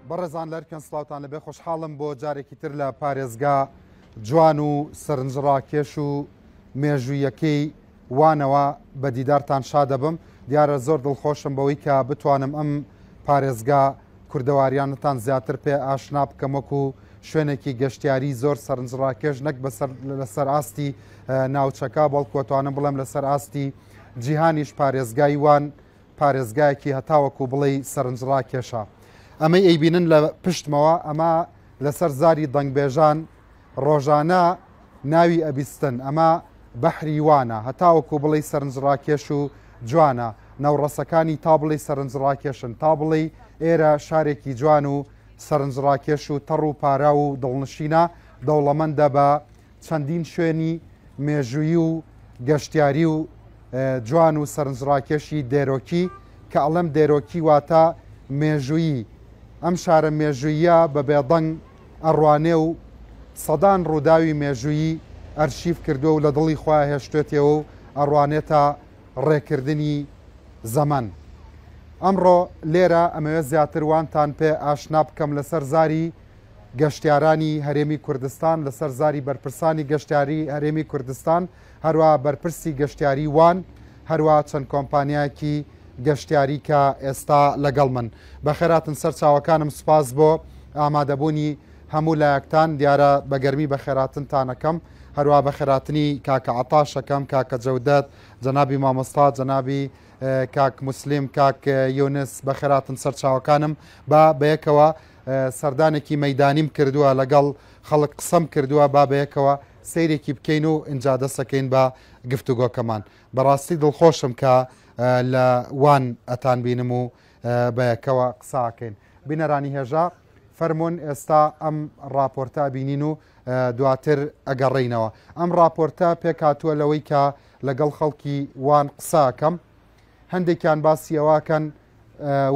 بەڕێزان لەرکەن سلااوان لەبێ خۆشحاڵم بۆ جارێکی تر لە پارێزگا جوان و سەرنجڕاکێش و مێژوویەکەی وانەوە بە دیدارتان شا دەبم. دیارە زۆر دڵخۆشم بەوەی کە بتوانم ئەم پارێزگا کوردەواریانتان زیاتر پێ ئاشنا بکەم وەکو شوێنێکی گەشتیاری زۆر سەرنجڕاکێش نەک لەسەر ئاستی ناوچەکە بەڵکوتوانم بڵێم لەسەر ئاستی جیهانیش پارێزگای وان پارێزگایەکی هەتاوەکو بڵێ سەرنجڕاکێشە. ئەمەی ئەیبینن لە پشتمەوە ئەمە لەسەر زاری دەنگبێژان ڕۆژانە ناوی ئەبیستن، ئەمە بەحری وانە هەتاوەکو بڵێ سەرنجڕاکێش و جوانە. نەوڕەسەکانی تا بڵێ سەرنجڕاکێشن، تا بڵێ ئێرە شارێکی جوان و سەرنجڕاکێش و تەڕ و پارا و دڵنشینە دەوڵەمەندە بە چەندین شوێنی مێژووی و گەشتیاری و جوان و سەرنجڕاکێشی دێرۆکی کە ئەڵەم دێرۆکی واتە مێژوویی. ئەم شارە مێژوویە بە بێدەنگ ئەڕوانێ و سەدان ڕووداوی مێژوویی ئەرشیف کردووە و لە دڵی خۆیان هێشتێتەوە و ئەڕوانێتە ڕێکردنی زەمان. ئەمڕۆ لێرە ئەمەوێت زیاتر وانتان پێ ئاشنا بکەم لەسەر زاری گەشتیارانی هەرێمی کوردستان، لەسەر زاری بەرپرسانی گەشتیاری هەرێمی کوردستان، هەروە بەرپرسی گەشتیاری وان، هەروە چەند کۆمپانیایەکی گەشتیاری کە ئێستا لەگەڵ من. بەخێراتن سەر چاوەکانم سپاس بۆ ئامادەبوونی هەموو لایەکتان، دیارە بەگەرمی بەخێراتنتانەکەم، هەروە بەخێراتنی کاکە عەتاشەکەم، کاکە جەودەت، جەنابی مامۆستا، جەنابی کاک موسلیم، کاک یونس، بەخێراتن سەر چاوەکانم. بەیەکەوە سەردانێکی مەیدانیم کردووە لەگەڵ خەڵک قسەم کردووە، بەیەکەوە سەیرێکی بکەین و ئینجا دەسەکەین بە گفتوگۆکەمان. بەڕاستی دڵخۆشم کە لە وان ئەتان بینم و بەیەکەوە قساکەین. بینەرانی هێژا فەرمونون ئێستا ئەم راپۆرتە بینین و دواتر ئەگەڕێینەوە. ئەم راپۆرتە پێکاتووە لەوەی کە لەگەڵ خەڵکی وان قساکەم، هەندێکیان باسی ئەواکەن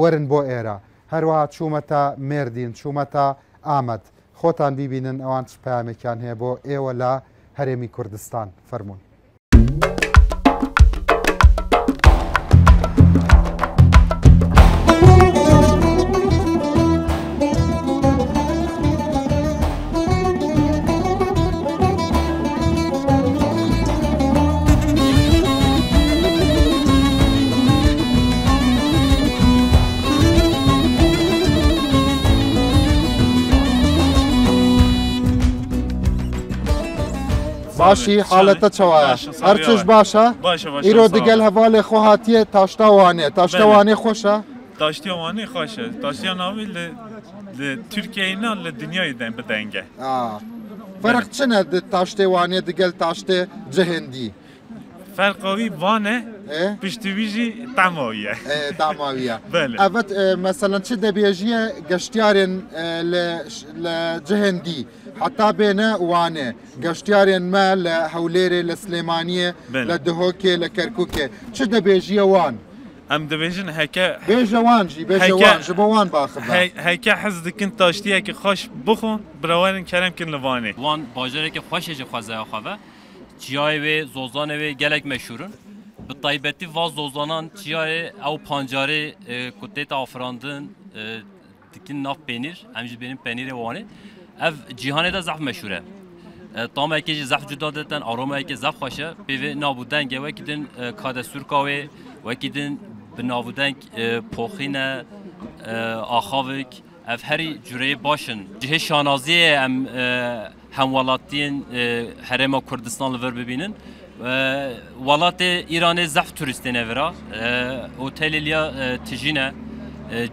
وەرن بۆ ئێرە، هەروەها چوومەتە مێردین، چوومەتە ئامەد. خۆتان بیبینن ئەوان چ پامێکیان هەیە بۆ ئێوە لە هەرێمی کوردستان. فەرمونون. باشی حالەتە چاوایە هەرچش باشە؟ ئیرۆ دەگەل هەواڵێ خۆ هاتیە تاشتاوانێ تاشتەوانێ خۆشە؟ تاشتیوانێ خۆشە، تاشتیان ناوی لە تورکیاینا لە دنیای بدەنگە. فەرق چنە تاشتێوانێ دەگەل تاشتێ جەهێندی؟ فەرقاوی وانە پشتیویژی تاماویە. تاماویە. ئەڤەت مەسەلەن چ دەبێژیە گەشتیارێن لە جەهێندی حتا بێنە وانێ گەشتیارێن مە لە هەولێرێ، لە سلێمانیە، لە دهۆکێ، لە کەرکووکێ چ دەبێژیە وان؟ ئەم دەبێژن هەکە بێژەوانژی بێژەوانژ بۆ وان باخە هەیکە حەز دکن تاشتیەکی خۆش بخۆن براوارن کەرەمکن لە وانێ. وان باژارێکی خۆشێکی خوازایەخواوە، چیای وێ زۆزانە وێ gelek meşhurun. Bi taybetî va zozanan çiyayê ew pancarê ku tê afirandin dikin nav pênîr, em jî bênin pênîrê wanê. Ev cîhanê de zef meşhur e. Tamekê jî zef cuda deten, aromayekê zef xweş e. Pêvê navbûdengê wekî din kadestûrka wê, wekî din bi navbûdeng poxîne, axavik, ev herî cureyê baş in. Cihê şanaziyê em hemwelatiyên Herêma Kurdistan li vir bibînin. Welatê Îranê zef turistên evira, otelêliya tijîne,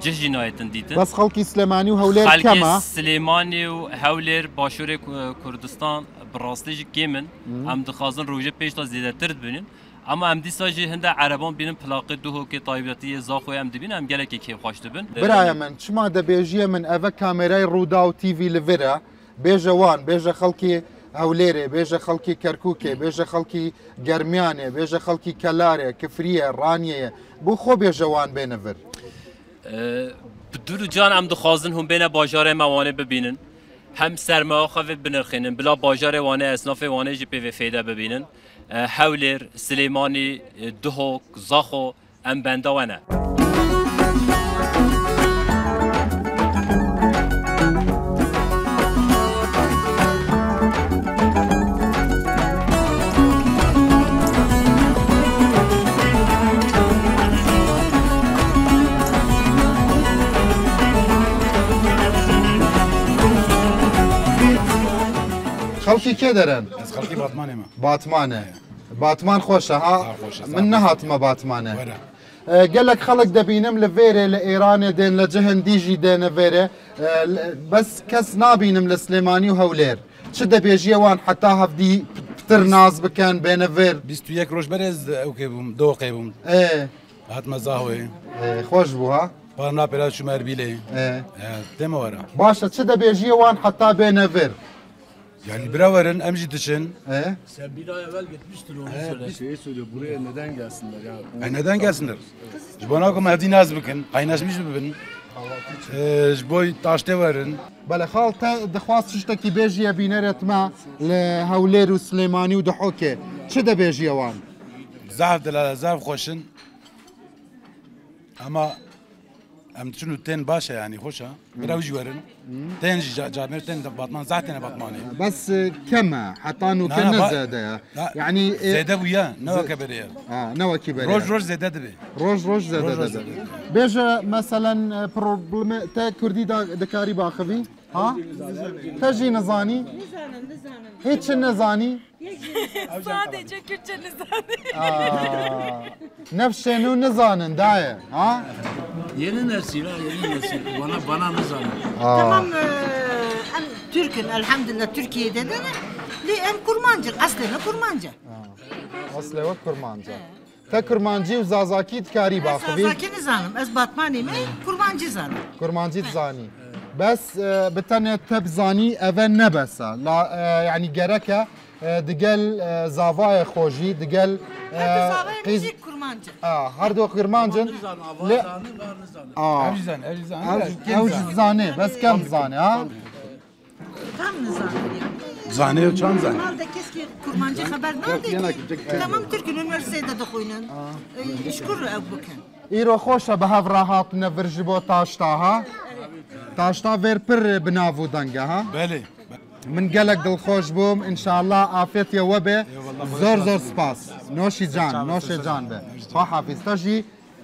cih jî nayetin dîtin. Bes xelkî Silêmanî û Hewlêr kem e? Silêmanî û Hewlêr başûrê Kurdistan bi rastî jî kêm in. Em dixwazin rojê pêş ta zêdetir dibînin. Ama em dîsa jî hin de ereban bînin plaqê duhokê taybetiyê zaxoyê em dibînin, em gelekî kêfxweş dibin. Biraya min, çima dibêjiye min ev kamerayê Rûda û TV li vir e, bêje wan, bêje xelkî Hewlêrê, bêje xelkî Kerkûkê, bêje xelkî Germiyanê, bêje xelkî Kelarê, Kifriyê, Raniyê, bû xwe bêje wan bêne vir. Bi dûr û can em dixwazin hûn bêne bajarê me wanê bibînin. Hem sermaye xwe binirxînin, bila bajarê wanê esnafê wanê jî pêvê fêde bibînin. Hewlêr, Silêmanî, Duhok, Zaxo em benda we ne. خەڵکی کێ دەرن از خەڵکی باتمانێمە باتمانە باتمان خۆشە ها خۆشە. من نەهاتمە باتمانە وەرە gelek xelek debînim li vêrê li Îranê dên li cihindî jî dêne vêrê bes kes nabînim li Slêmanî û Hewlêr çi dibêjiye wan heta hevdî pitir naz bikin bêne vêr 21 ڕۆژ بەرێز ئەوکێ بووم دۆقێ بووم هاتمە زاهۆێ خۆش بوو ها پار ناپێرا چوومە هەربیلێ تێمە وەرە باشە چi dibêjiye wan heta bêne vêr yani biraverin emjî diçin Sen bir ay evvel gitmiştin onu söyle. Şeyi söylüyor buraya neden gelsinler ya? neden gelsinler ji bo nakom hevdî naz bikin qaynaşmış bibin ji bo taştê werin بەڵێ خاڵ te dixwast tiştekî bêjiye bîneret me li Hewlêr û Slêmanî û Duhokê çi dibêjiye wan zav dila zav xweşin ama em diçin û tên baş e yani xweş e birav jî werin tên jî camêr tên batman zaten batmanê بس كما حطانو لا، كنا با- زاده يعني zêde bûye ne weke berê نوكي بري roj roj zêde dibe روج زاده روج زاده بيجا مثلا بروبلم تا كردي دكاري باخذي ها تجي نزاني هيك نزاني Sadece Kürtçe nizami. نفس شنو نزانن داير ها Yeni nesil ha yeni nesil. Bana ne zaman? Tamam em Türk'ün elhamdülillah Türkiye'de de li em kurmancı aslında kurmancı. اصلي وك كرمانجا تا كرمانجي وزازاكي تكاري باخذي Zaki nizanım ez Batmanî me kurmancı zanım. كرمانجي تزاني بس بتني تبزاني اذا نبسا لا يعني جركه دقل زافاي خوجي دقل Zavaya müzik kurmancı. هر دو كرمانجن لا ev zan ev zan او زاني بس كم زاني ها Tam nizanım yani. zanê çan zan Normalde keski kurmancı haber nerede? Tamam Türk'ün üniversitede de koyunun. İşkur ev bakın. ايرو خوشه به هف راحات نفرجبو تاشتا ها تاشتا فير بر بنافو دنگا ها belê من قلق دل خوش بوم ان شاء الله عافيت يا وبه زور زور سباس نوشي جان نوشي جان به خو حافظ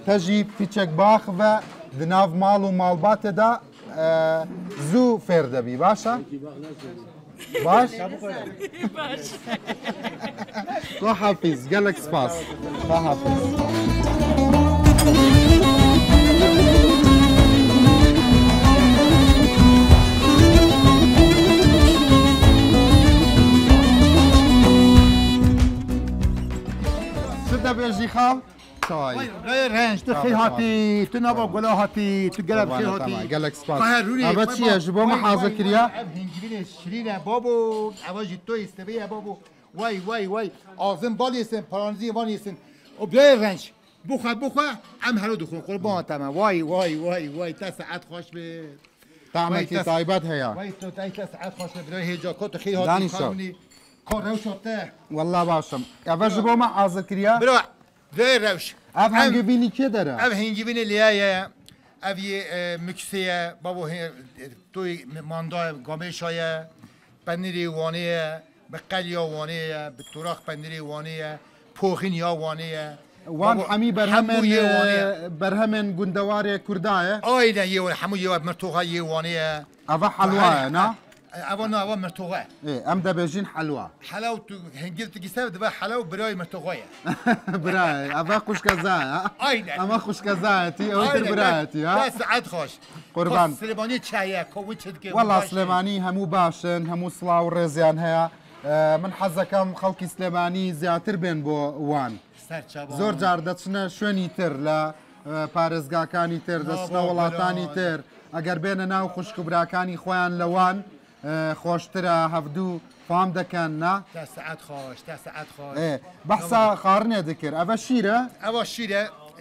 تجي بيتشك باخ و دناف مال ومالبات دا زو فرده بي باشا باش خو حافظ قلق سباس خو حافظ شده بيجي خال شوي غير هنج تخي هاتي تنابا قلا هاتي تقلب خي هاتي قال لك سباس قهروني اما چیه جبو ما حاضر كريا هنجبين شرينه بابو عواجي تو استبيه بابو واي آزم بالی هستن پرانزی وانی هستن و بیای رنج بخوا ام هلو دخون قربان تمام وای تا ساعت خوش به طعمك طيبات هيا وای تو تا ساعت خوش به برای هجا کت خیلی دانی هاتی شو. خانونی کار رو شده والله باشم اما جبو ما حاضر كريا برا بیای روش اف هنگی بینی که داره اب هنگیبین لیایه اب یه مکسیه بابا توی ماندا گامشایه پنیری وانیه به قلیا وانیه به تراخ پنیری وانیه پوخین یا وانیه وان حمی برهمن گندواری کردایه آینه یه وانیه همو یه مرتوغه یه وانیه اوا حلوه نه اوا مرتوغه ايه ام دا بيجين حلوه حلاو تو هنگیل تو گیسته دبا حلاو برای مرتوغه براي اوا خوش كذا آینه اما خوش كذاتي او تر برايتي ها بس ساعت خوش قربان. سليماني چایه کوی چدگه والله سليماني همو باشن همو صلاة والرزيان هيا من حزكم خلقي سليماني زياتر بين بو وان سرچابان زۆر جار دەچنە شوێنی تر لە پارێزگاکانی تر دەچنە وڵاتانی تر ئەگەر بێنە ناو خوشکبراکانی خۆیان لەوان خۆشترە هەفتوو فام دەکەن نا تا ساعت خوش تا ساعت خوش بەحسا خارنێ دەکرد ئەvە شیرە اوا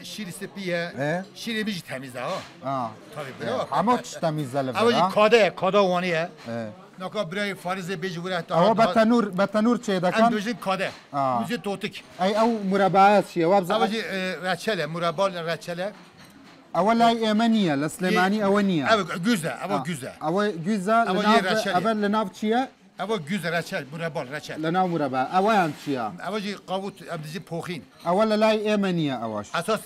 شیر سپیه شیر میجی تمیزه ها هەموو تشتەمیزە لە اوا کادا وانیه نکا برای فارز بیجوره ئەوە بە تەنور چێ ام دەکەن دوجین کاده موزی توتک ئەی ئەو مرەبایەت چیە اوا وابزە جی رچله مربال رچله ئەوە لای ئێمە نییە لە سلێمانی ئەوە نییە اوا گوزه اوا گوزه ئەوە گوزە ئەوە لە ناو چییە اوا گوزه رچل مربال رچل لە ناو مرەبا ئەوەیان چییە اوا جی قاوت ام دیجی پوخین ئەوە لە لای ئێمە نییە ئەوەش اساس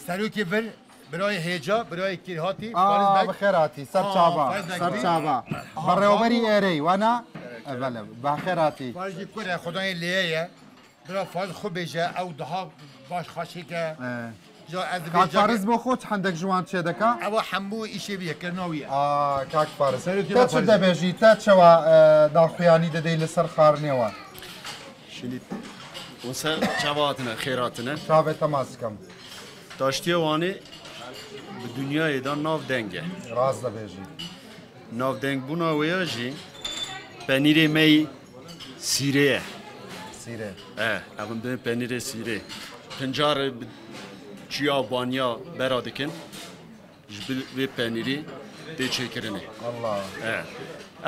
سروکی ور برای هجا برای کیرهاتی بەخێراتی سەر چاوا سەر چاوا بەڕێوەبەری ئێرەی وانە بله بخیراتی فارجی کره خدای لیه برا فاز خوب بجه او دها باش خاشی که جا از کاک بجا فارس بۆ خۆت هەندێک جوان چێ دەکا؟ او همو ایشه بیه کرناویه کاک فارس سەرۆکی تا چ فارس. دەبێژی تا چەوە داڵخوایانی دەدەی لەسەر خارنێەوە Şimdi onser çavatına, xeyratına. چاوێت تەماس بکەم Taştiye vani bu dünyayı da nav denge. ڕاست دەبێژی Nav deng buna veyaji penire mey sireye. سیرێ Evim de penire sire. Pencar çiya banya beradikin. Jbil ve peniri de çekirini. Allah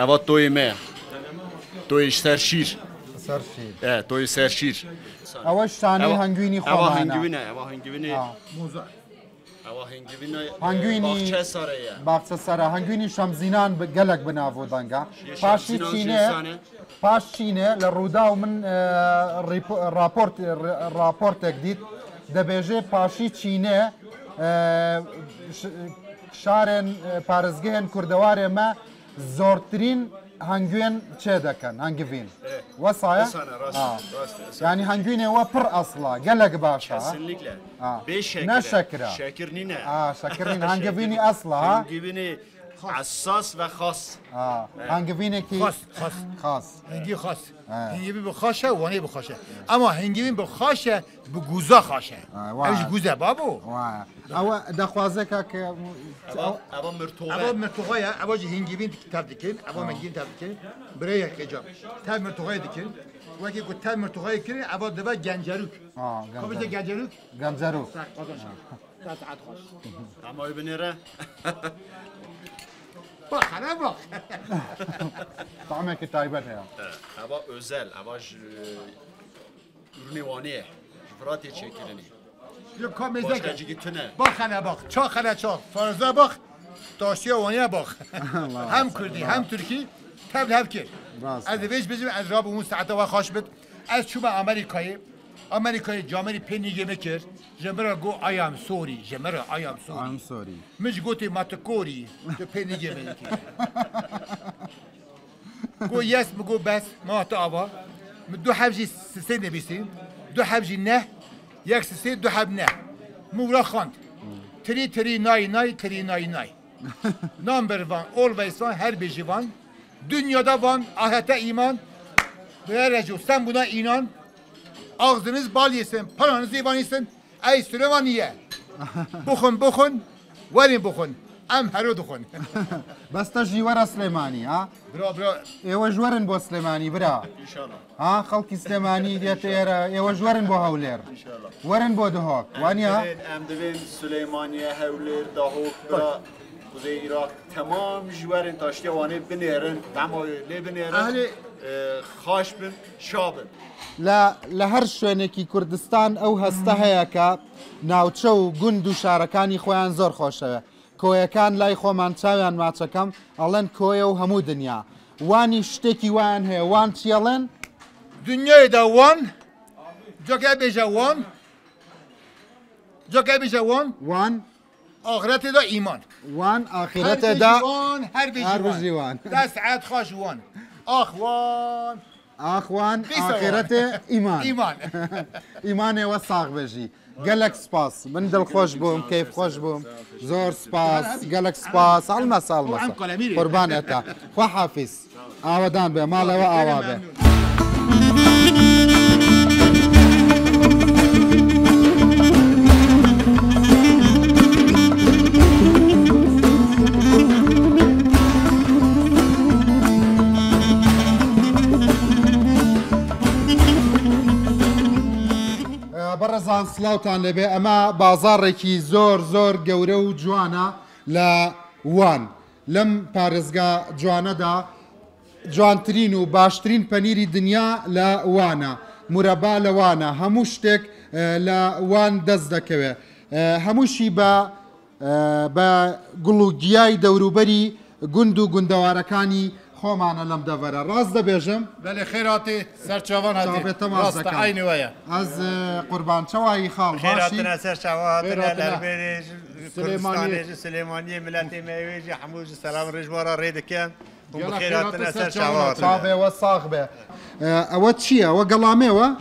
Eva toy me. Toy serşir. سەر شیر Toy serşir. ئەوە شانەی هەنگوینی Eva خۆمانە hengivine, eva hengivine. موزا Eva hengivine. Hangivini- Bahçe saraya. باخچە سەرە هەنگوینی شەمزینان گەلک بناوۆ دەنگا پاشی Sinan چینێ Şehzane. پاش چینێ لە ڕوودا و من راپۆرتێک دیت دەبێژێ پاشی چینێ شارێن پارێزگەهێن کوردەوارێ مە زۆرترین هەنگوێن چێ دەکەن هەنگڤین وەسایە Sana rast. ینی هەنگوینێەوە پڕ ئەسڵا گەلک باشە Kesinlikle. Beş şekere. Ne şekere? Şekir nine. شەکردین هەنگڤینی ئەسڵا Hengivini hassas ve has. هەنگڤینێکی خاص خاص خاص هنگی خاص هنگی بخاشه وانی بخاشه اما هنگی بخاشه بگوزا خاشه وای. اوش گوزه بابو وایە ئەوە دەخوازێک کە Eva mırtuğu. اما مرتوغایا اما جی هنگی بین تاب دکن اما هنگی تاب دکن برای کجام تاب مرتوغای دکن وقتی کو تاب مرتوغای کنی اما دبا گنجروک خب گنجروک گەنجەرو تا ساعت خوش Ama öbünere. bak ana bak تەعمێکی تایبەت هەیە Eva özel. Eva ürünü vaniye. Fırat çekirini. yo kamezde Başkacı gitine. bak ana bak çok ana çok farza bak taşya vaniye bak hem Kürdi hem Türki tabi hevki راست از ویش بزنیم از راب اون ساعت و خوش بد از چوب امریکایی جامری پنیگه مکر جمرا گو آیام سوری جمرا آیام سوری I'm sorry مش گوتی ماتکوری تو پنیگه مکر گو یس مگو بس ما تا آبا دو حبجی سه نبیسیم دو حبجی نه یک سه دو حب نه مورا خواند تری نای تری نمبر وان always وان her بیجی وان dünyada van, ahirete iman. Ve Recep sen buna inan. Ağzınız bal yesin, paranız divan yesin. Ey Süleymaniye. Bukun, verin bukun. Em hero dukun. بەس تە ژیوەرە سلێمانی ها Bro. ئێوە ژوەرن بۆ سلێمانی برا ها خەڵکی سلێمانی دێتە ئێرە ئێوە ژوەرن بۆ هەولێر وەرن بۆ دهۆک وانە Em divin Süleymaniye, Hevlir, Dahok, Bira, Kuzey Irak tamam jüverin taştiye vani binerin. Tamam ne binerin. Ahli- Xaş bin, şabin. لە هەر شوێنێکی کوردستان ئەو هەستە هەیە کە ناوچە و گوند و شارەکانی خۆیان زۆر خۆشەوە کۆیەکان لای خۆمان چاویان ماچەکەم ئەڵێن کۆیە و هەموو دنیا وانی شتێکی وایان هەیە وان چیەڵێن Dünyayı da van. Joker beje van. Joker beje van. وان Ahirete da iman. وان Her ئاخرەتەدا beji van, her beji her beji van. van. Da saat خوش van. Ah van. ئاخوان قیسەوە. ئاخرەتێ ئیمان İman. ئیمانێوە ساغ بێژی گەلک سپاس من دڵخۆش بووم کەیف خۆش بووم زۆر سپاس گەلک سپاس هەڵمە ساڵمە ئەم قەلەمیری. قوربانێتە خوا حافیز ئاوەدان بێ ماڵەوە ئاوا بێ بەڕێزان سلااوان لەبێ ئەمە بازارێکی زۆر گەورە و جوانە لە وان لەم پارێزگا جوانەدا جوانترین و باشترین پەنیری دنیا لە وانە مرەبا لە وانە هەموو شتێک لە وان دەست دەکەوێت هەمووشی بە گوڵ و گیای دەوروبەری گوند و گوندەوارەکانی خۆمانە لەم دەڤەرە ڕاست دەبێژم Veli خیراتی سرچاوان هاتی. راست aynı ویا. ئەس قوربان چاوایی خاڵ باشی خيراتنا سر شواتنا خيراتنا. الاربيج سليمانية. كردستان سليمانيه ملاتي ميويجي حموج السلام رجوارا ريدكان بخير هاتنا سر شعوات صعبه وصاغبه او تشيا وقلامه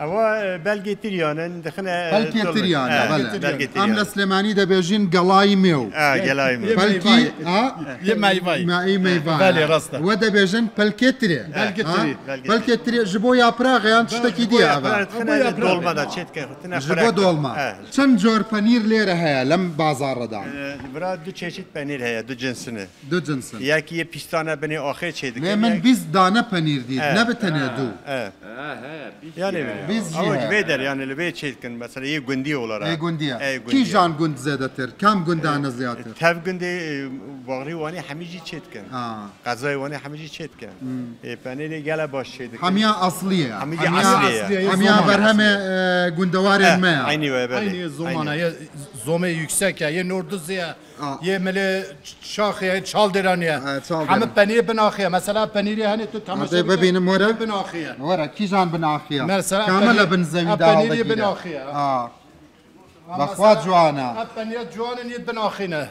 اوا بلغي تريان دخنا بلكي تريان ام سليماني دبيجين قلايميو قلايميو بلكي ماي فاي ماي ماي بالي راسته ودبيجين بلكيتري بلكيتري جبو يا براغ تشتكي دي ابا دولما دا تشتكي جبو دولما چند جور پنیر ليره هيا لم بازار دا برا دو چeşit پنیر هيا دو جنسنه دو جنسن یکی یه پیستانه بنی آخر چه دیگه من 20 دانه پنیر دید نه بتنه دو yani biz جويدر يعني اللي بيت شيء كان مثلا ايه جندي ولا ايه جنديه كي جان جند زادتر كم جندان زيادتر تاف جندي باغري واني حميجي تشيت كان قزاي واني حميجي تشيت كان بانيلي قال باش شيء حميه اصليه حميجي اصليه حميه برهمه جندوار ما aynı زمانه ye zome yüksek ya ye norduzya ye mele şahiye çaldıraniye hem penir benaxiye mesela peniri hani tu tamaşa bebinin mora benaxiye ورا كي جان بناخيا مثلا كامله بن زميدا بنيري بناخيا بخوات جوانا بنير جوانا نيت بناخينا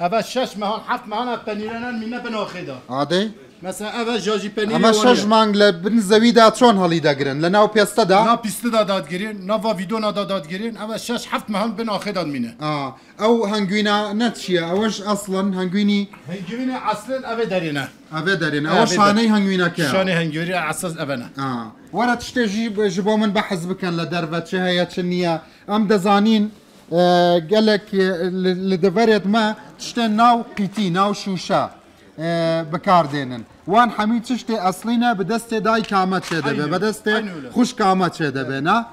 هذا الشش مهان حف مهان بنيرنا من بناخيدا عادي مثلا هذا جاجي بنير اما شش مانگ لبن زويدا چون هلي داگرن لناو بيستا دا نا بيستا دا دادگيرين نا فيديو دا دادگيرين هذا الشش حف مهان بناخيدا منه او هنگوينا نتشيا اوش اصلا هنگويني اصلا ابي درينا ابي درينا او شاني هنگوينا كا شاني هنگوينا اساس ابنا ورا تشتي جيبو من بحث بكن لدربه هي تشنيا ام دزانين قالك لدفرت ما تشتي ناو قيتي ناو شوشا بكاردينن وان حميد تشتي اصلينا بدستي داي كامات شدبه بدستي خوش كامات شدبه نا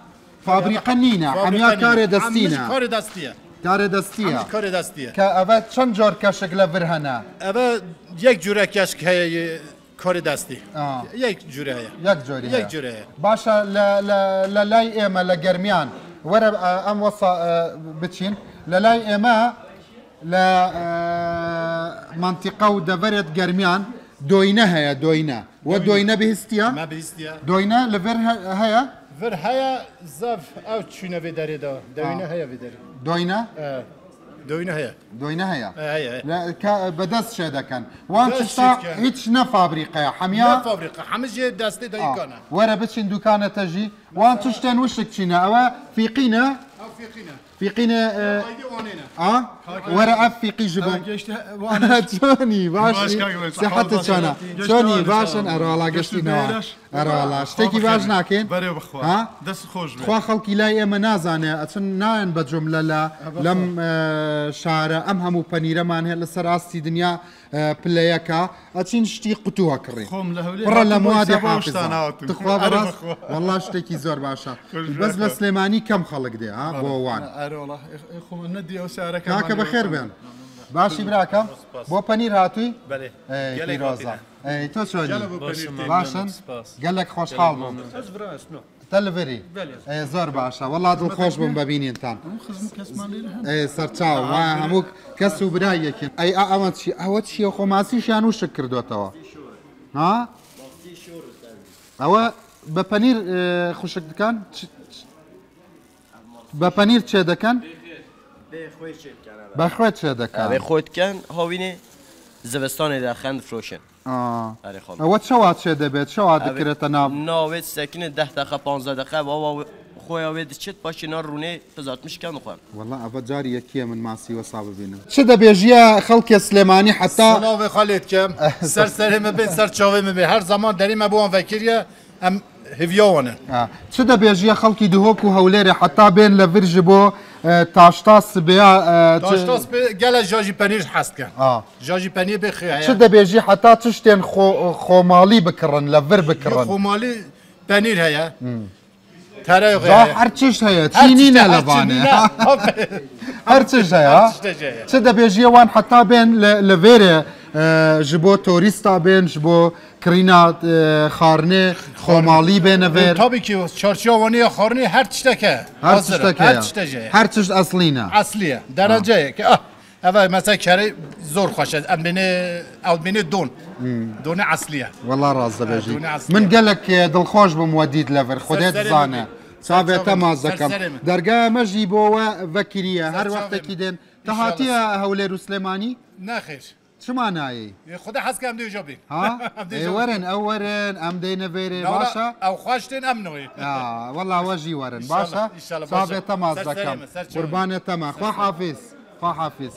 فابريقا نينا حميا كاري دستينا كاري دستيه كاري دستيه كاري دستيه كأبا چند جور كشكل فرهنا ابا یک جوره کشک هي کار دستی یک جوره یک جوره باشا لا لاي اما لجرميان ورا ام وصا بتشين لاي اما لا منطقه ودفرت جرميان دوينه هي دوينه ودوينه بهستيا ما بهستيا دوينه لفر هيا فر هيا زف او تشينا بدري دوينه هيا بدري دوينه دوينه هيا هي لا بدس شدا كان وان تشتا هيتش نفابريقه حميا نفابريقه حمجي دستي دايكانا ورا بتشين دوكانه تجي وان تشتن وشك تشينا او فيقينا فيقينا ورا افيقي جبو شوني باش صحة شونا شوني باشن ارالا قشتينا ارالا شتكي باش ناكين ها دس خوش خوا خلقي لا اما نازانه اتن ناين بجمله لا لم شعر ام همو بنيره مان هل سراستي دنيا بلايكا اتشين شتي قطوها كري برا لموادي حافظه تخوا براس والله شتكي زور باشا بس لسليماني كم خلق دي ها بوان والله اخو ندي او سعره كاك بخير بين باشي براكم بو بنير هاتوي بله اي روزا اي تو شوني باشن قال لك خوش حال بوم تلفري اي زور باشا والله دل خوش بوم ببيني انتان اي سرچاو ما هموك كسو برايك اي امتشي اوتشي خو ماسي شانو شكر دوتوا ها او ببنير خوشك دكان بپنیر چه دکن؟ بخویت چه دکن؟ بخویت کن هاوینه زوستان داخل فروشن. و چه وقت چه دبید؟ چه وقت دکرت نام؟ ناوید سکینه 10 دقیقه 15 دقیقه و خوی آوید چت باشه نار رونه پزات مش کن خوام. والله أبا جاري يكيه من ماسي وصعب بينا. شو ده بيجيا خلق سليماني حتى. سلام خالد كم سر مبين سر شاوي مبين هر زمان داري مبوان فكريا ام هفياونه. شو ده بيجيا خلقي دهوك وهوليري حتى بين لفرجبو تاشتاس بيا. تاشتاس بيا قال جاجي بانير حست كان. جاجي بانير بخير. شو ده بيجي حتى تشتين خومالي بكرن لفر بكرن. خومالي بانير هيا. ترى هرچش هيا تشينينا لبانه هرچش هيا شده بيجي وان حتى بين لفيري جبو توريستا بين جبو كرينا خارنه خومالي بين فير طبعا كي چارچواني خارنه هر تشتكه هر تشتكه هر تش اصليه درجه که اول مثلا كاري زور خوشه ام بين دون اصليه والله راز بيجي من قال لك دل خوش بموديد لفر خديت زانه صابه تمازكم درجه مجيبو وفكريه هر وقت كيدن تهاتيا هوليرو سليماني ناخير شو معناي؟ خدا حس كم دو جابي ها؟ ورن او ورن ام دينا فيري باشا او خوشتين امنوي والله وجي ورن باشا ان شاء الله صافي تماز دكم قربان تمام خو حافظ خو حافظ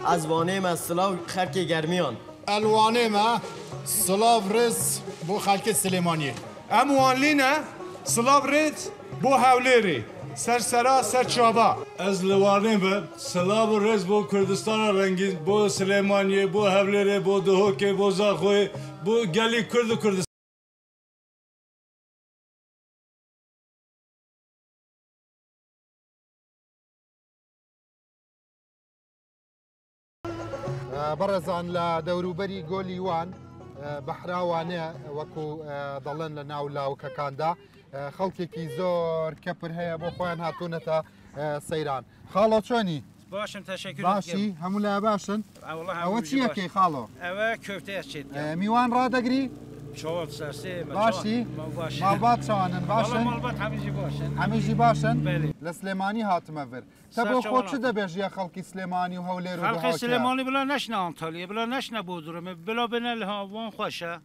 از وانه مسلا خرک گرمیان الوانه ما سلاف رز بو خلک سلیمانی ام وانلینا سلاف رز بو هوليري سرسرا سرچابا از لوانه به سلاف رز بو کردستان رنگیز بو سلیمانی بو هوليري بو دهوک بو زاخوی بو گلی کردستان برزان لدوروبري جولي وان بحراوانه وكو ضلن لنا ولا وككاندا خلقي زور كبر هيا بو خوان هاتونتا سيران خالو شوني باشم تشکر باشی همولا باشن والله او چیه کی خالو او köfte çet میوان را دگری شوال سرسه باشی مالبات شوانن باشن والله مالبات همیجی باشن همیجی باشن بله لسليماني هاتمه فر تبو خود چه دبیجی خلقی سليماني و هولیر و خلق سليماني بلا نشنا انطالیا بلا نشنا بودرم بلا بنل ها وان خوشه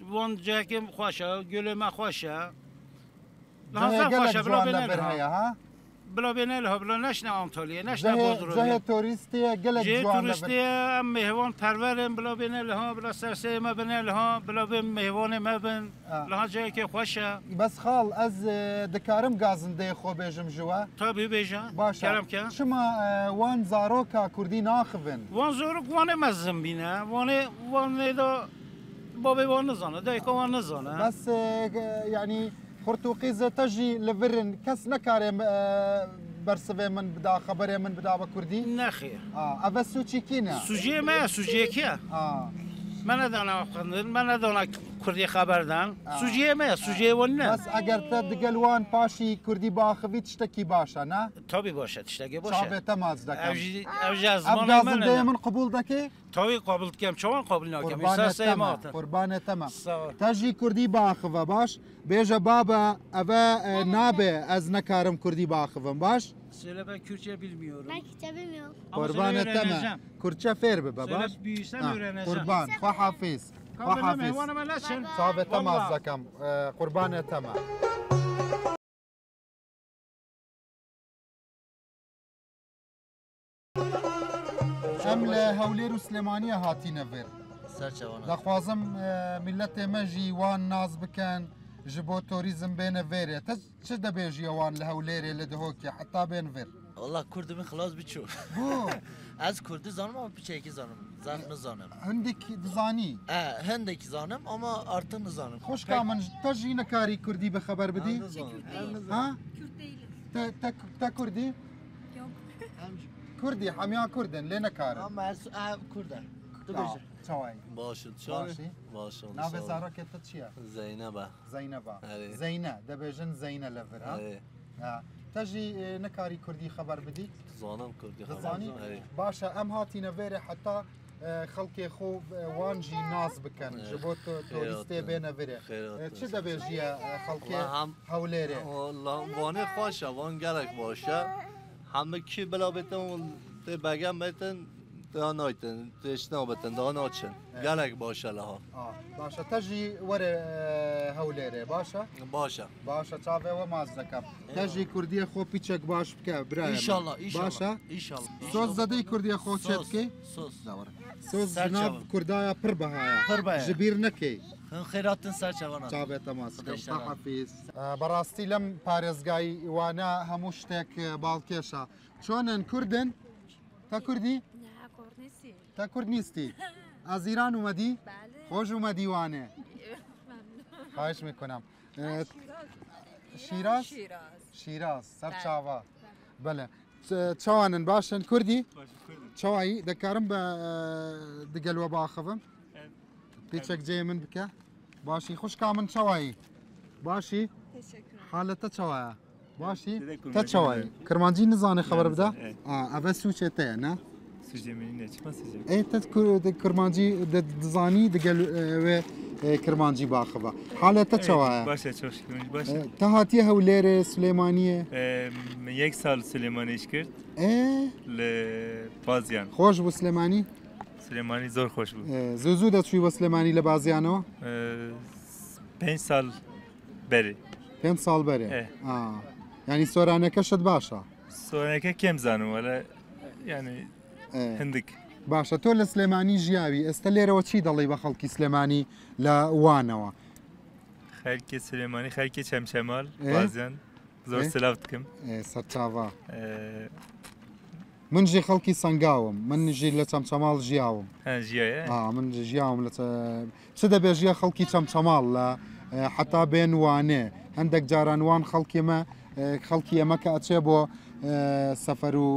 وان جاکم خوشه گل ما خوشه لحظه خوشه بلا بنل ها بلا بینه ها بلا نشنا انطالیا نشنا بودرم جه توریستی گلک جوان توریستی ام مهوان پرورم بلا بینه ها بلا سرسه ما بینه ها بلا بین مهوان ما بین لها جایی که خوشه بس خال از دکارم گازنده خو بیجم جوا طبعی بیجم باشه کرم که شما وان زاروکا کردی ناخون وان زاروک وان مزم بینه وان دا بابی وان نزانه دایکا وان نزانه بس يعني خرطوقيزة تجي لفرن كس نكاري برسوي من بدا خبري من بدا بكردي نخي أبا سوچي كينا سوجي ما سوجي كيا من ندانا قندن من ندانا كردي خبردان سوجي ما سوجي ونه بس اگر تدقلوان باشي كردي باخوي تشتكي باشا نا طبي باشه تشتكي باشه شعبه تماز دكم اوجي ازمان من من قبول دكي طبي قبول كم چون قبول ناكم مسا قربان تمام تجي كردي باخوه باش بيجا بابا ابا نابه از نكارم كردي باخوم باش Söyle ben Kürtçe bilmiyorum. Ben Kürtçe bilmiyorum. قربان تمام كرتشا فير بابا باش büyüsem öğreneceğim. قربان خو حافظ خو حافظ صافي تمام زكم قربان تمام شمل هولير وسليمانية هاتينا فير دخوازم ملت مجي وان ناز بكن جبو توريزم بين فيري تش دبيجي وان لهوليري لدهوكي حتى بين فير والله كردمي خلاص بتشو بو از کردی زانم ama پیچکی زانم زن نزانم هندك دزاني هندك زانم ama artı نزانم خوش كامن تجي نكاري كردي بخبر بدي ها Kürt değiliz. تا كردي Yok. كردي حميا كردن لينا كار ama kurda شوي باشد باشي باشد نابي زارك تشيا زينبه زينة دبيجن زينة لفر ها تجي نكاري كردي خبر بدي زانم كردي زاني باشا ام هاتي نفيري حتى خلقي خو وانجي ناز بكن جبوت توريستي بين فيري چه دبيجي خلقي هوليري والله وانه خوشه وان گلک باشه همه کی بلا بتن ته بگم بتن تا نایتن تشنا بتن دا ناچن گلک باشه لها باشا تجي ورا هوليري باشا تشافي ومازدكم تجي كرديه خو بيتشك باش بك براي ان شاء الله باشا ان شاء الله صوص زدي كرديه خو تشتكي صوص جناب كردايا بربهايا جبير نكي خيراتن سرچوانه تشافي تماس حفيظ براستي لم باريزغاي وانا هموشتك بالكيشا شلون كردن تا كردي تا کرد نیستی؟ از ایران اومدی؟ بله. خوش اومدی وانه. خواهش میکنم. شیراز؟ شیراز. سر چاوا. بله. چوانن باشن کردی؟ چوایی دکارم با دگلو باخوام. پیچک جای من بکه. باشی خوش کامن چوایی. باشی؟ حالت چوایا. باشی؟ تا چوایی. کرمانجی نزانه خبر بده؟ اول سوچه ته نه؟ سوژێمێنی نەچمە سوژێ ئێ کرمانجی دزانی دەگەل وێ کرمانجی باخەوە حالەتە چاوایە باشە چۆشکردنش باشە تا هاتیە هەولێرە سلێمانیە من 1 ساڵ سلێمانیش کرد لە بازیان خۆش بوو سلێمانی سلێمانی زۆر خۆش بوو زوو دەچووی بە سلێمانی لە بازیانەوە 5 ساڵ بەرێ 5 ساڵ بەرێ ینی سۆرانەکەشت باشە سۆرانەکە کێم زانم وەلە ینی هەندێک باشە تۆ لە سلێمانی ژیاوی ئێستا لێرەوە چی دەڵی بە خەڵکی سلێمانی لە وانەوە خەرکی سلێمانی خەرکی چەمچەمال بازیان زۆر سلااو دکەم سەرچاوا من ژی خەڵکی سنگاوم من ژی لە چەمچەماڵ ژیاوم من ژیاوم لە چ دەبێ ژیە خەڵکی چەمچەماڵ لە حتا بێن وانێ هەندێک جارانوان خەڵکیمە خەڵکی ئەمە کە ئەچێ بۆ سەفەر و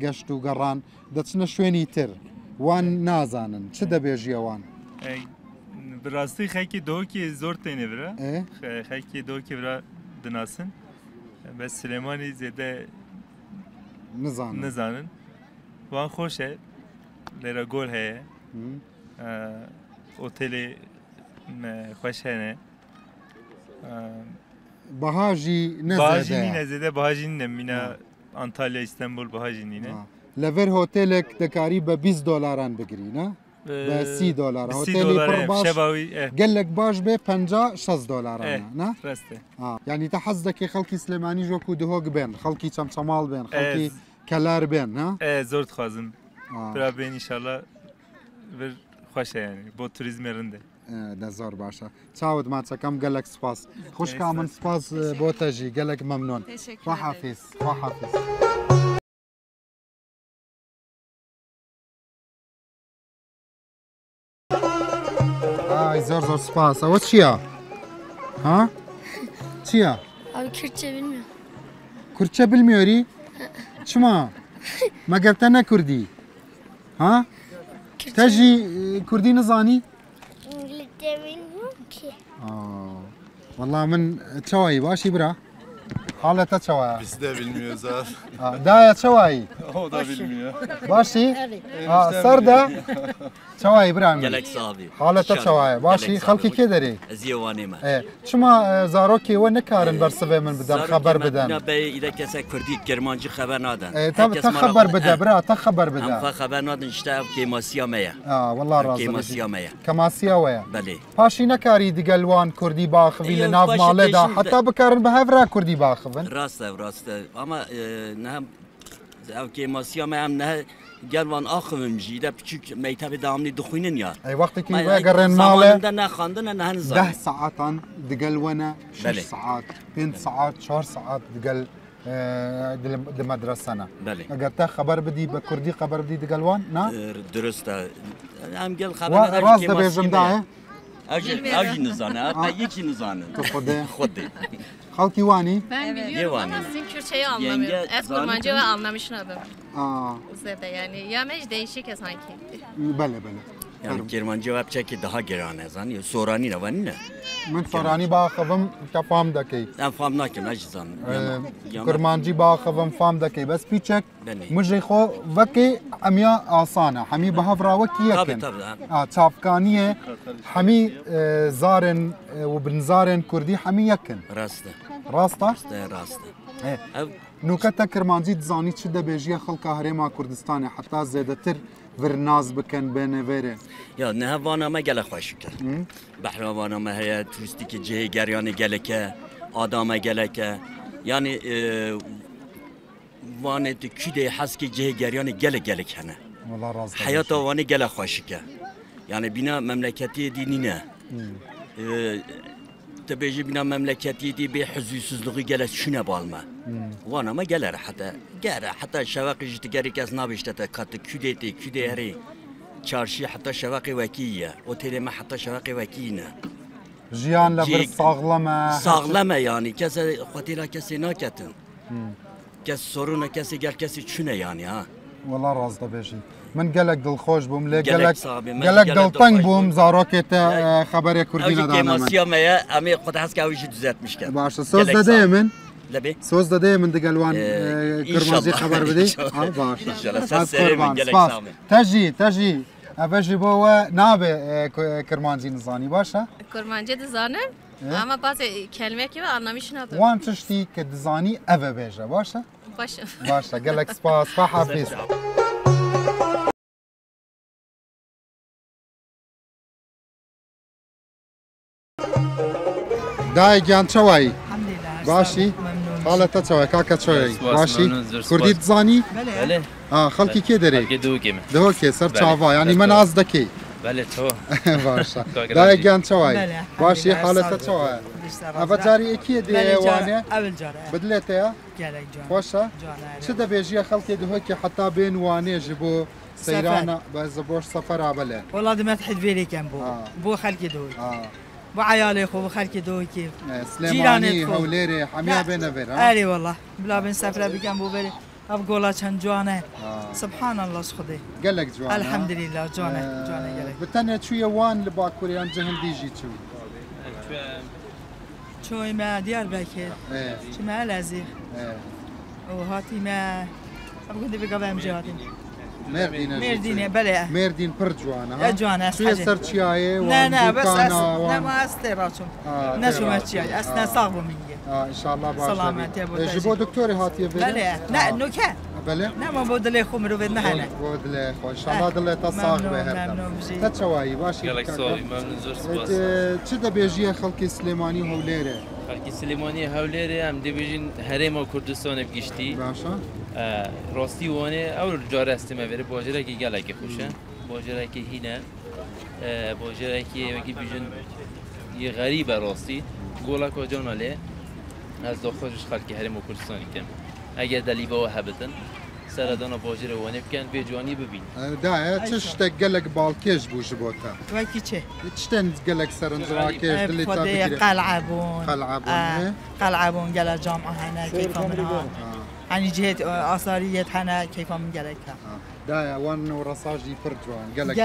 گەشت و گەڕان دەچنە شوێنی تر وان نازانن چ دەبێژیەوان بڕاستی خەکی دۆکی زۆر تێنێبرە خەکی دۆکی برا دناسن بە سلێمانی زێدە نزانن وان خۆشە لێرە گۆل هەیە ئۆتێلی خۆش هەنێ بەهاژی نەزێدە بەهاژین نەمینە ئەنتالیا ئیستانبول بەهاژی نینە لەڤێر هۆتێلێک دەکاری بە 20 دلاران بگرینە بە 30 دلار هۆتێلی پڕ باش گەلێک باش بێ 50-60 دلارانە ینی تا حەز دەکەی خەڵکی سلێمانی ژۆک و دهۆک بێن خەڵکی چەمچەماڵ بێن خەڵکی کەلار بێن زۆر دخوازم برا بێن ئینشاڵڵا خۆشە ینی بۆ توریزمی ڕندە دە زۆر باشە چاوت ماچەکەم گەلک سپاس خوشکا من سپاس بۆ تەژی گەلک مەمنۆن خواحافیز خواحافیز ئای زۆر زۆر سپاس ئەوە چییە؟ ها؟ چییە؟ کورچە بلمیۆری؟ چما؟ مەگەر تە نەکوردی؟ ها؟ تەژی کوردی نزانی؟ والله من çawayı başı bira. Halata çawaya. Biz de bilmiyoruz abi. Daya çawayı. O da bilmiyor. Başı. Sarda. Çawayı bira. Gelek abi. Halata çawaya. Başı halkı kederi. Ziyavani mi? Çuma zaroki ve ne karın berseve min biden haber biden. Ne bey ile kese Kurdi Kermancı haber nadan. Ta haber bide bira ta haber bide. Hem haber nadan işte kemasiya meya. Vallahi razı. Kemasiya meya. Kemasiya veya. Beli. Paşi ne kari digelwan Kurdi baxıvi le nav male da hatta bikarin behevra Kurdi baxıvın. Rast ama ne hem kemasiya meya hem ne gelvan axıvım jide küçük meytebi damlı duxunin ya. Vakti ki ve garen male. Zamanında ne xandın ne hanzan. 10 saatan digelwana 6 saat 5 saat 4 saat digel di medresena. Eğer te haber bidi be Kurdi haber bidi digelwan na? Dürüst. Hem gel haber. Rast dibêjim da. Ajin nizane, yeki nizane. Xudi. Halki wani? Ben biliyorum ama sizin Kürtçeyi anlamıyorum. Et kurmancı ve anlamışsın adam. Zede yani. Yameç değişik ya sanki. Bele. Yani Kermancı ve Çeki daha gerane zanıyor. Sorani ne var ne? من سۆرانی باخەوم کە فام دەکەی ئەم فام ناکەم ناجزان کورمانجی باخەوم فام دەکەی بەس پیچێک مژەی خۆ وەکەی ئەمیا ئاسانە هەمی بەهەڤراوەکی یەکن چاپکانیە هەمی زارن و بنزارên کوردی هەمی یەکن ڕاستە نوکەتە کرمانجی دزانی چ دەبێژیە خەڵکە هەرێما کوردستانی حتا زێدەتر ورناز بکن بنویره. یا نه وانا ما گله خوش کرد. بحر وانا ما هی توریستی که جه گریان گله که آدم گله که یعنی وانه کیده حس که جه گریان گله کنه. حیات وانه گله خوش کرد. یعنی بینا مملکتی دینی نه. تبیجی بینا مملکتی دی به حضوrsuzluğu گله شونه بالما. وانا ما گله حتی شواقی جتگری کس نباشته تا کات küde هری چارشی حتی شواقی وکیه اوتیل ما حتی شواقی وکینه. جیان لبر sağlama yani kese خاطر کسی نکتن. کس sorunu کسی گل کسی چونه yani ha. والله راز دبیجی. من gelek دلخوش بوم لی gelek دلتنگ بوم زاروکت خبر کردی ندانم. Kemasiya meya امی خود هست که اویشی düzeltmiş کرد. باشه söz داده من. لبي سوز داده من دقلوان كرمازي خبر بدي باش ان شاء الله سر من جلك سامي تجي افجي بو نابه كرمانجي نزاني باشا کرمانجی دزانم اما بعض کلمه که anlamış ندارم وان تشتي كدزاني افا بيجا باشا باشه باشا قال لك سباس فحافظ داي جان شوي باشي حالتا شوي كاكا شوي باشي كردي تزاني بله خلقي كي دري خلقي دوكي دوكي سر تشافا يعني من قصدكي بله تو باشا داي جان شوي باشي حالتا شوي افجاري اكيد ديوانه اول جاره بدلتها قالك جان خوشا شده بيجي خلقي دهوكي حتى بين وانه جبو سيرانا بزبوش سفر عبله والله دي ما تحد فيلي كان بو خلقي دوي بو عيالي خو خلقي دوي كيف سليماني هوليري حميا بينفر اري والله بلا بن سفره بكم بو بري اب قولا چن جوانه سبحان الله خدي قال لك جوانه الحمد لله جوانه قال لك بتنه شويه وان لباكوريان جهل ديجي شو شوي ما ديار باكر شو ما لازم وهاتي ما أقول لك بقى جواتين مردين بله مردين پر جوانا جوانا شو يصير شيء لا بس لا ما استراتهم نشو ما شيء أسنا صعب مني ان شاء الله باش سلامات يا ابو جيبوا دكتوري هاتي بله لا نوكا بله لا ما بود لي خمر بدنا هنا بود لي خو ان شاء الله دله تصاغ به تتشواي باشي قالك صاوي ممنون زور سباس چه بيجي خلقي سليماني هوليره خلقي سليماني هوليره هم دي بيجين هرم كردستان بگشتي باشا راستی وانه اول جاره استماوره باجره کی گلک خوشه باجره کی هینه باجره کی وکی بیجن یه غریبه راستی گولا کجانا له از داخلش خلقی هرم کردستانی کم اگر دلیبا و هبتن سردان باجره وانه بکن به جوانی ببین دا چش تگلک بالکش بوش بوتا وکی چه چتن گلک سرنجراکش دلی تا بگیره قلعبون گل جامعه هنه کیفا منها يعني جهة آثارية حنا كيف من قالك دا وان ورصاجي فرجوان قالك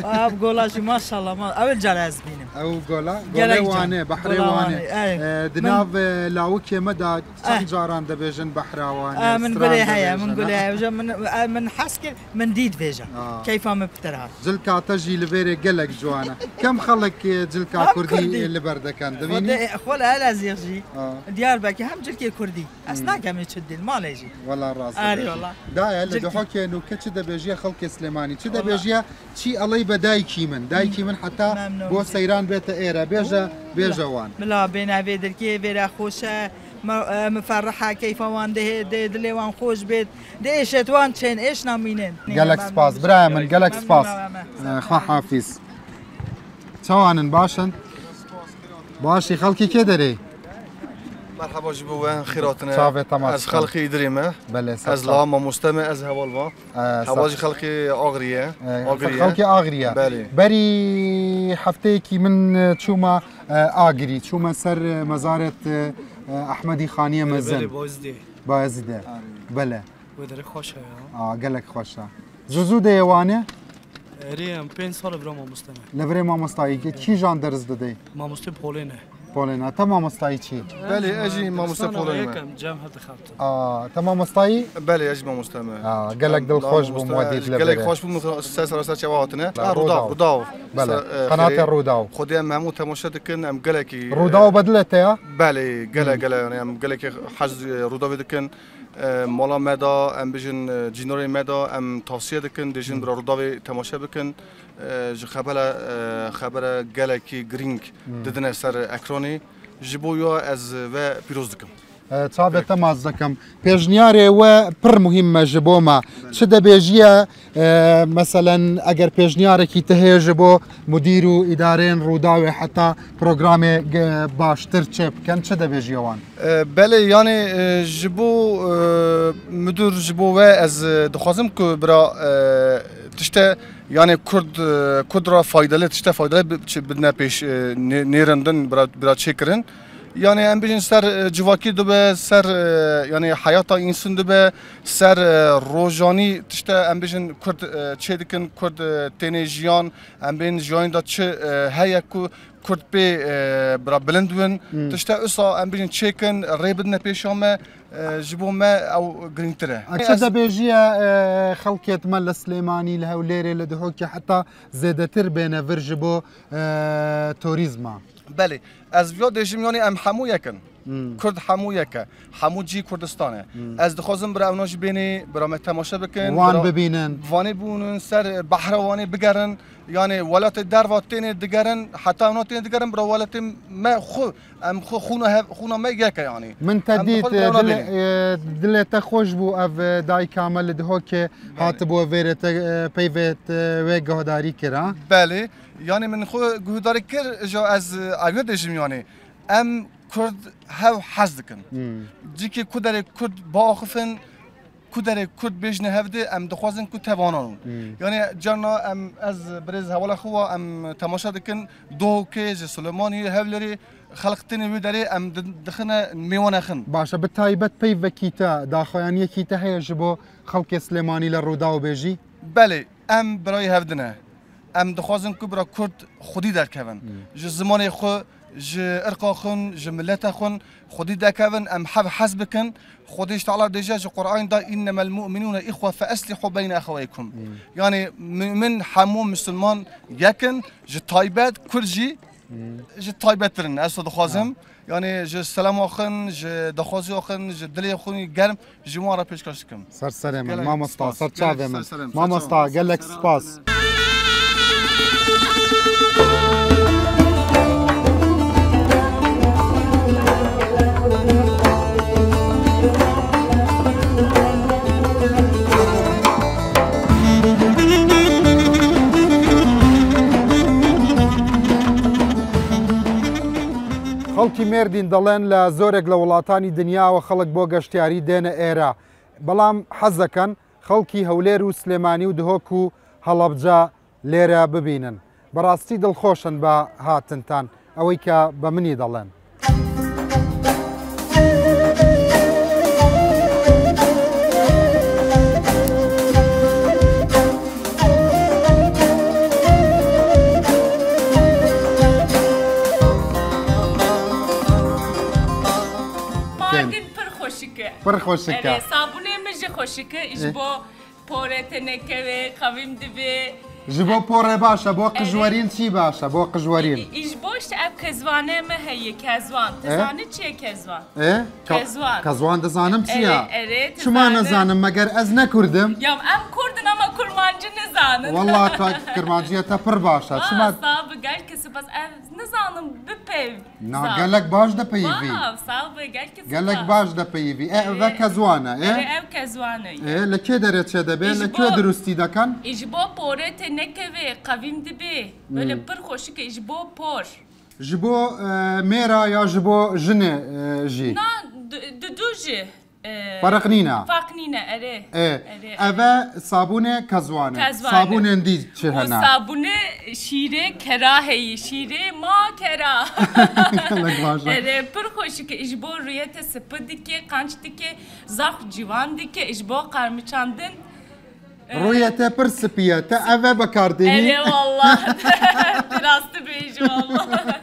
اب قولاش ما شاء الله ما اول جراز بينم او قولا وانه بحري وانه دناف لاوكي مدى جاران دبيجن بحراوانه من قولي هيا من قولي هيا من حسك من ديد فيجا كيف ما بترها جلكا تجي لفيري قالك جوانا كم خلك جلكا كردي اللي برده كان دبيني خولا لا زيرجي ديار باكي هم جلكي كردي اسنا كم تشدي المال يجي والله راس اري والله دا اللي دحوكي انه كتشد بيجي خلق سليماني تشد بيجي شي الله بدايكي من دايكي من حتى بو سيران بيت ايرا بيجا وان لا بين بيدر كي بيرا خوشه مفرحه كيف وان ده دلوان خوش بيت ديشت وان تشين ايش نامينين قالك سباس برايمن قالك سباس خا حافظ سوانن باشن باشي خلقي كدري مرحبا جبوا خيراتنا از خلقي دريمه از لا ما مستمع از هوالما حواجي خلقي اغريه خلقي اغريه بري حفتيكي من تشوما اغري تشوما سر مزاره احمدي خانيه مزن بايزيد بله ودري خوشه قالك خوشه زوزو ديوانه ريم 5 سال برام مستمع لبري ما مستاي كي جان درس ددي ما مستمع بولينه بولينا تمام مستاي چی بله اجي ما مستمع بولينا جام هذا خاطر تمام مستاي بله اجي ما مستمع قالك دل خوش بموديد لبري قالك خوش بمسلسل راسات شواهتنا روداو بله قناه الروداو خدي محمود تماشا دكن ام قالك روداو بدلتها بله قال يعني ام قالك حجز روداو دكن مالا مدا ام بجن جنوري مدا ام توصيه دكن دجن برا روداو تماشا بكن خبر گلکی گرینگ دیدن سر اکرانی جبویا از و پیروز دکم. تابع تماس دکم. پیشنیاری و پر مهم جبوما. چه دبیجیه مثلا اگر پیشنیاری کی ته جبو مدیر و اداره روداوی حتی برنامه باشتر چپ کن چه دبیجیه وان؟ بله یعنی جبو مدیر جبو و از دخوازم که برا تشته yani Kurdra faydalı, işte faydalı بدنا پیش نیرندن برای چیکرین yani em bijin ser civakî dibe ser yani hayata insan dibe ser rojani tişte em bijin Kurd çê dikin Kurd tenê jiyan em bên jiyayên da çi heye ku Kurd pê bira bilind bin tişte wisa em bijin çêkin rê bidine pêşa me ji bo me ew girîngtir e. çi dibêjiye xelkê me li Silêmanî li Hewlêrê li Duhokê heta zêdetir bêne vir ji bo torîzma. Belê ez vîya dêjim yanî em hemû yekin. Kurd hemû yeke, hemû cî Kurdistan e. Ez dixwazim bira ew jî bênê bira me temaşe bikin. Wan bibînin. Vanê bûnin ser behra wanê bigerin. Yani welatê derva tenê digerin, heta ew tenê digerin bira welatê me xwe em xûna me yeke yani. Min te dît dilê te xweş bû ev dayika me li Duhokê hatibû vêrê te peyvê wê guhdarî kir ha? Belê, yani min xwe guhdarî kir ja ez ev dêjim yani. Em Kurd hev hez dikin. Cikî ku derê Kurd biaxifin, ku derê Kurd bêjine hevdê em dixwazin ku tevanan. Yani carna em ez birêz hewala xwe em temaşa dikin Duhokê ji Silêmaniyê Hewlêrê xelq tenê wê derê em dixine mêwana xin. Başa bi taybet peyvekî te daxuyaniyekî te heye ji bo xelkê Silêmanî li Rûda û bêjî? Belê em birayê hevdine. Em dixwazin ku bira Kurd xwedî derkevin. Ji zimanê xwe ji irqa xwe ji milleta xwe xwedî derkevin em hev hez bikin. Xwedî ji Teala dêje ji Qur'an da innemel mu'minûne ihwe fe eslîhû beyne exweykum. Yani mümin hemû Müslüman yekin ji taybet Kurd jî ji taybettirin ez dixwazim. Yani ji selama xwe ji daxwaziya xwe ji dilê xwe germ ji wan re pêşkêş dikim. Serserê min mamosta serçavê min mamosta gelek spas. خەڵکی مێردین دەڵێن لە زۆرێک لە وڵاتانی دنیاوە خەڵک بۆ گەشتیاری دێنە ئێرە بەڵام حەزەکەن خەڵکی هەولێر و سلێمانی و دهۆک و هەڵەبجە لێرە ببینن بەڕاستی دڵخۆشن بە هاتنتان ئەوەی کە بە منی دەڵێن. پر خوشکه صابونه مجه خوشکه اش با پاره تنکه خویم دبی جبو پاره باشه با قجوارین چی باشه با قجوارین اش باش اب کزوانه مه هی کزوان تزانه چیه کزوان کزوان دزانم چیه شما نزانم مگر از نکردم یام ام کردن اما کرمانجی نزانم والله کرمانجی تا پر باشه شما صاحب گل کسی بس نزانم بپیو نه گلک باش ده پیوی صاحب گل کسی گلک باش ده پیوی و کزوانه ام کزوانه لکی داره چه دبی لکی درستی دکن اجبا پوره نکوی قویم دبی ولی پر خوشی که اجبا پر جبو میرا یا جبو جنه جی نه دو جی فرق نینه اره اوه صابونه کزوانه صابونه اندی چه هنه صابونه شیره کراهی شیره ما کرا اره پر خوشی که اجبا رویت سپدی که قنچ دی که زخ جوان دی که اجبا قرمچاندن رویته پر سپیته اوه بکاردینی اره والله دراسته بیش والله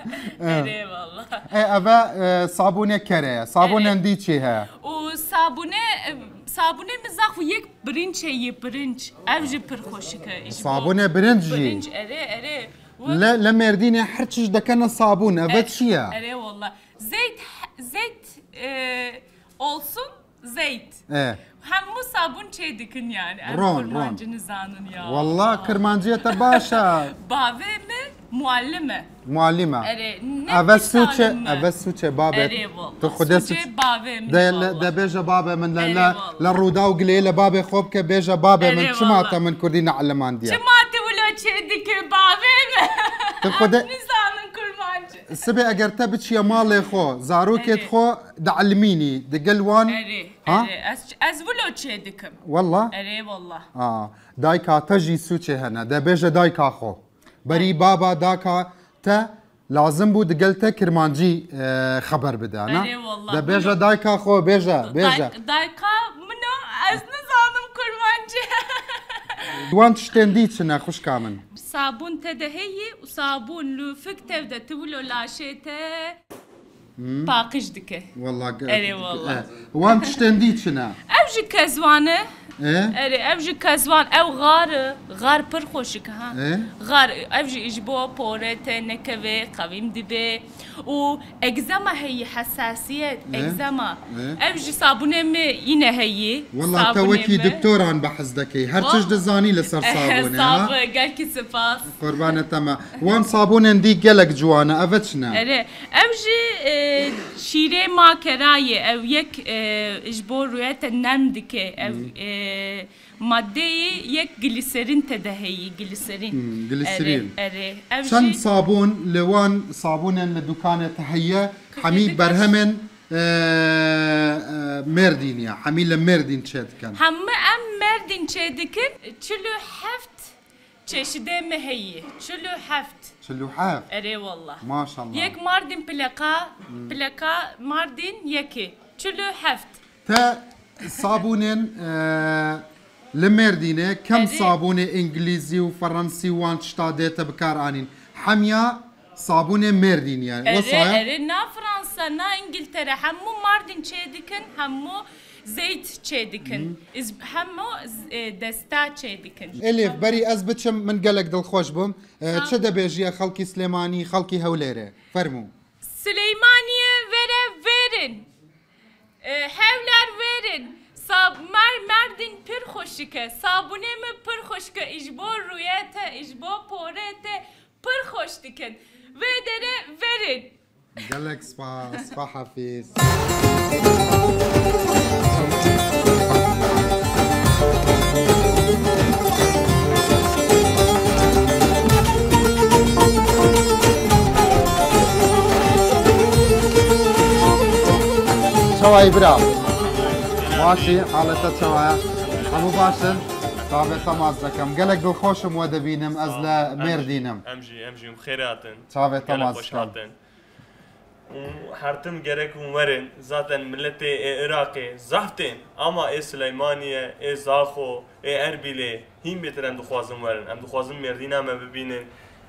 اره والله اوه صابونه کره صابونه اندی چی ها و صابونه مزاق و یک برنج یه برنج اوج پر خوشی که صابونه برنجی اره لمردینه هر چیز دکنه صابون اوه چیه اره والله زیت olsun زیت همو صابون چه دکن yani کرمانجی نزانن یا والله کرمانجیه تا باشه باوه می معلمه اول سوچه بابه تو خود ده بیجا بابه من لا رودا و قلیله بابه خوب که بیجا بابه من چما تا من کردی نعلمان دیا چما تا ولو چه دکه بابه تو خود نزانن کرمانجی سبي اگر تبتش يا مالي خو زاروكيت خو دعلميني دقلوان ها از ولو تشدكم والله اري والله دايكا تجي سوتشي هنا دا بيجا دايكا خو بري بابا داكا تا لازم بود دقلته کرمانجی خبر بده نه؟ اره والله. ده بیجا دایکا خو بیجا دایکا منو از نزانم کرمانجی. دوان تشتندی چنه خوش کامن. صابون تدهیه و صابون لوفک تبده تولو لاشته باقش دکه. والله. اره والله. وان تشتندی چنه؟ اوجی کزوانه. اره اوجی کزوان او غار پر خوشک ها. غار اوجی اجبو پورت نکوه قویم دبه و اگزما هی حساسیت اگزما اوجی صابونه می اینه هی. والله توکی دکتران بحث دکی هر چش دزانی لسر صابونه. صاب قال کی سپاس. قربانه تمام. وان صابونه دی گلک جوانه افتشنا. اره اوجی شیره ما کرایه او یک اجبو رویت نرم دکه او ماده یک گلیسرین تدهی گلیسرین. اره. چند صابون لوان صابون لدکان تهیه حمی برهمن مردینیا حمی لمردین چه کن. همه مردین چه دکن 47 چشده مهیه 47. اره والله. ما شاء الله. یک مردین پلکا مردین یکی 47. تا صابونين لمردينه كم صابونه انجليزي وفرنسي وان تشتاديته بكار انين حميا صابونه مردين يعني وصايا نا فرنسا نا انجلترا همو مردين تشيدكن همو زيت تشيدكن همو دستا تشيدكن الف بري ازبتشم من قالك دل خوش بم تشدا بيجي خلقي سليماني خلقي هوليره فرمو سليمانيه verin hevler verin. مردین پر خوشکه صابونه می پر خوشکه اجبو رویته اجبو پورته پر خوش دکن و داره ورین قالك صبا حفيظ شوي برا ماشي حالتها شوايا همو باشن طابع تماس دكم قالك دو خوشم ودبينم ازلا مردينم امجي مخيراتن طابع تماس وحرتم gerek umarın zaten milleti Irak'ı zaftın ama Süleymaniye Zaxo Erbil'e him bitiren duxwazım varın em duxwazım merdina me bibinin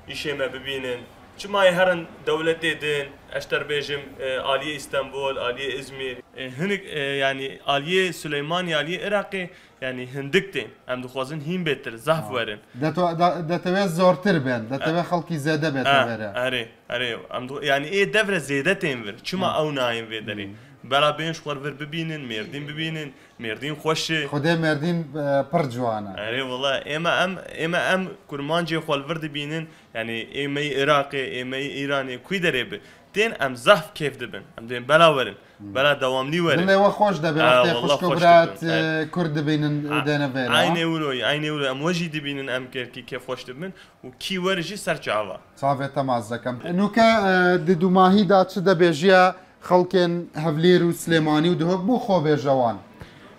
işe me bibinin çima herın devleti din eşter bejim Aliye İstanbul Aliye İzmir hınık yani Aliye Süleymaniye Aliye Irak'ı yani hindiktin em duxwazın him bitir zaf varın دتوي زورتر بين دتوي خلقي زياده بيتوي اري يعني ايه دفره زياده تنفر چما او نايم ويدري بلا بين شوار ور ببينن مردين خوش خدي مردين برجوانا اري والله اما ام كرمانجي خول ورد بينن يعني ايمي عراقي ايمي ايراني كوي دريب تين ام زحف كيف دبن ام دين بلا ورن بلا دواملي ورن والله وخوش دبي خوش كبرات كرد بينن دنا فيلا عيني ولو ام وجي دبينن ام كيف خوش دبن وكي ورجي سرچاوا صافي تمازكم نوكا ددو ماهي دا تشدا بيجيا خلقن هفلير وسليماني ودهوك بو خو بيجوان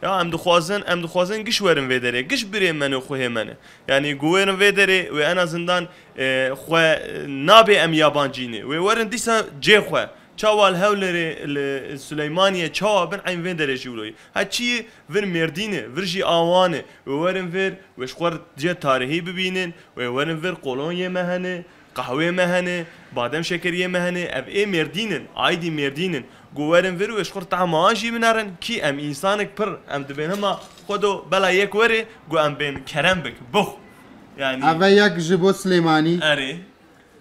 يا ام دخوازن قش ورن فيدري قش بريم منو خوه منه يعني قوين فيدري وانا زندان خو نابي ام يابانجيني وورن ديسا جي خو چاوال هولري السليمانيه چاوا بن عين فيدري جولوي هاتشي فين مردينه ورجي اوانه وورن فير وشخور جي تاريخي ببينن وورن فير قولون مهنه قهوه مهنه بادم شکریه مهنه اف ای مردینن عیدی مردینن گوارن ورو اشخور تعماجی منارن کی ام انسانک پر ام دبین هما خودو بلا یک وره گو ام بین کرم بک بخ يعني أفا يك جبو سليماني أري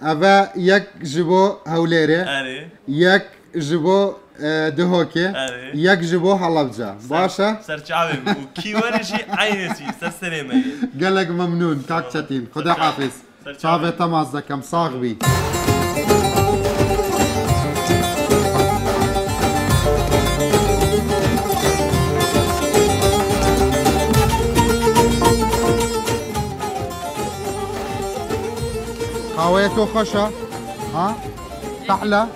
أفا يك جبو هوليري أري يك جبو دهوكي أري يك جبو حلبجة باشا سرچاوي وكي ورشي عينسي سرسريمي قالك ممنون كاك شتين خدا حافظ شافي تماس دكم صاغبي خاويتو خشا ها تحلى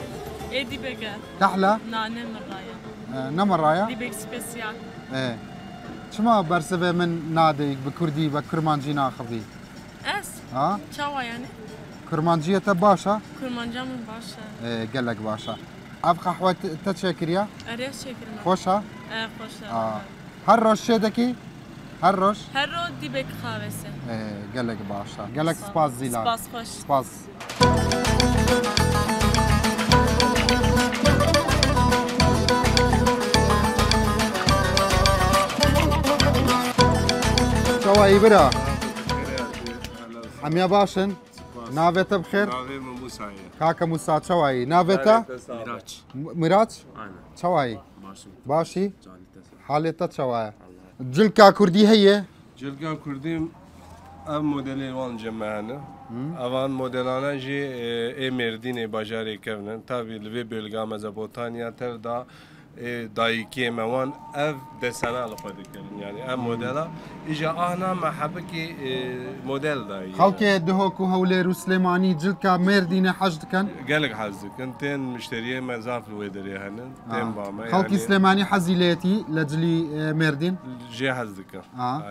ايدي بقى تحلى نانه مرايا نمرايا دي بيك سبيسيال ايه شما برسبه من نادي بكردي بكرمانجي ناخذي اس ها شاوا يعني كرمانجية باشا كرمانجا من باشا قالك باشا أب قهوة تشكريا أريح شكرا خوشة خوشة هر روش شدكي هر روش هر رو دي بك خاوسه قالك باشا قالك سباس زيلان سباس خوش سباس شوائي برا عميا باشن نافتا بخير نافي موسى كاكا موسى شوائي نافتا ميراج أنا شوائي باشي حالتا شوائي جلكا كردي هي جلگا کردیم ام مدل وان جمعنا اوان مدلانا جی ای مردین باجاری کردن تابی لوی بلگا مزبوطانیا تر دا دایکی موان اف دسنا لخواد کردن یعنی ام مدلا ایجا آهنا محبکی مدل دایی خلقي دهوكو هولير وسليماني جلكا مردين حجد كان قالك حزك انتين مشتريه مزاف الويدري هن تين باما خلقي سليماني حزيلاتي لجلي مردين جي حزك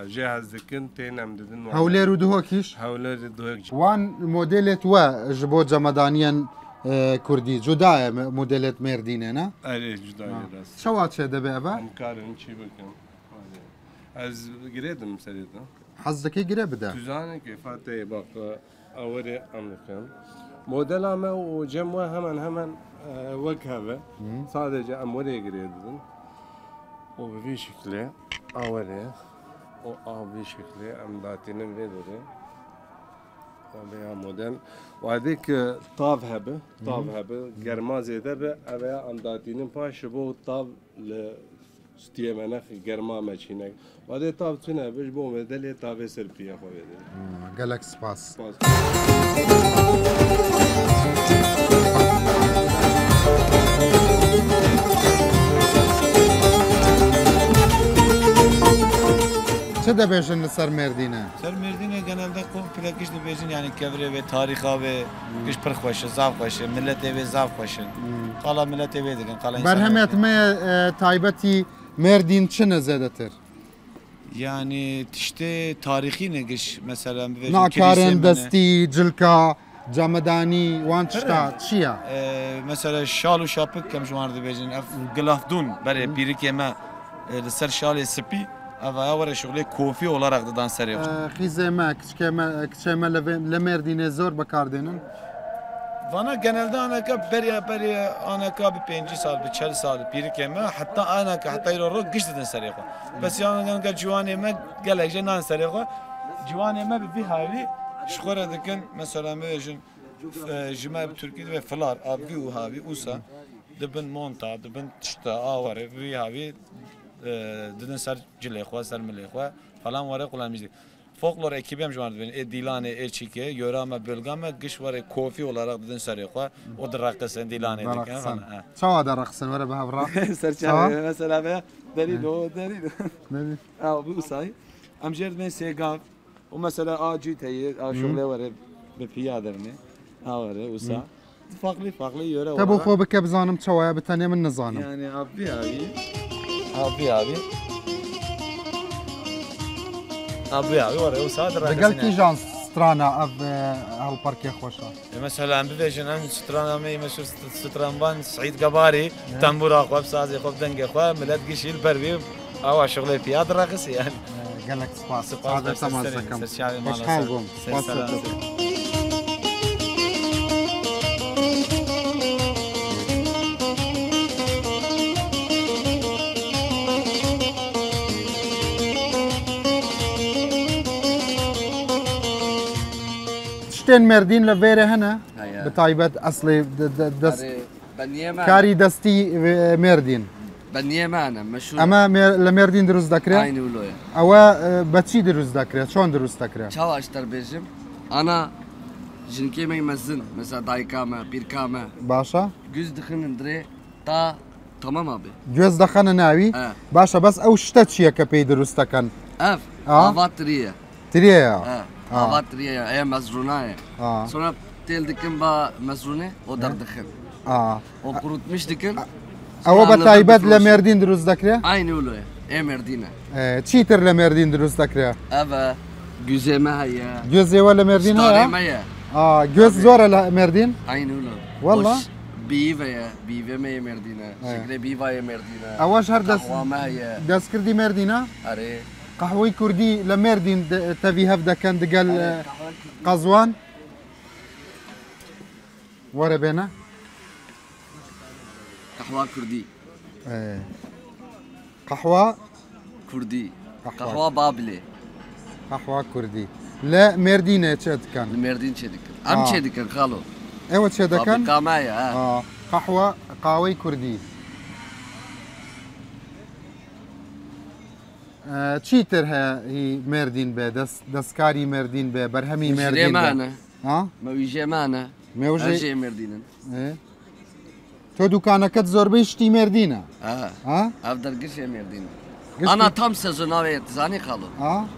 جي حزك انتين عمدن هولير ودهوكيش هولير دهوكيش وان موديلت و جبو جمدانيا كردي جداية موديلت مردين انا ايه جداية راس شوات شده بابا امكارن چی بکن از گریدم سریدا حزكي قريب بدا تزانه كيفاته بقى اوري امريكان موديل اما وجموا همان وكهبه صادق اموري قريدن وبفي شكله اوري او بشكله ام داتين فيدري وبيها موديل وهذيك طاف هبه جرما زيده به اويا ام داتين باش بو طاف ستيه مناخ گرما مچینه و ده تاب تونه بش بو مدل تاب سرپیه خو بده قالك سباس چه دبیشن لسر مردینه؟ سر مردینه genelde komple giş debejin yani kevre ve tariha ve giş per خوشه زاف خوشه ملت ve زاف خوشه قالا ملت ve dikin قالا برهمت ما تایبتی مردین چنه زیادتر؟ yani işte tarihi ne giş mesela ناکارن دستی جلکا جامدانی وان چتا چیا؟ mesela şal و şapık kem şu anda debejin gılafdun böyle biri keme لسر şal سپی أفا ورا شغلي كوفي ولا رقد دان سريع. خيزة ما كشكما لمردين زور بكاردينن. فانا genelde أنا بري أنا كاب 5 سال ب 4 سال بيري كما حتى أنا حتى يرو قشت دان سريع. بس يعني أنا جواني ما قال لك جنان سريع. جواني ما ببي هاوي شخورة دكن مثلا ما جن جماعة تركيا و فلار أبي وهاوي وسا دبن مونتا دبن تشتا آوره ببي هاوي ددن سر جلی خوا سر ملی خوا فلان واره قلم میزی فولکلور ekibi هم جوان دبن دیلانه چیکه یورام بلگام گش واره کوفی olarak ددن سر خوا و در رقصن دیلانه دکن فن شو در رقصن واره به هفرا سرچه مثلا به دلیلو او بوسای ام جرد من سیگاف و مثلا آجی تایی شغله واره به پیاده نه واره وسا farklı yöre تبو خو بك بزانم شويه بتاني من نظانم يعني ابي ورا وصادر قال كي جان سترانا اف هالباركي خوشا مثلا ام بفيجن ام سترانا مي مشهور سترانبان سعيد قباري تنبور اخو بسازي خو دنگ اخو ملات قشيل بربي او شغله بياد راقص يعني قال لك سباس هذا تمام سكم مش حالكم تشتين مردين لفيرة هنا بتايبت اصلي دست كاري دستي مردين بنيه معنا مشهور اما لمردين دروز ذكرى aynı uluyor او بتشي دروز ذكرى شلون دروز ذكرى çalıştır bizim ana jinki meymezin mesela daykama birkama باشا göz dıkının dire ta tamam abi göz دخنا ناوي باشا بس او شتا تشيا كبي دروز تكن اف avatriye تريا avatriye ya mezrunaya sonra tel dikin ba mezrune o dar dıkın o kurutmuş dikin او بتايبت لمردين دروز ذكرى aynı oluyor مردينه تشيتر لمردين دروز ذكرى افا جوزيما هيا جوزي ولا مردين هيا جوز زورة لمردين؟ عين ولا والله؟ بيفا ما هي مردينة شكله بيفا هي مردينة أواش هر قهوة ما هي دس كردي مردينة؟ أري قهوي كردي لمردين تبي هفدا كان دقال قزوان؟ ورا بينا؟ قهوة كردي قهوة كردي قهوة بابلي قهوة كردي لا مردينة تشد كان المردين تشد كان تشد كان خالو ايوه تشد كان كامايا قهوة قاوي كردي تشيتر هي مردين به دسكاري مردين به برهمي مردين به ما ويجي معنا ما ويجي مردين تو دوكانك زور بيشتي مردينه افضل قش مردين انا تام سيزوناوي تزاني خالو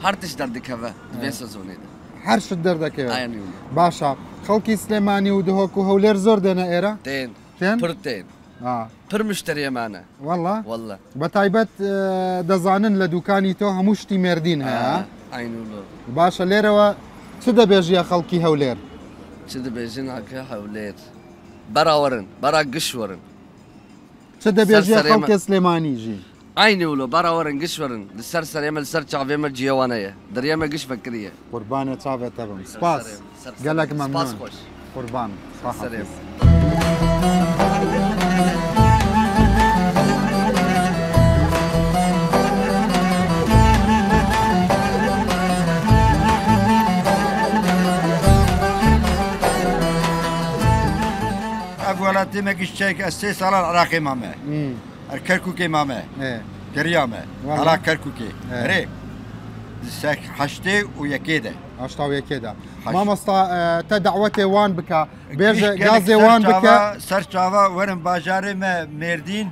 هر تش دردك هوا دبي سيزوني هر شد دردك هوا باشا خلقي سليماني ودهوكو هولير زور دنا ايرا تين برتين پر مشتري معنا والله بتايبت دزانن لدوكاني تو هموشتي مردين ها عين والله باشا ليروا شدا بيجي خلقي هولير شدا بيجي هكا هولير براورن برا قشورن شدا بيجي خلق سليماني جي عيني ولو براورن قشورن السرسر يمل سرچع فيمل جيوانية دريما قش فكرية قربانة صافة تبم سباس قالك ممنون سباس خوش قربان صح ولاتي ما كيشتاك السي صار العراقي ماما الكركوكي ماما كريامة على كركوكي ري الساك حشتي ويكيدا حشتا ويكيدا ماما ستا تدعوتي وان بكا بيرج غازي وان بكا سرچاوا ورن باجاري ما مردين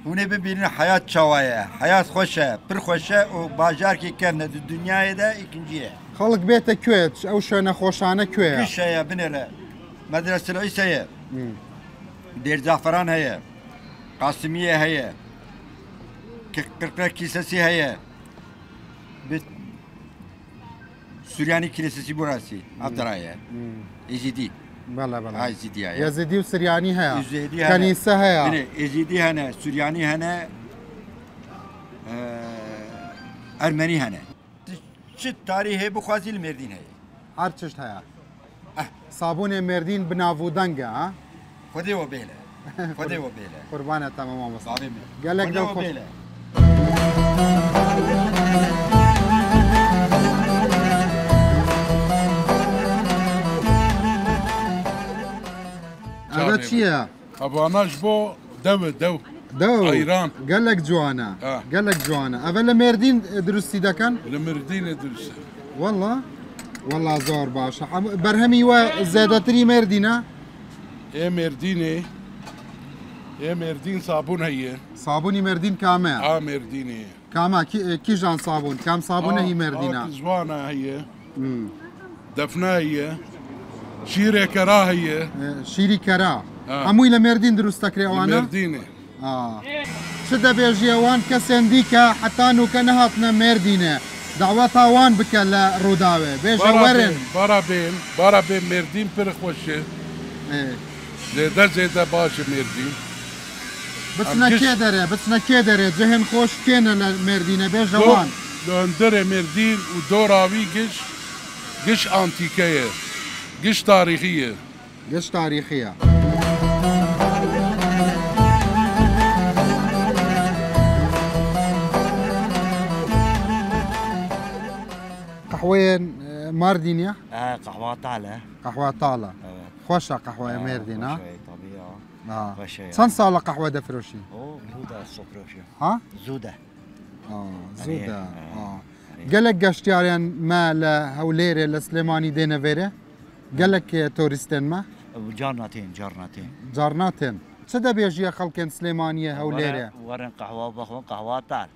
هوني ببينين حياة شوايا حياة خوشة پر خوشة وباجار كي كان الدنيا دا اكنجيه خلق بيتا كويت او شونا خوشانه كويت كل شيء بنره مدرسة العيسى هي دير زعفران هي قاسمية هي كيساسي هي سورياني كيساسي براسي عبدالله يزيدي بلا هاي زيدي هي يزيدي وسرياني هي كنيسة هي يزيدي هنا سورياني هنا أرمني هنا شت تاريخ بخوازي المردين هي عرشت هي صابون مردين بنافودنگا ها خدي وبيله خدي وبيله قربانه تمام صابون قال لك دو خوش هذا شيء ابو اناش بو دو ايران قال لك جوانا قال لك جوانا اولا مردين درستي دكان المردين درست والله زور باشا برهمي وزادتري مردينه ايه مردينه ايه مردين صابون هي صابوني مردين كاما مردينه كاما كي جان صابون كام صابونه هي مردينه زوانه هي دفنه هي شيري كرا هي شيري كرا هموي لمردين دروست كريوانا مردينه شدا بيجي وان كسنديكا حتى نو كنهاتنا مردينه دعوتها وان بك لروداوي بيجا ورن برا بين مردين پر خوشه زيدا باش مردين بس نكيدره جهن خوش كينا لمردينه بيجا وان لندره مردين ودوراوي قش انتيكيه قش تاريخيه قهوة ماردينيا؟ قهوة طالة خوشة قهوة ماردينا طبيعة سن صالة قهوة دفروشي؟ زودة صفروشي ها؟ زودة زودة قالك قشتياريان ما لهوليري لسليماني دينا فيري؟ قالك تورستين ما؟ جارناتين سدا بيجي خلقين سليمانية هوليري ورن قهوة بخون قهوة طال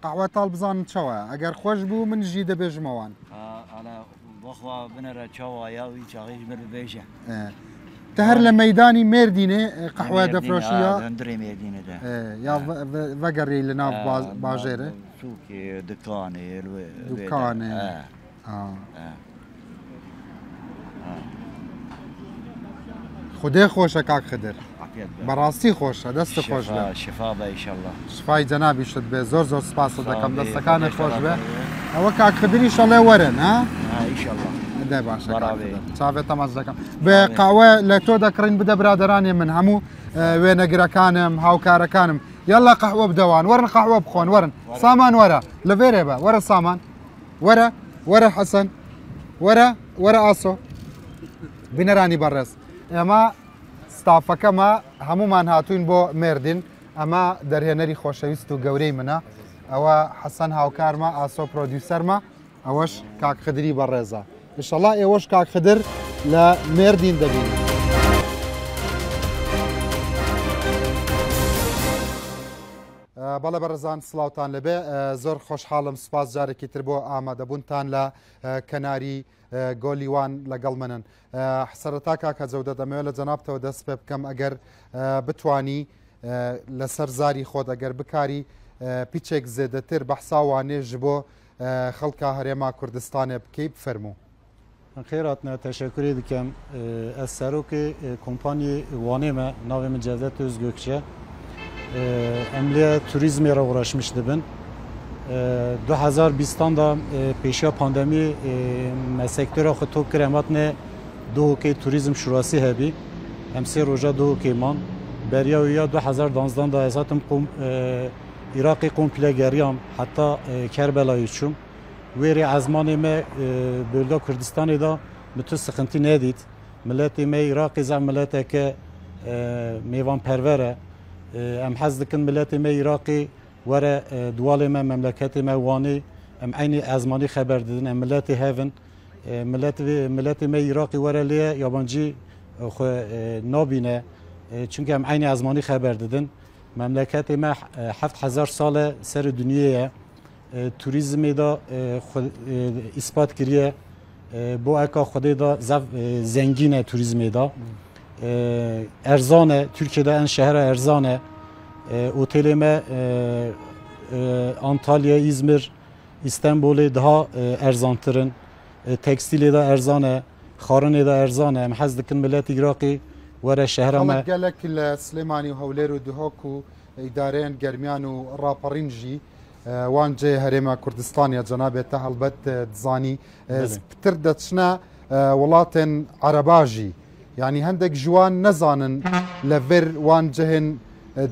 قهوة طال بزان شوا اگر خوش بو من جيده بيجموان على بخوا بنرا شوا يا ويشاغيش من بيجه تهر لميداني مردينه قهوة دفروشية هندري مردينه ده يا فقري لناف باجيره سوقي دكاني خدای خوشه کاک خدر براستی خوشه دست خوش به شفا به ایشالله شفای جنابی شد به زور سپاس دکم دستکان خوش به او کاک خدری ایشالله ورن ها ایشالله ده باشه چاوه تماس دکم به قهوه لتو دکرین بده برادرانی من همو وێنەگرەکانم هاوکارەکانم یاڵا قەحوە بدەوان وەرن قەحوە بخۆن وەرن سامان وەرە لەوێرێ بە وەرە سامان وەرە حەسەن وەرە ئاسۆ بینەرانی بەڕێز ئێمە ستافەکەمە هەمومان هاتوین بۆ مێردین ئەمە دەرهێنەری خۆشەویست و گەورەی منە ئەوە حەسەن هاوکارمە ئاسۆ پرۆدیوسەرمە ئەوەش کاک خدری بەڕێزە ئینشەڵڵا ئێوەش کاک خدر لە مێردین دەبین. بەڵێ بەڕێزان سڵاوتان لەبێ زۆر خۆشحاڵم سپاس جارێکی تر بۆ ئامادەبوونتان لە کەناری گۆلیوان لەگەڵ منن سەرەتا کاکە جەودە دەمەوێت لە جەنابتەوە دەست پێ بکەم ئەگەر بتوانی لەسەر زاری خۆت ئەگەر بکاری پیچێک زێدەتر بەحساوانێ ji بۆ خەڵکا هەرێما کوردستانê بکەی بفەرموو. خێراتنە تەشەکوری دکەم ئەس سەرۆکی کۆمپانیی وانێ me navê min Cevdet Özgökçe em lê turizmê re uğraşmış dibin 2020 da pêşiya pandemî me sektora xwe top kir em hatine dohokê turizm şurasî hebî em sê roja dohokê man beriya wî ya 2012 da ez hatim Iraqê komple geriyam heta Kerbelayê çûm wêrê ezmanê me bölge Kurdistanê da min tu sıxintî nedît milletê me Iraqê zev milleteke mêvanperver e em hez dikin milletê me Iraqê were dualê me memleketê me wanê em aynî ezmanî xeber didin em milletê hevin milletê me Iraqê were lê yabancî xwe nabîne çünkü em aynî ezmanî xeber didin memleketê me 7000 sal ser dunyayê ye turizmê da ispat kiriye bo eka xwedê da zev zengîn e turizmê da erzan e Türkiye'de en şehre erzan e otelê me Antalya, İzmir, İstanbulê daha erzantirin tekstilê da erzan e xarinê da erzan e em hez dikin milletê Iraqê were şehra me gelek li Silêmanî û Hewlêr û Duhok û îdareyên germiyan û raperîn jî wan cê herêma Kurdistanê cenabê te helbet dizanî pitir deçine welatên Ereba jî yani hendek ji wan nezanin li vir wan cihên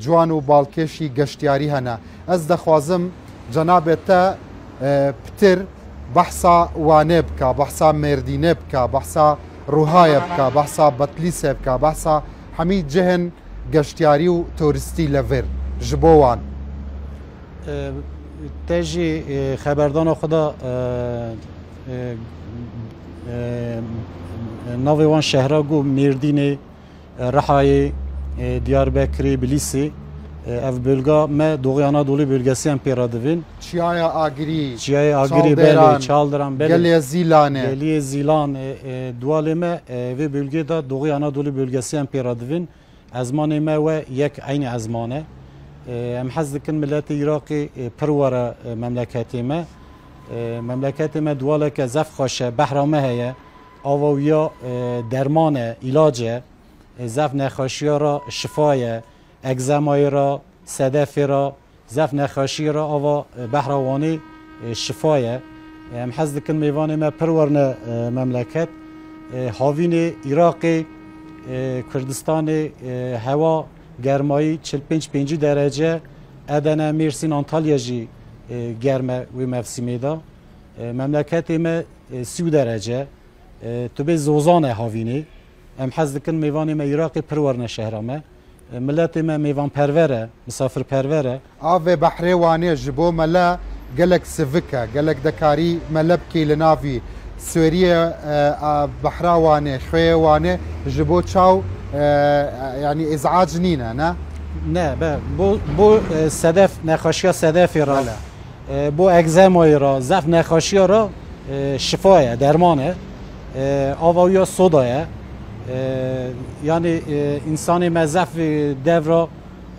ciwan û balkêşî geştyarî hene ez dixwazim cenabê te pitir behsa wanê bike behsa mêrdînê bike behsa Ruhaya bike behsa Betlîsê bike behsa hemî cihên geştyarî û turistî li vir ji bo wan te jî xeberdana xwe da navê wan şehra got Mêrdînê Rihayê Diyarbekirê Bilîsê ev bölga me Doğu Anadolu bölgesi em pêra divin Çiyaya Agirî belê Çaldıran Gelê Zîlanê Gelê Zîlan dualê me vê bölgê da Doğu Anadolu bölgesi em pêra divin ezmanê me we yek aynî ezman e em hez dikin milletê Iraqê pir were memleketê me memleketê me dualeke zev xweş e behra me heye ava wiya derman e îlac e zev nexweşiya ra şifa ye egzemayê ra sedefê ra zev nexweşiyê ra ava behra wanê şifa ye em hez dikin mêvanê me pir werne memleket havînê Iraqê Kurdistanê hewa germayî 45 derece Edene Mêrsîn Antalya jî germ e wê mevsimê da memleketê me 30 derece tu bê zozan e havînê em hez dikin mêvanê me Iraqê pir werne şehra me milletê me mêvanperver e misafirperver e avê behrê wanê ji bo me le gelek sivik e gelek dekarî me le bikî li navî Sûriye behra wanê xwê wanê ji bo çaw yani îzac nîne ne ne bo sedef nexweşiya sedefê ra bo egzemayê ra zev nexweşiya ra şifa ye derman e ava wiya soda ye yani insanê me zev dev ra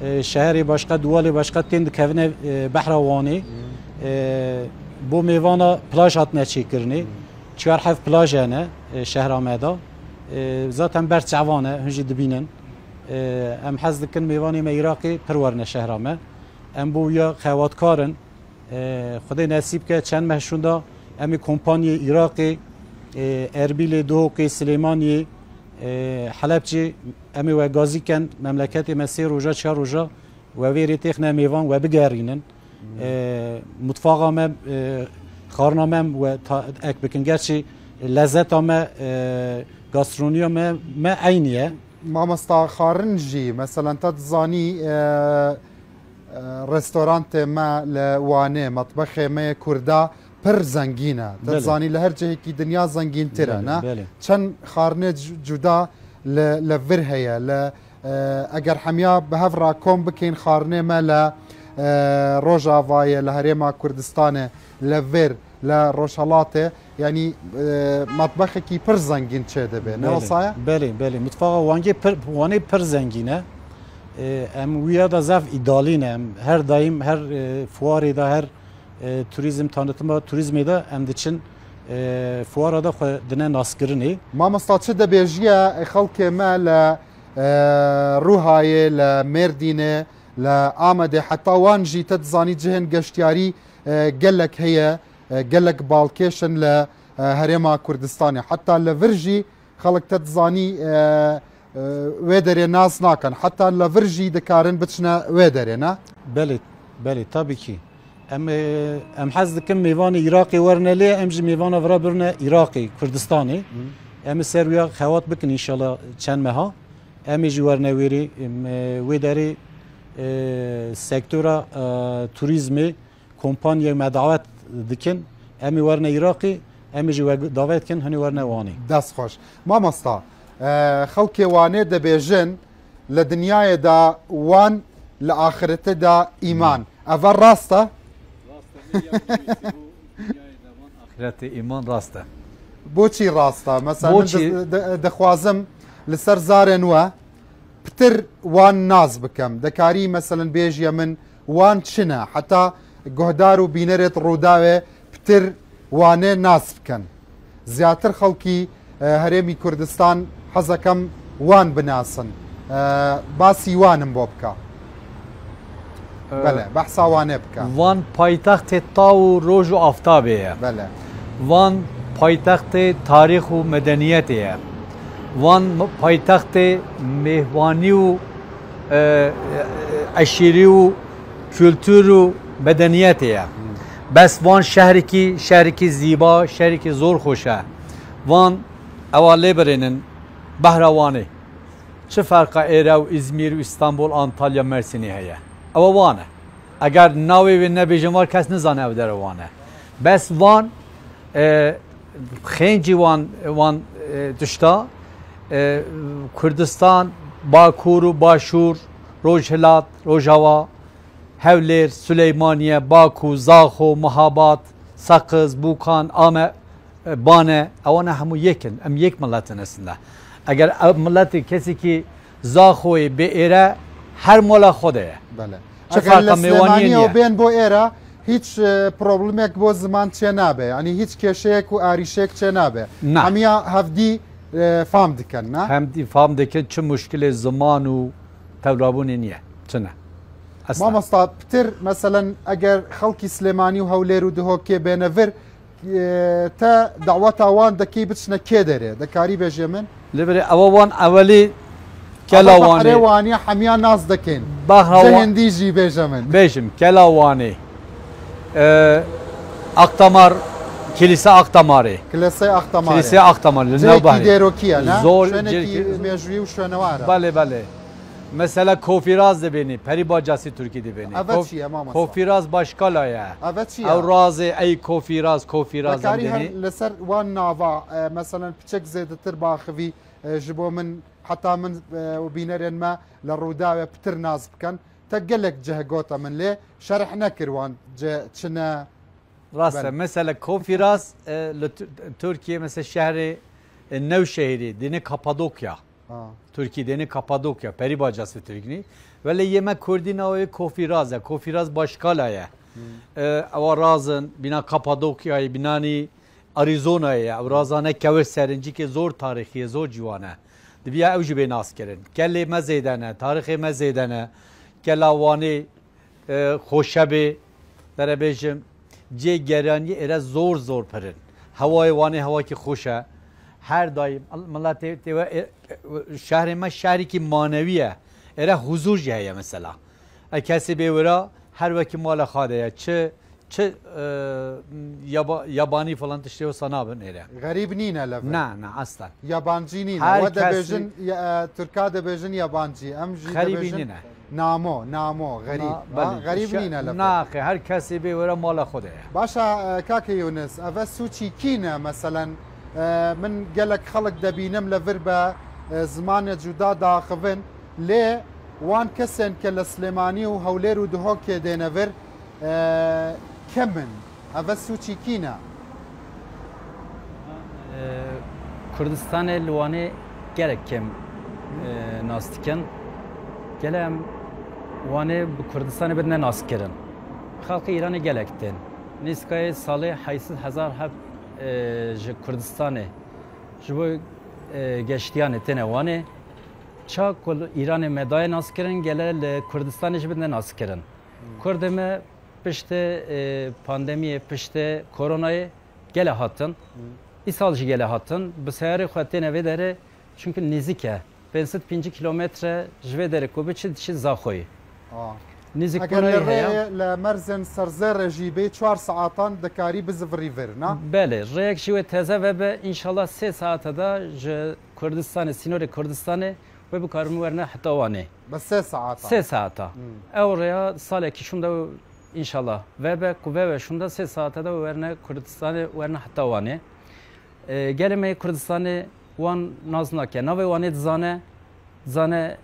şeherê başka dualê başka tên dikevine behra wanê bo mêvana plaj hatine çêkirinê چهار هفت پلاژانه شهر آمده zaten برچوانه هنجی دبینن ام حز دکن میوانی ما عراقی پرورنه شهر آمه ام بو یا خواتکارن خدای نصیب که چند مهشون دا امی کمپانی عراقی اربیل دوقی سلیمانی حلبچی امی و گازی کن مملکت مسیر روزا چهار روزا و ویری تخنه میوان و بگرینن متفاقا ما خارنامه و اک بکن گرچی لذت ما گاسترونیا ما عینیه ما مستخارنجي مثلا تتزاني رستورانت ما لوانه مطبخ ما كردا پر زنگینه تتزاني لهر جهه کی دنیا زنگین تره نه چند خارنه جدا لور هيا ل اگر حمیا به هفرا کوم بکین خارنه ما ل روجاوای لهريما كردستان لور لروشالاته يعني مطبخ کی پر زنگین چه دبه نه وصايا بله متفاق وانگی پر زنگینه ام ویا دا زف ایدالینه هر دایم هر فواری دا هر turizm tanıtımı turizmi de em diçin fuara da dine nasgirni ما مستعد ده بيجيا خلق ما ل روحاي ل مردينه ل آمده حتى وانجي تتزاني جهن قشتياري قالك هي قالك بالكيشن ل هريما كردستاني حتى لفرجي خلق تتزاني ويدري ناس ناكن حتى لفرجي دكارن بتشنا ويدري نا بله tabii ki ام حز دکم میوان عراقی ورنه لی ام جی میوان ورا برنه عراقی کردستانی ام سرویا خوات بکن انشالله چند ماه ام جی ورنه ویری وی داری سکتورا توریزمی کمپانی مدعوت دکن ام ورنه عراقی ام جی دعوت کن هنی ورنه وانی دست خوش ما مستا خلق وانه د بیژن لدنیای دا وان لآخرت دا ایمان اول راسته آخرت ایمان راسته بوچی راسته مثلا دخوازم لسر زارن و بتر وان ناز بکم دکاری مثلا بیجی من وان چنه حتی گهدار و بینرت روداوه بتر وانه ناز بکن زیاتر خلکی هرمی کردستان حزکم وان بناسن باسی وانم بابکا بله بحثا وانه بکن وان پایتخت تاو روز و آفتابه بله وان پایتخت تاریخ و مدنیته وان پایتخت مهوانی و عشیری و کلتور و مدنیته بس وان شهری کی زیبا شهری کی زور خوشه وان اواله برینن بهروانه چه فرقه ایره و ازمیر و استانبول آنتالیا مرسینی هیه او وانه اگر ناوی و نبیجم وار کس نزانه او در وانه بس وان خینجی وان دشتا کردستان باکور و باشور روجهلات روجهوا هولیر سلیمانیه باکو زاخو مهابات سقز بوکان آمه بانه اوانه همو یکن ام یک ملتن اسنده اگر ملت کسی که زاخوی به ایره هر مولا خوده بله اگر لسلمانی و بین بو ایره هیچ پروبلمک بو زمان چه نابه یعنی هیچ کشیک و آریشک چه نابه همیا هفدی فهم دکن نه همدی فهم دکن چه مشکل زمان و تولابون نیه چه نه ما مستعد بتر مثلا اگر خلقی سلیمانی و هولیر و دهوکی بینور تا دعوت اوان دکی بتشنا کی داره دکاری بیجه من لبری اوان اولی کلاوانی وانی حمیا ناز دکن زهندی جی بیجه من بیجم کلاوانی اقتمار kilise aktamarı. Kilise aktamarı. Kilise aktamarı. Zeki derokiye ne? Zor. Şeneki mecruyu şöyle var. Bale bale. Mesela Kofiraz de beni. Peri bacası Türkiye'de beni. Evet çiye mama. Kofiraz başkalaya. Evet çiye. Avrazı ey Kofiraz de beni. Kari leser wan nava mesela piçek zedetir baxvi jibo min hatta min وبينرن ما للرودا بتر ناز بكن تقلك جهقوتا من ليه شرح نكر وان تشنا راسته مثلا Kofiraz Türkiye mesela şehri Nevşehir'i dini Kapadokya. Türkiye dini Kapadokya peri bacası Türkiye. Ve yemek Kurdina ve Kofiraz. Kofiraz başkalaya. Avarazın bina Kapadokya'yı binani ئەریزۆنایە ئەو ڕازانە کەوە سەرنجیکە زۆر تاریخیە زۆر جوانە دبیا ئەو جی بێ ناسکردن کەلێ مەزێدەنە تاریخی مەزێدەنە کە لاوانێ خۆشە بێ دەرەبێژم جێ گەرانی ئێرە زۆر زۆر پرن هەوای وانێ هەواکی خۆشە هەر دایم مڵات شارێ مە شارێکی مانەویە ئێرە حوزورجی هەیە مەسەلا ئە کەسی بێوەرە هەر وەکی ماڵە خادەیە چ یابانی فڵان تشتێ سەنابن ئێرە غەریب نینە لە نه ئەستان یابانجی نینە دەبێژن تورکا دەبێژن یابانجی ئەم خەریبی نینە نامۆ غەریب نینە لە ناقێ هەر کەسی بێوەرە ماڵە خۆدەیە باشە کاکە یونس ئەڤە سوچی کینە مەسەلەن من gelek xelek debînim li vir be zimanê cuda daxivin lê wan kesên ke li Slêmanî û Hewlêr û Duhokê dêne vir kemin ev sûçî kîne Kurdistanê li Wanê gelek kem nas dikin gelek em Wanê bi Kurdistanê bir ne nas kirin xalqê Îranê gelek tên nîskayê salê 800,000 heb ji Kurdistanê ji bo geştiyanê têne Wanê ça ku Îranê medayê nas kirin gele li Kurdistanê ji bin ne nas kirin Kurdê me piştê pandemiyê piştê koronayê gele hatin îsal jî gele hatin bi seyarê xwe têne vê derê çünkü nêzik e 505 kilometre ji vê derê ku biçî dişî Zaxoyê نزیک لە مەرزن سەرزەرە ژی بێ 4 ساعتان دەکاری بزڤڕی ڤێرنا بله ڕێیەکشی وێ تێزە وێ بە ئینشاءالله 3 ساعتەدا ji Kurdistanê sînorê Kurdistanê wê bikarim werne heta Wanê bi 3 saat 3 saata ew rêya salekî şunda înşallah ve be ku ve şunda 3 saateda werne Kurdistanê werne heta Wanê gelê me Kurdistanê wan naz nake navê Wanê dizane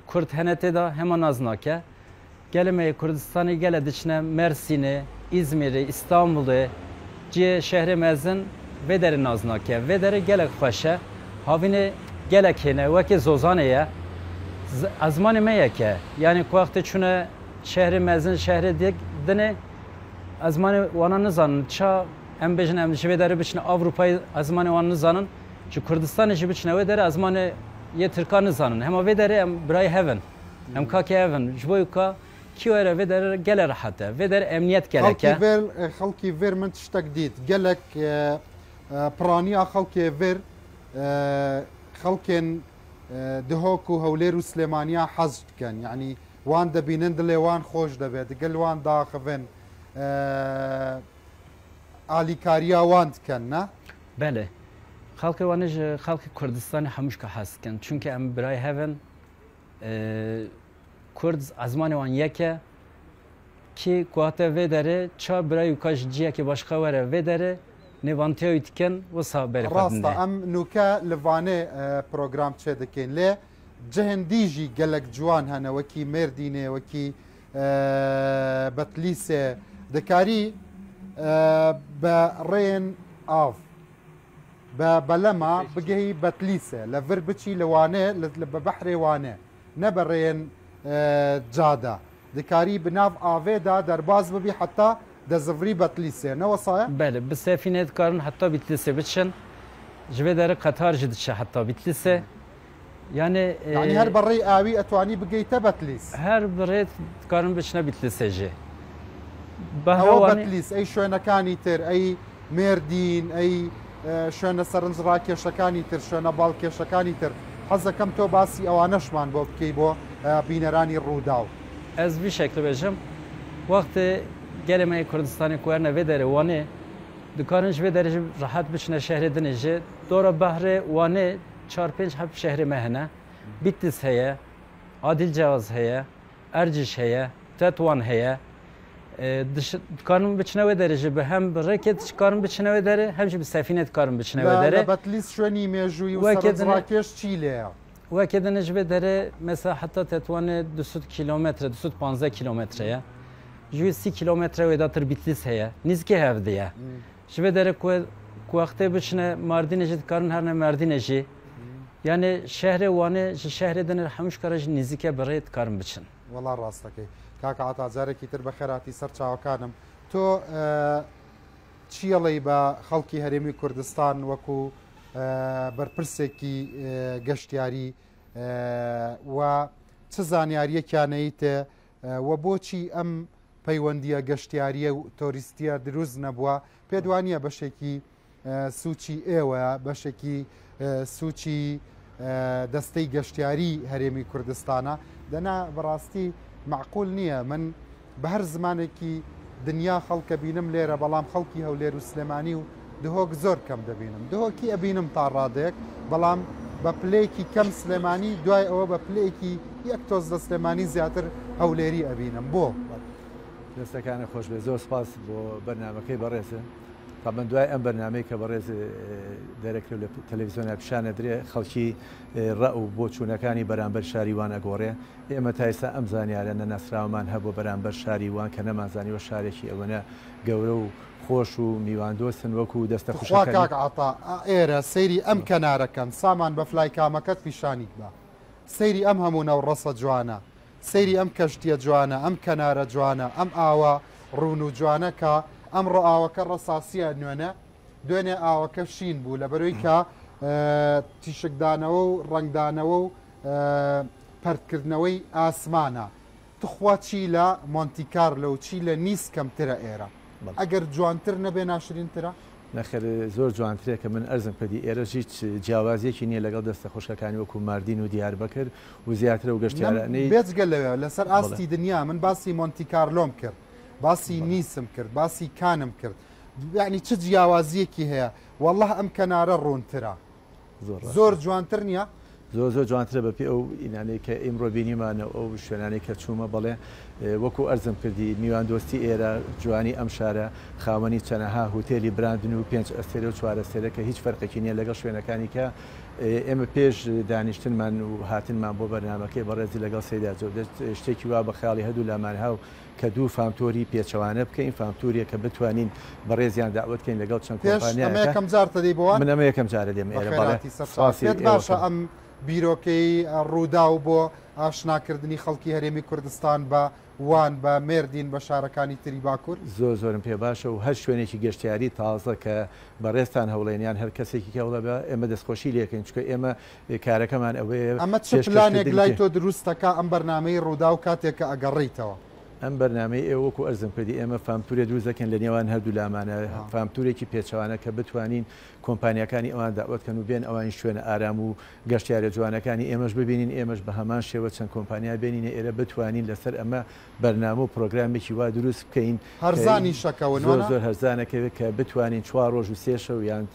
Kurd henetê da hema naz nake geleme Kurdistan'ı gele dışına Mersin'e, İzmir'e, İstanbul'e, ciye şehre mezin vederi naznake, vederi gelek faşa, havine gelek hene, vaki zozaneye, azmani meyeke, yani kuakte çune şehre mezin şehre dine, azmani vananı zanın, ça em bejin em dişi vederi biçine Avrupa'yı azmani vananı zanın, çünkü Kurdistan'ı işi biçine vederi azmani ye Türkanı zanın, hem vederi em bray heaven, em kaki heaven, jboyuka, Kiyore ve der gele rahate ve der emniyet geleke. Xalkî ver min tiştek dît gelek piraniya xalkê ver xalkên Duhok û Hewlêr û Slêmaniya hez dikin yani wan debînin dilê wan xweş dibe digel wan daxivin alîkariya wan dikin ne? Bele. Xalkê wan ji xalkê Kurdistanê hemûş hez dikin çünkü em birayê hevin Kurd azmanê wan yeke ki kuhate vê derê ça birayê ka ji ciyekê başqa were vê derê nêvantiya dikin wisa berê Rast em nûke li Vanê program çê dikin lê cihên dî jî gelek ciwan hene wekî Mêrdînê wekî Betlîsê dikarî bi rêyên av bi belema bigihî Betlîsê li vir biçî li Wanê bi behrê Wanê ne bi rêyên cada dikarî bi nav avê da derbas bibî heta dezivî Betlîsê ne wesaya? Bele bi sefînê dikarin heta Betlîsê biçin ji vê derê Qetar jî diçe heta Betlîsê yani her bi rê awî etwanî bigeyte Betlîs her bi rê dikarin biçine Betlîsê jî Ew Betlîs ey şwenekanî tir ey Mêrdîn ey şwene serinc rakêşekanî tir şwene balkêşekanî tir hez dikim to basî ewaneşman bo bikey bo bîneranî Rûdaw Ez vî şeklî bêjim wextê gelê me Kurdistanê ku werne vê derê Wanê dikarin ji vê derê jî rehet biçine şehrê dinê jê dora behrê Wanê 4-5 heb şehrê me hene Bitlis heye Adilcewaz heye Erciş heye Tetwan heye dikarin biçine wê derê jî bi hem bi rêkê dikarin biçine wê derê hem jî bi sefînê dikarin biçine wê derê Betlîs şwenî mêjûyî û serokêş çî lê ye Wekê din ji vê derê mesela heta Tetwanê 200 kilometre 215 kilometreye ji wê 30 kilometre wê datir Bitlis heye nîzikê hev diye ji vê derê ku wextê biçine Mardînê jî dikarin her ne Mardînê jî yani şehrê Wanê ji şehrê din hemûş kare jî nîzikê bi rê dikarin biçin Wala rastekê kaka ata carekî tir bi xêratî ser çawakanim to چیڵی بە خەڵکی هەرێمی کوردستان وەکو بەرپرسێکی گەشتیاری و چ زانیاریەکیانەیتێ و بۆچی ئەم پەیوەندیە گەشتیاریە و تۆریستیە دروست نەبووە پێدوانیە بەشێکی سوچی ئێوە بەشێکی سوچی دەستەی گەشتیاری هەرێمی کوردستانە دەنا بەڕاستی معقول نییە من بە هەر زمانێکی دنیا خەڵکە بینم لێرە بەڵام خەڵکی هەولێر و سلێمانی و دهۆک زۆر کەم دەبینم دهۆکی ئەبینم تا ڕادێک بەڵام بە پلەیەکی کەم سلێمانی دوای ئەوە بە پلەیەکی یەک تۆز دە سلێمانی زیاتر هەولێری ئەبینم بۆ دەستەکانە خۆش بێ زۆر سپاس بۆ بەرنامەکەی بەڕێزە تا من دوای ئەم بەرنامەی کە بەڕێز دەرەکرێت لە تەلەڤیزیۆنە پیشانە درێ خەڵکی ڕە و بۆ چوونەکانی بەرامبەر شاریوان ئەگۆڕێ ئێمە تا ئێستا ئەم زانیارە نەناسراومان هەبوو بەرامبەر شاریوان کە نەمازانیوە شارێکی ئەوەنە گەورە و خۆش و میواندۆستن وەکو دەستە خوشەکان عتا ئێرە سەیری ئەم کەنارەکەن سامان بە فلایکامەکەت پیشانیت بە سەیری ئەم هەموو نەوڕەسە جوانە سەیری ئەم کەشتیە جوانە ئەم کەنارە جوانە ئەم ئاوە ڕون و جوانەکە ئەمڕۆ ئاوەکە ڕەساسیە نوێنە دوێنێ ئاوەکە شین بوو لە بەرۆی کە تیشکدانەوە و ڕنگدانەوە و پەردکردنەوەی ئاسمانە تخوا چی لە مۆنتیکارلۆ و چی لە نیس کەمترە ئێرە ئەگەر جوانتر نەبێ ناشرینترە نەخێر زۆر جوانترێک کە من ئەرزم کردی ئێرە هیچ جیاوازیەکی نییە لەگەڵ دەستە خۆشەکانی وەکو ماردین و دیاربەکر و زیاترە و گەشتیارانەی بێجگە لەوێ لەسەر ئاستی دنیا من باسی مۆنتیکارلۆم کرد باسی نیسم کرد باسی کانم کرد یعنی چ جیاوازیەکی هەیە والله ئەم کەنارە ڕوونترە زۆر جوانتر نییە زۆر جوانترە بەپی ئەو ئینانەی کە ئیمڕۆ بینیمانە ئەو شوێنانەی کە چوومە بەڵێ وەکو ئەرزم کردی میواندۆستی ئێرە جوانی ئەم شارە خاوەنی چەنەها هوتێلی براندن و 5 ئەستێرە و 4 ئەستێرە کە هیچ فەرقێکی نییە لەگەڵ شوێنەکانی کە ئێمە پێش دانیشتنمان و هاتنمان بۆ بەرنامەکەی بەڕێزی لەگەڵ سەیدا جەودەت شتێکی وا بە خیاڵی هەدوو لامانها و کە دوو فامتۆری پێچەوانە بکەین فامتوریە کە بتوانین بەڕێزیان داوت بکەین لەگەڵ چەند کۆمپانیاکەم جارتە دەی بۆ من ئەمە یەکەم جارە دێم ئێرە باشە ئەم بیرۆکەی ڕوودا و بۆ ئاشناکردنی خەڵکی هەرێمی کوردستان بە وان بە مێردین بە شارەکانی تری باکوور زۆرم پێ باشە و هەر شوێنێکی گەشتیاری تازە کە بەڕێستان هەوڵێنیان هەر کەسێکی کەوڵە بە ئێمە دەستخۆشی لێکەین چکە ئێمە کارەکەمان ئەوەیە ئەمە چ پلانێک لای تۆ دروستەکە ئەم بەرنامەی ڕوودا و کاتێککە ئەگەڕیتەوە ئەم بەرنامەی ئێوەکو ئەرزم کردی ئێمە فامتورێ دروست دەکەن لە نێوان هەردوو لامانە فامتورێکی پێچەوانە کە بتوانین کۆمپانیەکانی ئەوان داوتکەن و بێن ئەوان شوێنە ئارام و گەشتیارە جوانەکانی ئێمەش ببینین ئێمەش بە هەمان شێوە چەند کۆمپانیا بێنینە ئێرە بتوانین لەسەر ئەمە بەرنامە و پرۆگرامێکی وا دروست بکەین هەرزانی شەکەون زۆر هەرزانەکەوێت کە بتوانین 4 ڕۆژ و 3 شەو یان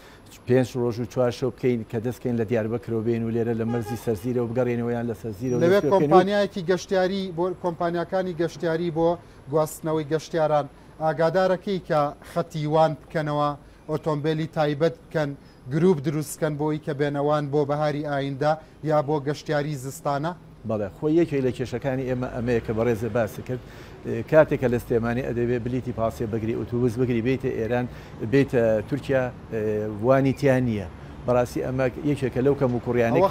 5 ڕۆژ و 4 شەو بکەین کە دەستکەین لە دیاربەکرەوە بێن و لێرە لە مەرزی سەرزیرە و بگەڕێنەوە یان لە سەرزیرە لەوێ کۆمپانیایەکی گەشتیاری بۆ کۆمپانیەکانی گەشتیاری بۆ گواستنەوەی گەشتیاران ئاگادارەکەی کە خەتیوان بکەنەوە ئۆتۆمبیلی تایبەت بکەن گروپ دروستکەن بۆی کە بێنەوان بۆ بەهاری ئایندا یا بۆ گەشتیاری زستانە بەڵێ خۆی یەکێک لە کێشەکانی ئێمە ئەمەیە کە بەڕێزە باسی کرد کاتێکە لە سلێمانی ئەدەبێ بلیتی پاسێ بگری ئۆتۆبوس بگری بێتە ئێران بێتە تورکیا وانیتیان نییە بەڕاستی ئەمە یەکێکە لەو کەم و کوڕیانەی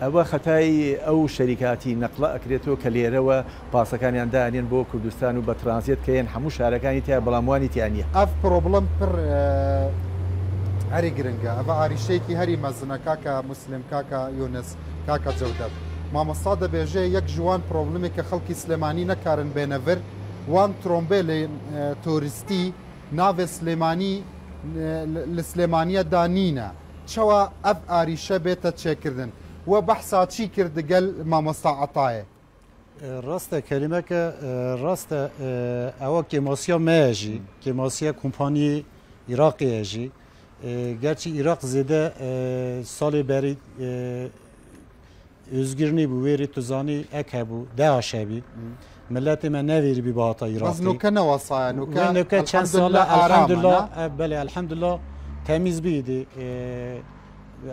ئەوە خەتای ئەو شەریکاتی نەقڵە ئەکرێتەوە کە لێرەوە پاسەکانیان دانێن بۆ کوردستان و بە ترانزیت کەیان هەموو شارەکانی تیا بەڵام وانیتیان نیە ئەف پرۆبڵم پڕ هەری گرنگە ئەمە ئاریشەیەکی هەری مەزنە کاکە مسلم کاکە یونس کاکە جەودەت مامۆستا دەبێژێ یەک ژوان پرۆبلمێک کە خەڵکی سلێمانی نەکارن بێنەڤر وان ترۆمبێلێ تۆریستی ناوێ سلێمانی لە سلێمانیە دانینە چەوە ئەف ئاریشە بێتە چێکردن وە بەحسا چی کرد دەگەل مامۆستا عەتایە ڕاستە کەلیمەکە ڕاستە ئەوە کێماسیا مەیەژی کێماسیە کۆمپانی عێراقیەژی گەرچی عێراق زێدە ساڵێ بەری özgürlüğü bu veri tuzani ek bu daşebi milleti me neveri bir bahata Irak'ı. Nuka ne vasaya nuka çen sala elhamdülillah bele elhamdülillah temiz biydi.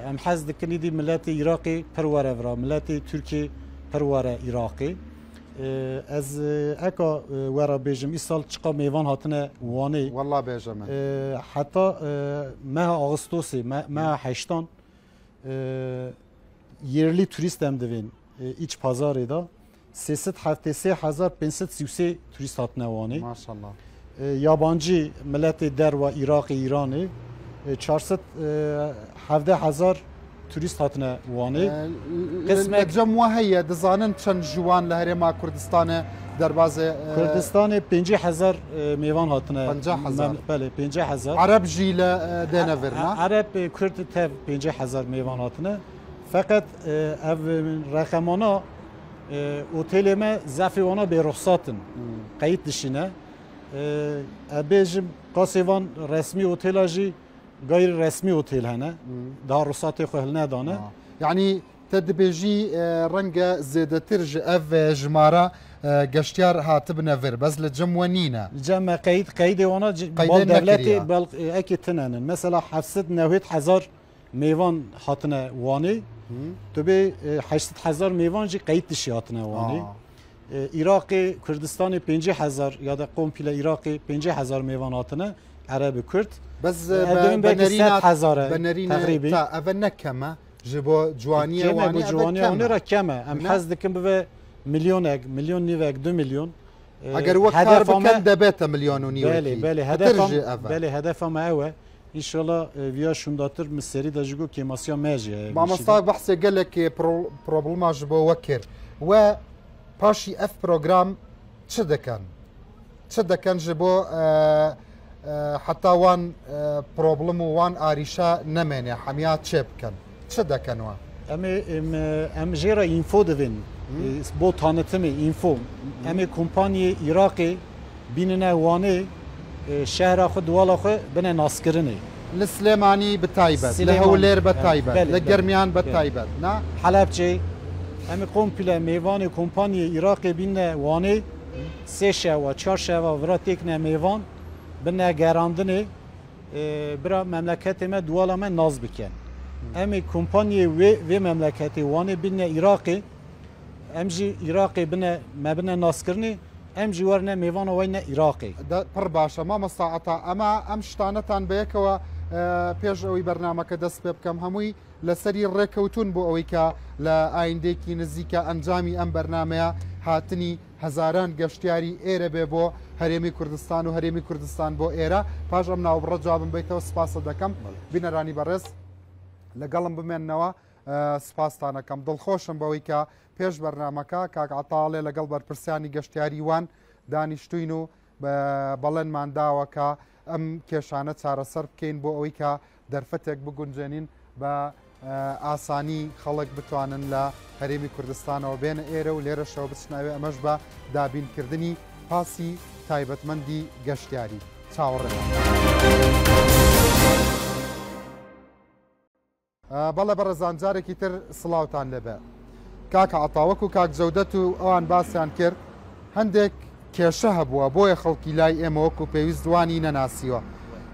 Em haz dikini di milleti Irak'ı pervere vra milleti Türkiye pervere Irak'ı. Ez eka wera bejim isal çıka meyvan hatine wani. Vallahi bejim. Hatta meha Ağustos'ı meha heştan yerli turist hem devin iç pazarı da 373 turist hatine wani. Maşallah. یابانجی ملت در و عراق ایرانی 417,000 توریست هاتنه وانه قسمت جمع هي دزانن چند جوان لهرما كردستان درباز كردستان 50,000 میوان هاتنه 50,000 بله 50,000 عرب جیل دینورنا عرب کرد تف 50,000 میوان هاتنه فقط او رقمانا اوتیل ما زفیوانا به رخصاتن قید دشینه ابیجم قاسیوان رسمی اوتیلاجی غیر رسمی اوتیل هنه ده رخصات خو هل ندانه يعني تدبيجي رنجة زيادة ترج اف جمارة قشتيار هاتبنا فير بس لجموانينا جمع قيد وانا بال دولتي بال اكيد تنانن مثلا حفصت نوهيت حزار ميوان هاتنا واني تبي 800,000 ميوان جي قيد تشي هاتنا واني عراقي كردستاني 50,000 يا دا قومبيلا عراقي 50,000 ميوان هاتنا عرب كرد بس بنرينا تقريبا تا افنا كما جبو جوانيه واني جوانيه را كما ام حز دكم به مليون نيفك 2 مليون اگر وقت بكن دبت مليون ونيوك بله هدف معه ان شاء الله ويا شونداتر مسري دجو كيماسيا ماجي ما مصطفى بحث قال لك بروبلم جبو وكر و باشي اف بروجرام تشد كان جبو حتى وان بروبلم وان اريشا نمنه حميات شيب كان تشد كانوا ام جيرا انفو دفين بو تانتمي انفو ام كومباني عراقي بيننا واني شهر خود والا خو بنا ناسكرني السليماني بالتايبت لهولير بالتايبت للجرميان بالتايبت نا حلبجي ام كومبلا ميواني كومباني عراقي بيننا واني سيشا و چارشا و وراتيكنا ميوان بنا گراندني برا مملكت ما دوالا ما ناز بكن امي كومباني و مملكتي واني بنا عراقي امجي عراقي بنا ما بنا ناسكرني ام جوارنا ميوان وين عراقي ده پر باشا ما مستعطا اما ام شتانتان بيكوا بيج اوي برنامج دس بكم هموي لسري الركوتون بو اويكا لا اينديكي نزيكا انجامي ام برنامج هاتني هزاران گشتیاری ئێرە بێ بۆ هەرێمی کوردستان و هەرێمی کوردستان بۆ ئێرە پاش ئەم ناوبڕە جوابم بیتەوە سپاس دەکەم بینەرانی بەڕێز لەگەڵم بمێننەوە سپاستانەکەم دڵخۆشم بەوەی کە پێش بەرنامەکە کاک عەتاڵێ لەگەڵ بەرپرسیانی گەشتیاری وان دانیشتوین و بەڵێنمان داوە کە ئەم کێشانە چارەسەر بکەین بۆ ئەوەی کە دەرفەتێک بگونجێنین بە ئاسانی خەڵک بتوانن لە هەرێمی کوردستانەوە بێنە ئێرە و لێرەشەوە بچناوێ ئەمەش بە دابینکردنی پاسی تایبەتمەندی گەشتیاری چاوەڕێ بەڵێ بەڕێزان جارێکی تر سڵاوتان لەبێ کاکە عەتاوەک و کاک جەودەت و ئەوان باسییان کرد هەندێک کێشە هەبووە بۆیە خەڵکی لای ئێمە وەکو پێویست دوانی نەناسیوە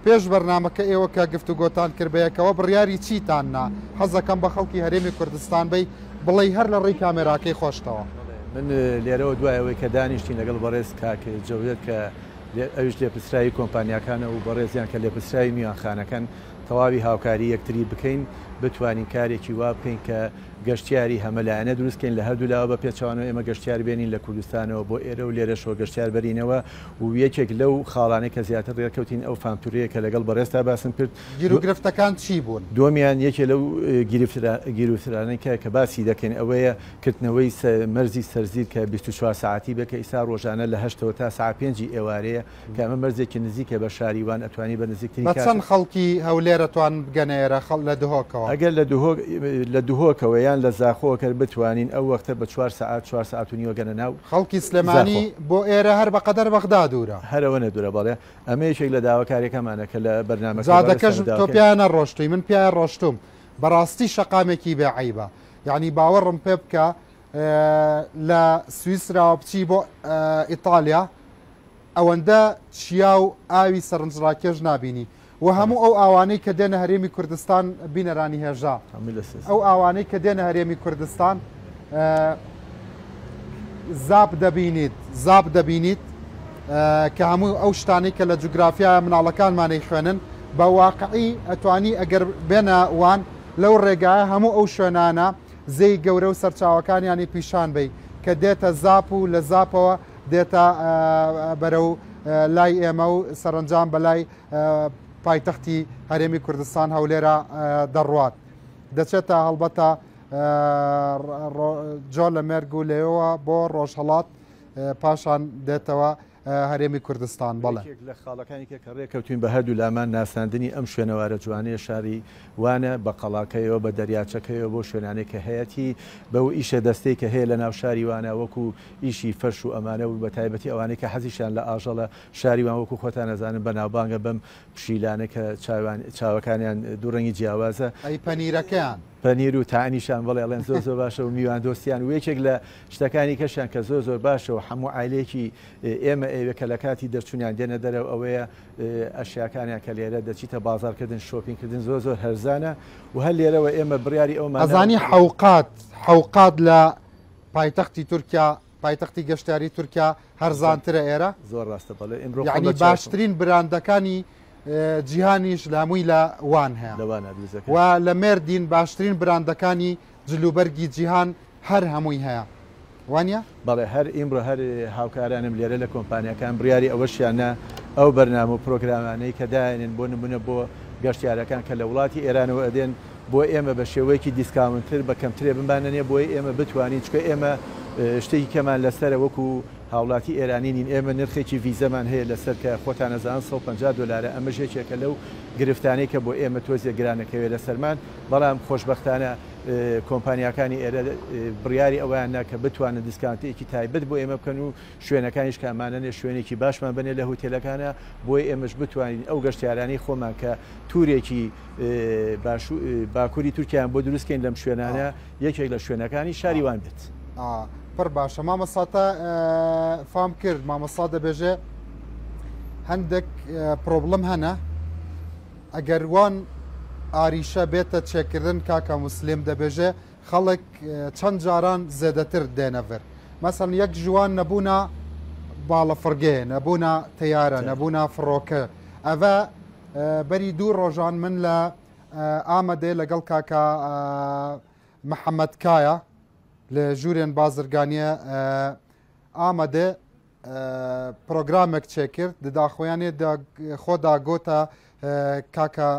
پێش بەرنامەکە ئێوە کە گفتوگۆتان کردبەیەکەوە بڕیاری چیتاننا حەزەکەم بە خەڵکی هەرێمی کوردستان بی بڵێ هەر لە ڕێی کامێراکەی خۆشتەوە من لێرەوە دوایەوەی کە دانیشتین لەگەڵ بەڕێز کاک جەودەت کە ئەوش لێپرسرایی کۆمپانیاکانە و بەڕێزیان کە لێپرسراوی میوانخانەکەن تەواوی هاوکاری یەکتری بکەین بتوانین کارێکی وا بکەین کە گەشتیاری هەمەلایەنە دروستکەین لە هەردوو لاوە بە پێچوانەوە ئێمە گەشتیار بێنین لە کوردستانەوە بۆ ئێرە و لێرەشەوە گەشتیار بەرینەوە و یەکێک لەو خاڵانەی کە زیاتر ڕێکەوتین ئەو فامتورەیە کە لەگەڵ بەڕێستا باسم کرد گیرروگرفتەکان چی بوون دومیان یەکێ لەو گیرروفرانەی کە باسی دەکەین ئەوەیە کردنەوەی مەرزی سەرزیر کە 24 ساعتی بکە ئیسا ڕۆژانە لە 8 تا ساعت 5 ئێوارەیە کە ئەمە مەرزێکی نزیکە بە شاریوان ئەتوانی بە نزیکتری چەند خەڵکی هەولێرەتوان بگەنێرە خەڵ لە دهۆکەوە ئەگەر لە دهۆکەوە یان لە زاخۆکە بتوانین ئەو وەختە بە 4 ساعت و نیوە گەنە ناو خەڵکی سلێمانی بۆ ئێرە هەر بە قەدەر بەغدا دوورە هەرەوە نەدورە بەڵێ ئەمە یەکێک لە داواکاریەکەمانە کە لە بەرنامەکە زادەکەش تۆ پیانە ڕۆشتوی من پیان ڕۆشتوم بەڕاستی شەقامێکی بێعیبە یعنی باوەڕم پێ بکە لە سویسراوە بچی بۆ ئیتالیا ئەوەندە چیا و ئاوی سەرنجڕاکێش نابینی و هەموو ئەو ئاوانەی کە دێنە هەرێمی کوردستان بینەرانی هێژا ئەو ئاوانەی کە دێنە هەرێمی کوردستان زاب دەبینیت کە هەموو ئەو شتانی کە لە جوگرافیای مناڵەکانمانەی خوێنن بە واقعی ئەتوانی ئەگەر بێنە وان لەو ڕێگایە هەموو ئەو شوێنانە زەی گەورە و سەرچاوەکانیانی پیشان بی کە دێتە زاپ و لە زاپەوە دێتە بەرەو لای ئێمە و سەرنجام بەلای پایتەختی هەرێمی کوردستان هەولێرە دەڕوات دەچێتە هەڵبەتە جۆ لە مێرگ و لێەوە بۆ ڕۆژهەڵات پاشان دێتەوە هەرێمی کوردستان بەڵێ لە خاڵەکانی کە ڕێکەوتین بە هەردوو لامان ناساندنی ئەم شوێنەوارە جوانەیە شاری وانە بە قەڵاکەیەوە بە دەریاچەکەیەوە بۆ شوێنانێک کە هەیەی بەو ئیشە دەستەی کە هەیە لە ناو شاری وانە وەکو ئیشی فەرش و ئەمانە و بە تایبەتی ئەوانەی کە حەزیشان لە ئاژەڵە شاری وان وەکو خۆتان نەزانن بە ناوبانگە بەم پشیلانە کە چاوەکانیان دووڕەنگی جیاوازە ئەی پەنیرەکەیان پەنیر و تاانیشان بڵێ ئەڵێن زۆر باشە و میوان دۆستیان و یەکێک لە شتەکانی کەشیان کە زۆر باشە و هەموو عیلێکی ئێمە ئێوەکە لە کاتی دەرچوونیان دێنە دەرەوە ئەوەیە ئەشیاکانیان کە لێرە دەچیتە بازارکردن شۆپینکردن زۆر هەرزانە و هەر لێرەوە ئێمە بڕیاری ئەومان ئەزانی حوقات لە پایتەختی تورکیا پایتەختی گەشتیاری تورکیا هەرزانترە ئێرە زۆر ڕاستە بڵێ ئەمڕۆ یعنی باشترین براندەکانی جیهانیش لە هەمووی لە وان هەیە و لە مێردین باشترین براندەکانی جلوبەرگی جیهان هەر هەمووی هەیە وانە؟ بەڵێ هەر ئیمڕۆ هەر هاوکارانم لێرە لە کۆمپانیەکان بڕیاری ئەوەشیانە ئەو بەرنامە و پرۆگرامانەی کە داێنن بۆ نمونە بۆ گەشتیارەکان کە لە وڵاتی ئێرانەوە ئەدێن بۆ ئێمە بە شێوەیەکی دیسکاونتر بە کەمترێ بمانەنێ بۆی ئێمە بتوانین چکە ئێمە شتێکی کەمان لەسەرە وەکو هاوڵاتی ئێرانی نین ئێمە نرخێکی ڤیزەمان هەیە لەسەر کە خۆتان نەزان $150 ئەمە ژێکێکە لەو گرفتانەی کە بۆ ئێمە تۆزیە گرانەکەوێت لە سەرمان بەڵام خۆشببختانە کۆمپانیەکانی ئێرە بڕیاری ئەویاننا کە بتوانن دیسکانتێکی تایبەت بۆ ئێمە بکەن و شوێنەکانیش کامانەنێ شوێنێکی باشمان بنێ لە هوتێلەکانە بۆی ئێمەش بتوانین ئەو گەشتیارانی خۆمان کە تورێکی باکووری تورکیان بۆ دروستکەین لەم شوێنانە یەکێک لە شوێنەکانی شاریوان بێت. پڕ باشە مامەساتە فام کرد مامەسا دەبێژێ هەندێک پرۆبلم هەنە ئەگەر وان ئاریشە بێتە چێکردن کاکە مسلیم دەبێژێ خەڵک چەند جاران زێدەتر دێنەڤر مەسەن یەک جوان نەبوونا باڵەفڕگێ نەبوونا تیارە نەبوونا فڕۆکە ئەڤە بەری دوو ڕۆژان من لە ئامەدێ لەگەڵ کاکە محەممەد کایە لە ژوورێن بازرگانیە ئامەدێ پرۆگرامێک چێکرد دداخۆیانێ خۆدا گۆتە کاکە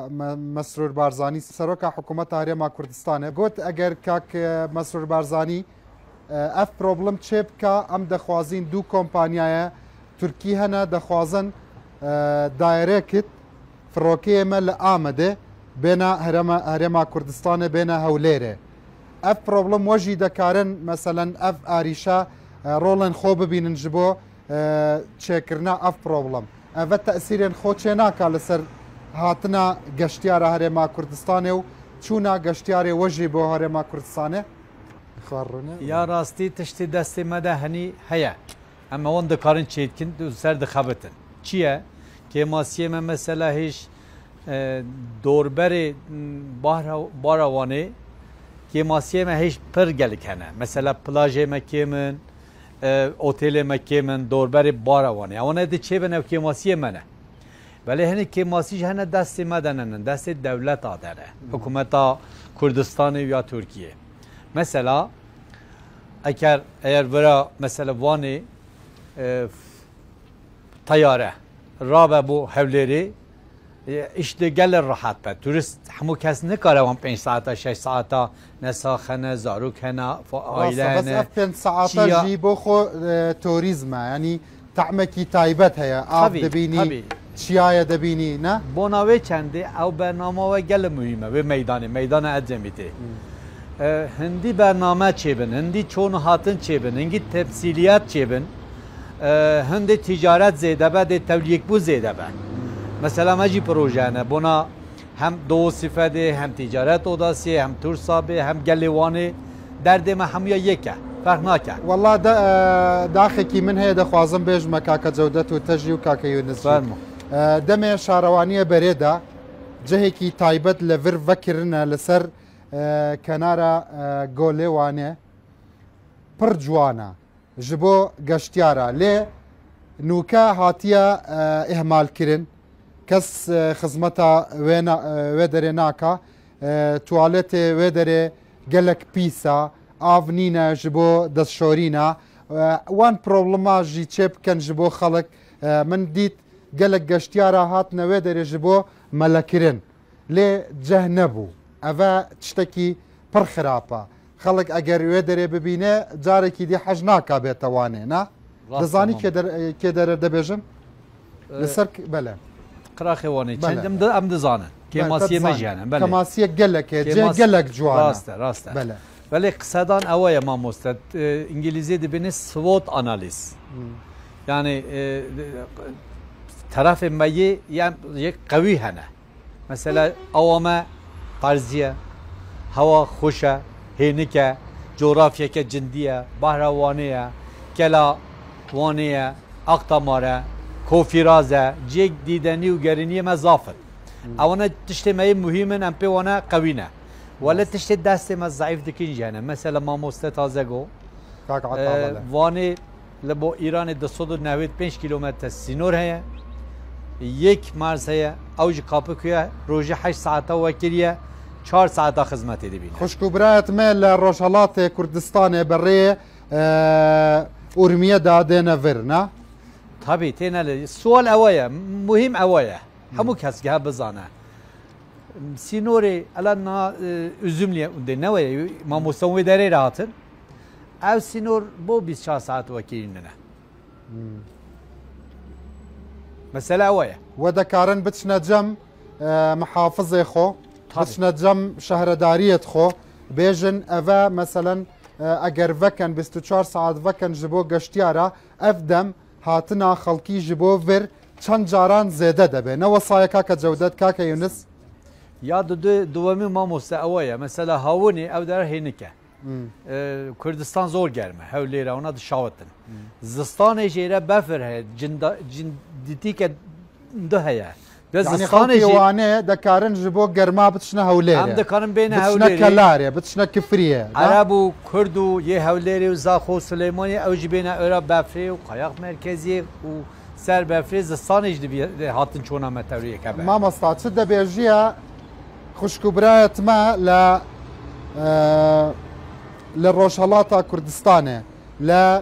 مەسرور بارزانی سەرۆکە حکوومەت هەرێما کوردستانە گوت ئەگەر کاک مەسرور بارزانی ئەف پرۆبلم چێ بکە ئەم دەخوازین دوو کۆمپانیایە تورکی هەنە دەخوازن دایرێکت فڕۆکەیەمە لە ئامەدێ بێنە هەرێما کوردستانە بێنە هەولێرێ ئەف پرۆبلم وەژی دەکارن مەسەلەن ئەف ئاریشە ڕۆڵێن خۆ ببینن ji بۆ چێکردنا ئەف پرۆبلم ئەvە تەسیرێن خۆ چێ ناکا لەسەر هاتنە گەشتیارە هەرێما کوردستانێ و چوونا گەشتیارێ وەژی بۆ هەرێما کوردستانێ یا ڕاستی تشتی دەستی مەدە هەنی هەیە ئەمەوەن دەکارن چێتکن سەر دەخەبتن چییە؟ کێماسیێمە مەسەلا هیچ دۆربەرێ باراوانێ کێماسیێمە هیچ پڕ گەلکەنە مەسەلا پلاژێمە کێمن ئۆتێلێمە کێمن دۆربەری باراوانێ ئەوەنە دی چێ بنە کێماسیە منە بەلێ هەنی کێماسیش هەنە دەستی مەدەنن دەستی دەولەتا دەرە حکوومەتا کوردستانی یا تورکیە مەسەلا ئەگەر برا مەسەلە وانێ تەیارە ڕابە بۆ هەولێرێ ئیشتە گەلە ڕەحات بە توریست هەموو کەس نکارەوەم 5 ساعتە 6 ساعتە نەساخەنە زارۆک هەنە ئایلەنە 5 ساعتەژی بۆ خۆ تۆریزمە ینی تەعمێکی تایبەت هەیە ئاو دەبینی چیایە دەبینی نە بۆ ناوێ چەندێ ئەو بەرنامەوە گەلە مهمە وێ مەدانە ئەجەمیتێ هەندی بەرنامە چێبن هەندی چۆن و هاتن چێبن هەنگی تەفسیلیات چێبن هەندێ تیجارەت زێدەبە دێ تەولیەک بوو زێدەبە مثلا ماجی پروژانه بنا هم دو صفته هم تجارت اوداسی هم تورسابه هم گلیوانه درد ما هم یا یکه فرق ناکه والله داخکی من هي دخوازم بيج مكاكا جودت وتجي وكاكا يونس دمه شاروانيه بريده جهكي تايبت لفر فكرنا لسر كنارا گوليوانه پر جوانا جبو گشتيارا لي نوكا هاتيا اهمال كرن کەس خزمەتە وێ دەرێ ناکە توالێتێ وێ دەرێ gelek pîsa av nîne ji bo destşorîna wan problema jî çê bikin ji bo xelek من دیت gelek geştiyara hatine wê derê ji bo melekirin lê ceh nebû ev tiştekî pir xirapa xelek eger wê derê bibîne carekî dî hez naka bête wanê ne dizanî kê dere dibêjim li ser bele qiraxê wanê çendim em dizanin kêmasiye me jî hene kemasiye gelek e cê gelek ciwan rast e belê qisedan ew ye mamoste İngilîzî dibîne SWOT analiz yani tarafê me yê qewî hene mesela ewa me qarziye hewa xweş e hênik e coğrafyeke cindî ye bahra wanê ye kela wanê ye aqtamar e kofîraz e cêk dîdenî û geriniyê me zaf in ewana tiştê me yê muhîm in em pê wana qewî ne wele tiştê destê me zayîf dikin jî hene mesela mamoste taze got wanê li bo Îranê 295 kilometre sînor heye yek Mars heye ew ji Kapıkuyê rojê 8 saeta wekiriye 4 saeta xizmetê dibîne xuşkûbirayet me li Rojhilatê Kurdistanê berê Urmiye da dêne vir ne tabii têne li sual ew ye muhîm ew ye hemû kes gehe bizane sînorê ela na Üzümliyê ûndê neweye mamoste wê derê re hatin ev sînor bo 24 saet wekirîn ne mesela ew ye we dekarin biçine cem mihafizê xwe biçine cem şehredariyê xwe bêjin ev meselen eger veken 24 saet veken ji bo geştiyara ev dem hatina xelkî ji bo vir çend caran zêde dibe ne wesaya kaka Cewdet kaka Yunus ya duvemî mamoste ew ye mesela Hawûnê ew dere hênik e Kurdistan zor germe hewlêre ona dişawitin zistanê jê re befir heye cindîtîke di heye zistanê wanê dekarin ji bo germa bitişne hewlêrê em dikarin bêne hewlêrê bitişne kelarê bitişne kifriyê Ereb û Kurd û yê hewlêrê û Zaxo û Silêmaniyê ew jî bêne êra befrê û qayak merkeziyê û ser befrê zistanê jî dibî hatin çûna me tewriyek hebe mamosta çi dibêjiye xuşkûbirayet me li Rojhilata Kurdistanê li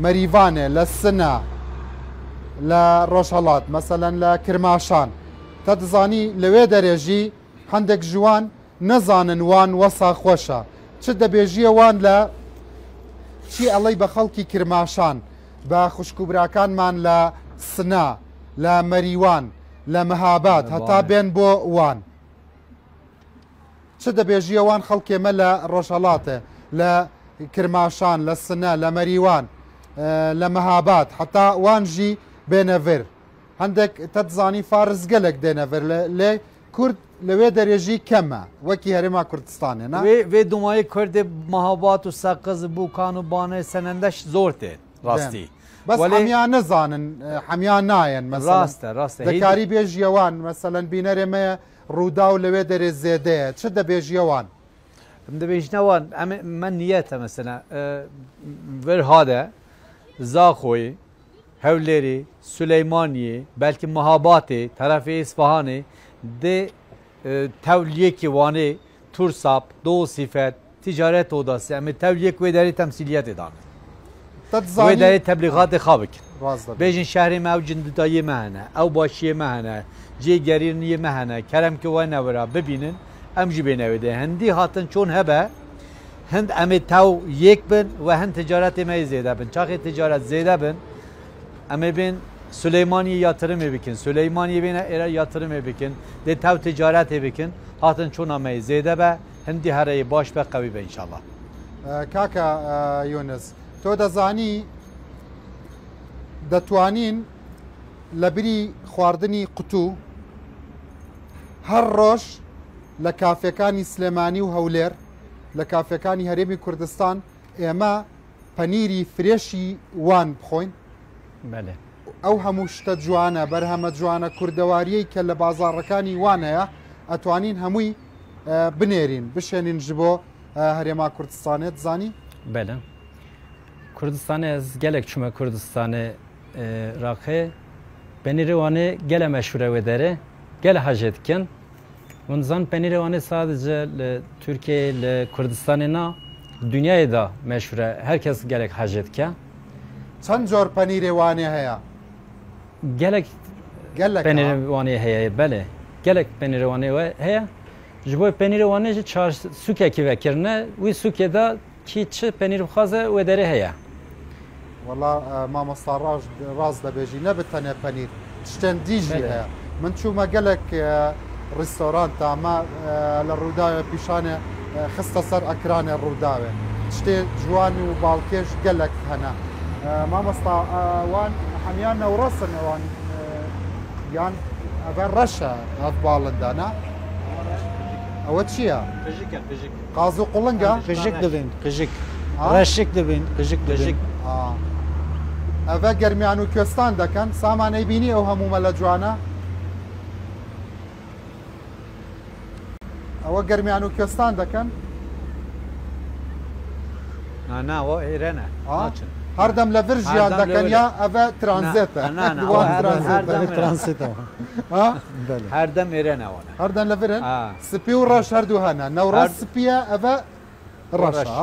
Merîvanê li Sina li Rojhilat meselen li Kirmaşan te dizanî li wê derê jî hindek ji wan nizanin wan wesa xweş e çi dibêjiye wan li çî eley bi xelkî Kirmaşan bi xuşkûbirakanman li Sina li Merîwan li Mihabat heta bên bo wan çi dibêjiye wan xelkê me li Rojhilatê li Kirmaşan li Sina li Merîwan li Mihabat heta wan jî bêne vir hindek te dizanî fariz gelek dêne vir lê Kurd li wê derê jî kem e wekî Herêma Kurdistanê ne wê dumayê Kurdê Mihabat û Seqiz bû Kan û Banê senendeş zor tê rastî bes hemiya nizanin hemiya nayên mesela rast e dekarî bêjiye wan meselen bînerê me rûda û li wê derê zêde ye çi dibêjiye wan em dibêjine wan me niyet e mesela vir hade Zaxoyê Hewlêrê Süleymaniyê belkî Mihabatê terefê İsfahanê dê tewliyekî wanê Tursap Dosîfet ticaret odası em ê tewliyek wê derê temsîliyetê danin wê derê tebliğatê xwe bikin bêjin şehrê me ew cindidayê me hene ew başiyê me hene cêgerîniyê me hene keremke we newira bibînin em jî bêne wê de hindî hatin çûn hebe hind em ê tew yêk bin ve hind ticaretê me zêde bin çaxê ticaret zêde bin em ê bên Süleymaniye yatırım bikin Süleymaniye bêne êra yatırım bikin dê tew ticaretê bikin hatin çûna me zêde be hindî hereyê baş be qewî be înşallah kaka Yunus تۆ دەزانی دەتوانین لە بری خواردنی قوتو هەر ڕۆژ لە کافەکانی سلێمانی و هەولێر لە کافەکانی هەرێمی کوردستان ئێمە پەنیری فرێشی وان بخۆین ئەو هەموو شتە جوانە بەرهەمە جوانە کوردەواریەی کە لە بازاڕەکانی وان هەیە ئەتوانین هەمووی بنێرین بشێنین ji بۆ هەرێما کوردستانێت زانی بله Kurdistanê ez gelek çûme Kurdistanê Iraqê penîrê wanê gele meşhûr e wê derê gele hejê dikin hûn zan penîrê wanê sadece li Tirkiyeyê li Kurdistanê na dünyayê da meşhûr e herkes gelek hejê dike çend cor penîrê wanê heye gelek penîrvanê heye bele gelek penîrvanê heye ji bo penîrvanê ji çar sûkekî vekirine wî sûkê da kî çi penîr bixwaze wê derê heye والله مامۆستا ڕاز دەبێژی نەبێت تەنێ پەنیر شتێن دیژی هەیە من چوومە gelek ڕیستۆرانتە ئەمە لە ڕووداوێ پیشانێ خستە سەر ئەکرانێ ڕووداوێ شتێ جوان و باڵکێش gelek هەنا مامۆستا وان هەمیان نەوڕەسن ئەوان یان ئەبەر ڕەشە ئەف باڵندانە ئەوە چییە؟ قاز و قوڵنگە؟ قژک دەبێن قژک ڕەشک دەبێن قژک دەبێن ئەvە گەرمیان و کوێستان دەکەن سامانەی بینی ئەو هەموو مەلە جوانە ئەوە گەرمیان و کوێستان دەکەن ناوە ئێرەنە هەردەم لە ڤژیان دەکەن یا ئەvە ترانزێتە هەردەم ئێرەنەوە هەردەم لە ڤرن سپی و ڕەش هەردوو هەنە نەوڕە سپیە ئەvە ڕەشە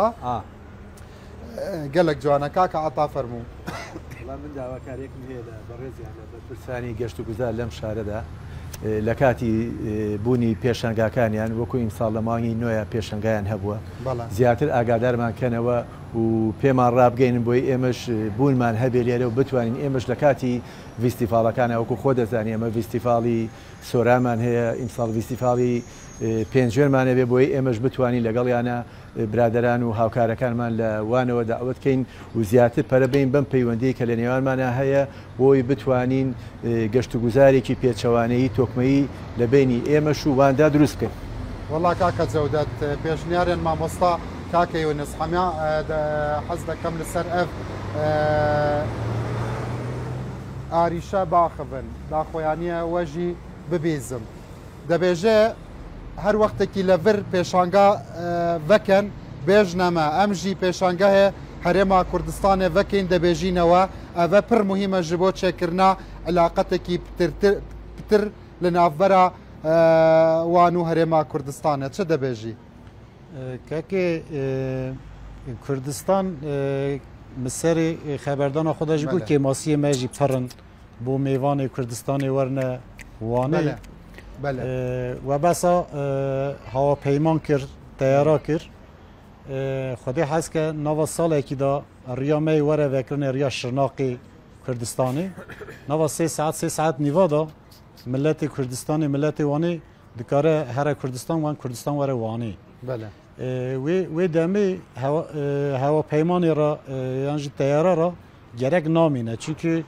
gelek جوانە کاکە عتا فەرموو من داواکارێکم هەیە بەڕێزیان لە بەرپرسانی گەشت و گوزار لەم شارەدا لە کاتی بوونی پێشەنگاکانیان وەکو ئیمساڵ لە مانگی نوێە پێشەنگایان هەبووە زیاتر ئاگادارمانکەنەوە و پێمان ڕابگەینن بۆی ئێمەش بوونمان هەبێ لێرە و بتوانین ئێمەش لە کاتی ڤیستیفاڵەکانە وەکو خۆ دەزانانی ئەمە ڤیستیفاڵی سۆرامان هەیە ئیمساڵ ڤیستیفاڵی پێنجێرمانە بێ بۆی ئێمەش بتوانین لەگەڵیانە برادران و هاوکارەکانمان لە وانەوە داوتکەین و زیاتر پەرەبین بەم پەیوەندی کە لە نێوانمانە هەیە بۆی بتوانین گەشت و گوزارێکی پێچەوانەیی تۆکمەیی لە بینی ئێمەش و واندا دروست بکەین. وەڵا کاکە جەودەت پێشنیارێن مامۆستا کاکە یونس هەمیا حەز دەکەم لەسەر ئەف ئاریشە باخەبن داخۆیانیە وەژی ببیزم دەبێژێ هەر وەختێکی لە ڤر پێشانگا vekن بێژنەمە ئەمژی پێشانگە هەیە هەرێما کوردستانê vekین دەبێژینەوە ئەvە پڕ مهمە ji بۆ çêkirina علاقەتێکی پتر لە ناوبەرە وان و هەرێما کوردستانە چه دەبێژی؟ کاکێ کوردستان miserê xeberdana xwe de ji got kêmasiyê me jî pirin بۆ mêvanê Kurdistanê werne wanê we besa hawapeyman kir teyara kir Xwedê hez ke nava salekî da riya me were vekirinê riya Şirnaqê Kurdistanê nava 3 saat nîva da milletê Kurdistanê milletê wanê dikare here Kurdistan wan Kurdistan were wanê wê demê hewapeymanê ra yan jî teyara ra gerek namîne çünkü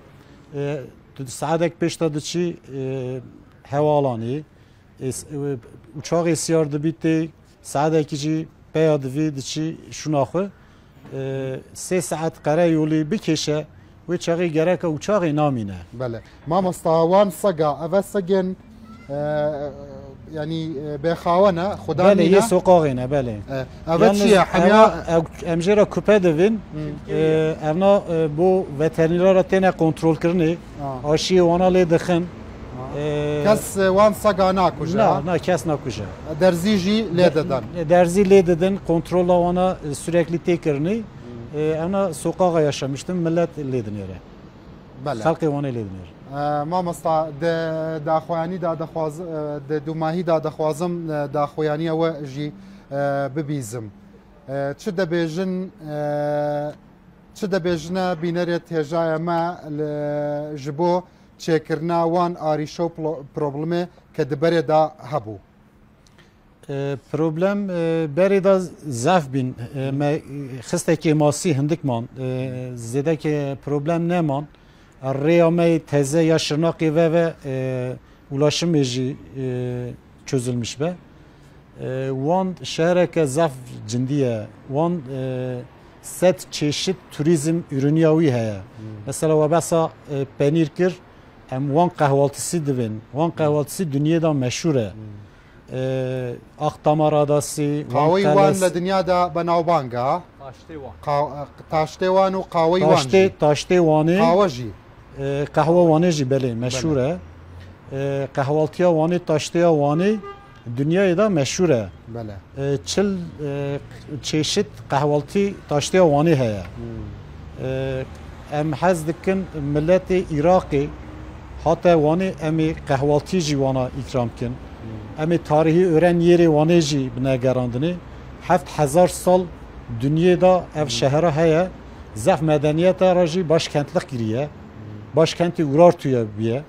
saetek pêş da diçî hevalanê uçaxê siyar dibî tê saetekî jî peya divê diçî şûna xwe 3 saet qere yolê bikêşe wê çaxê gereke uçaxê namîne. Bele mamosta wan sega ev segên yanî bêxawana Xwedê yê soqaxê ne belê ev çiye hemya em jê re kupe divin evna bo veterinera têne kontrolkirinê aşiyê wana lê dixin kes wan sega nakuje na kes nakuje derzî jî lê didin derzî lê didin kontrola wana süreklî têkirinê evna soqaxa yaşamıştım millet lê dinêre xelqê wanê lê dinêre مامۆستا داخۆیانی دوماهیدا دەخوازم داخۆیانیەوە ژی ببیزم چ دەبێژنە بینەرێت هێژایەمە ji بۆ çêkirina wan arîşe û problemê kە diberêda hebû problem berê da zef bîn me xistekê masî hindikman zêdekê problem neman rêya me teze ya Şirnaqê ve ulaşımê jî çözülmüş be wan şehreke zef cindî ye wan sed çeşit turizm ürünîya wî heye mesela we besa penîr kir em wan qehwaltîsî divin wan qehwaltîsî dunyê da meşhûr e Axtamar Adasî qawî wan li dinyada benavbang e taştê wan û qawî wan taştê wanê qawe jî qehwe wanê jî belê meşhûr e qehwaltiya wanê taştêya wanê dünyayê da meşhûr e çil çeşit qehwaltî taştêya wanê heye em hez dikin milletê Iraqê hatta vani emi kahvaltı jivana ikram kin emi tarihi öğren yeri vani jî bine gerandini 7000 sal dünyada ev şehre heye zef medeniyete rajî başkentlik giriye başkenti Urartu'ya biye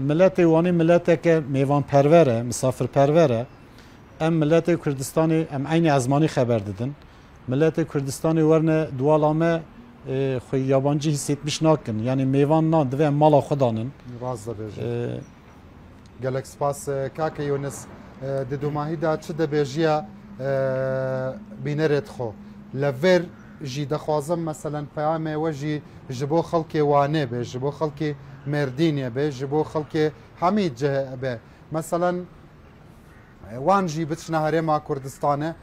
milleti vani milleteke mevan pervere misafir pervere em milleti Kürdistan'ı em aynı azmani haber dedin milleti Kürdistan'ı verne dualame yabancı hissetmiş nakin yani mevanla ve mala xudanın razı beje gelek spas kaka Yunus dedumahida çi de bejiya bineret xo lever jî dixwazim meselen peyamê we jî ji bo xelkê wane be ji bo xelkê Merdînê be ji bo xelkê hemî cihe be meselen wan jî biçine herêma Kurdistanê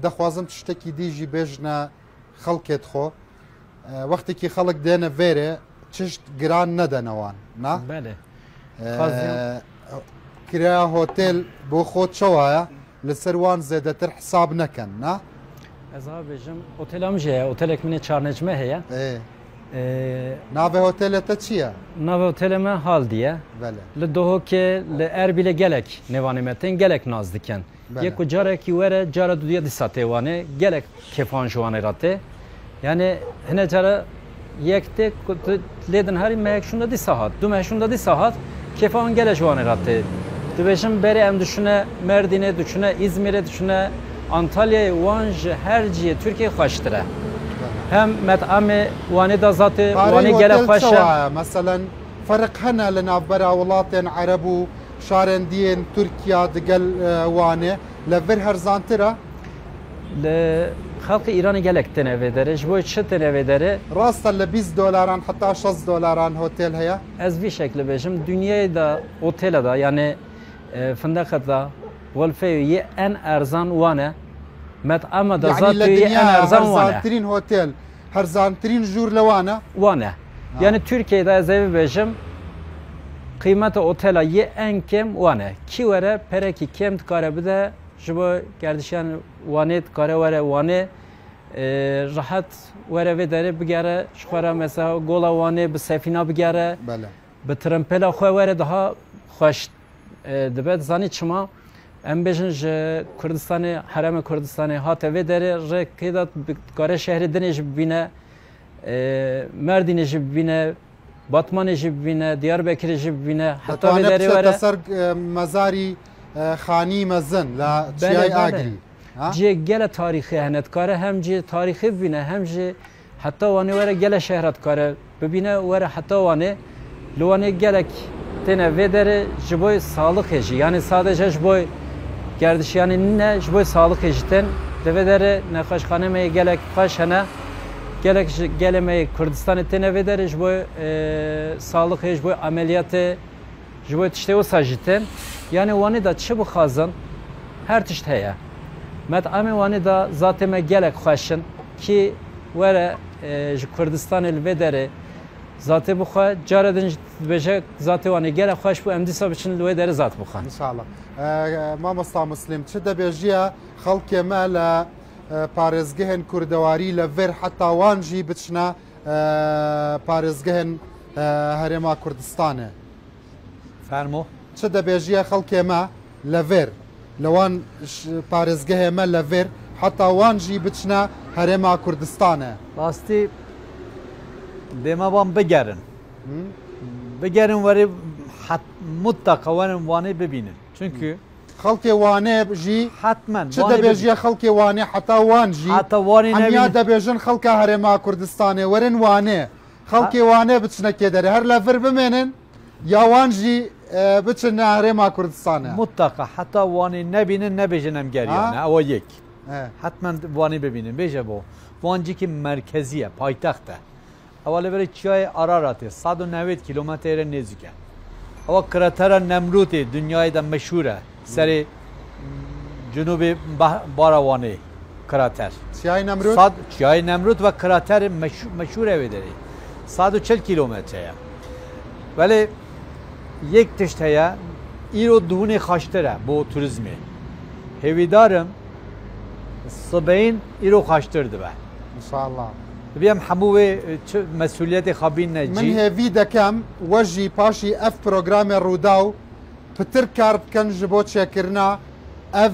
dixwazim tiştekî dî jî bêjne xelkê xo wextekî xelek dêne verê çişt giran nedene wan na kiraya hotel bo xwe çawa li ser wan zêdetir hesab nekin na Ez abêjim otelam jî heye otelek min ê çarnecme heye navê hotelê te çi ye navê hotelê me hal diye li Duhokê li Erbilê gelek nêvanê me tên gelek naz dikin yek ku carekî were cara duya dîsa tê wanê gelek kêfan ji wanê re tê yani hine cara yek tê ku lêdin herî mehek şunda dîsa hat du mehek şunda dîsa hat kêfan gelek ji wanê re tê dibêjim berê em dişune Merdînê dişune İzmirê dişune Antalya'yı wan ji her ciye Türkiye xweştir hem met'amê wanê da zatê wanê gelek xweş e mesela فرق هنا لنافبرا وڵاتên عرب û şarên diyên Tirkiya digel wanê li vir herzantira li xelkê Îranê gelek têne vê derê ji bo çi têne vê derê rast e li $20 heta $60 hotel heye ez vî şeklî bêjim dunyayê da otêle da yani findexet da Golfê yê en erzan wan e met'ama da zatê yê en erzan wan e herzantirîn hotel herzantirîn jûr li wan e wan e yani Türkiye'de ez ê bêjim qîmeta otela yê en kêm wan e kî were perekî kêm dikare bide ji bo gerdişan wanê dikare were wanê rahat were vê derê bigere ji xwe re mesela gola wanê bi sefîna bigere bi trimpela xwe were daha xweş dibe zanî çima em bêjin ji Kurdistanê herêma Kurdistanê hate vê derê rê kêda dikare şehrê dinê jî bibîne Merdînê jî bibîne Batmanê jî bibîne Diyarbekirê jî bibîne heta vê derê were ser mezarî xanî mezin la çiyayê Agirî ciyê gelek tarîxî hene dikare hem ciyê tarîxî bibîne hem jî heta wanê were gelek şehra dikare bibîne were heta wanê li wanê gelek têne vê derê ji bo sağlıkê jî yani sadece ji bo gerdişyanê ne ji bo sağlıkê jî tên li vê derê nexweşxane me gelek xweş hene gelek gelê me Kurdistanê têne vê derê ji bo sağlıkê ji bo ameliyatê ji bo tiştê wisa jî tên yani wanê da çi bixwazin her tişt heye met'amê wanê da zatê me gelek xweşin kî were ji Kurdistanê li vê derê zatê bixwe cara din dibêje zatê wanê gelek xweş bû em dîsa biçin li wê derê zat bixwe inşallah mamosta Muslim çi de bêjiya xelkê me li parêzgehên kurdewarî li vir heta wan jî biçine parêzgehên herêma Kurdistanê fermo çi de bêjiya xelkê me li vir li wan parêzgehê me li vir heta wan jî biçine herêma Kurdistanê rastî dême wan bigerin bigerin werî mutlaka wanê bibînin çünkü xelkê wanê jî hetmen çi dibêjiya xelkê wanê heta wan jî hemiya dibêjin xelka herêma Kurdistanê werin wanê xelkê wanê biçinekê derê her li vir bimênin ya wan jî biçin herêma Kurdistanê mutlaka heta wanê nebînin nebêjin em geriyane ew yek hetmen wanê bibînin bêje bo wan cîkî merkezî ye paytext e ew li berê çiyayê Araratê 190 kilometrê nêzik e ew kratera Nemrûtê dünyayê de meşhûr e serê Cenûbê bara wanê krater çiyayê Nemrût ve kraterê meşhûr e wê derê 140 kilometre ye welê yek tişt heye îro dûnê xweştir e bo turizmê hêvîdarim sibeyîn îro xweştir dibe inşallah بيم حموه مسؤوليات خابين نجي من هذي دكم وجي باشي اف بروجرام روداو بتر كارب كان جبوت شاكرنا اف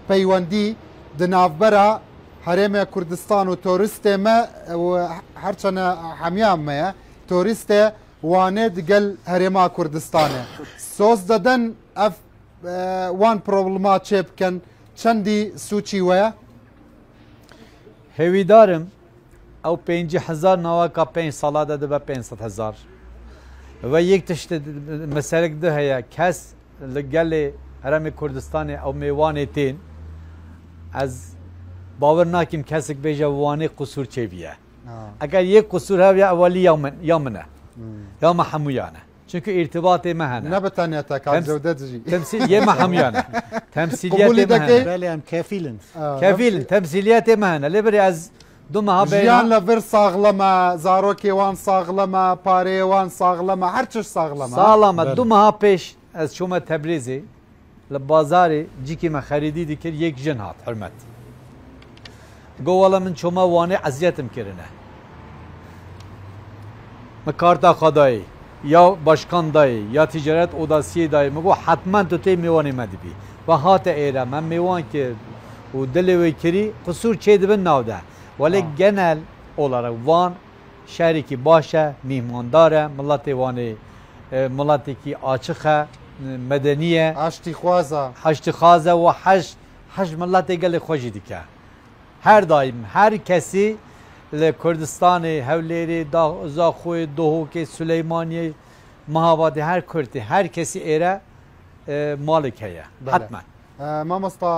بيواندي دنافبرا هرم كردستان وتورست ما وحرشنا حميام ما تورست واند قال هرم كردستان سوز ددن اف وان بروبلمات شيب كان چندی سوچی ویا هوی دارم او 5000 نوا کا 5 سالا ده به 500000 و یک تشت مسلک ده هيا کس لگل حرم کردستان او میوان تین از باور ناکیم کسک بیجه وانه قصور چه بیه اگر یک قصور ها بیا اولی یا منه یا محمویانه çünkü irtibatı mehane. Ne betaniyata kal cevdetci. Temsil ye mahmiyane. Temsiliyete mehane. Belem kefilin. Kefilin temsiliyete mehane. Libri az duma haber. Jiyanla vir sağlama, zaroki wan sağlama, pare wan sağlama, her çeşit sağlama. Sağlama. Duma ha peş az şuma Tebrizi li bazarı ciki me xaridî dikir yek jin hat hürmet. Govala min şuma wane aziyetim kirine. Me karta xadayı. یا باشکان دای یا تجارت اوداسی دای مگو حتما تو تی میوانی مدبی و هات ایره من میوان که و دلوی کری قصور چه دبن ناوده ولی genel olarak Van şehri ki başa mihmandare milleti vani milleti ki açık medeniye haçti xaza ve haç milleti geli xoşi dike her daim her kesi لکردستان هولیری زاخوی دوهوکی سلیمانی مهابادی هر کردی هر کسی ایره مالک هیا حتما مامستا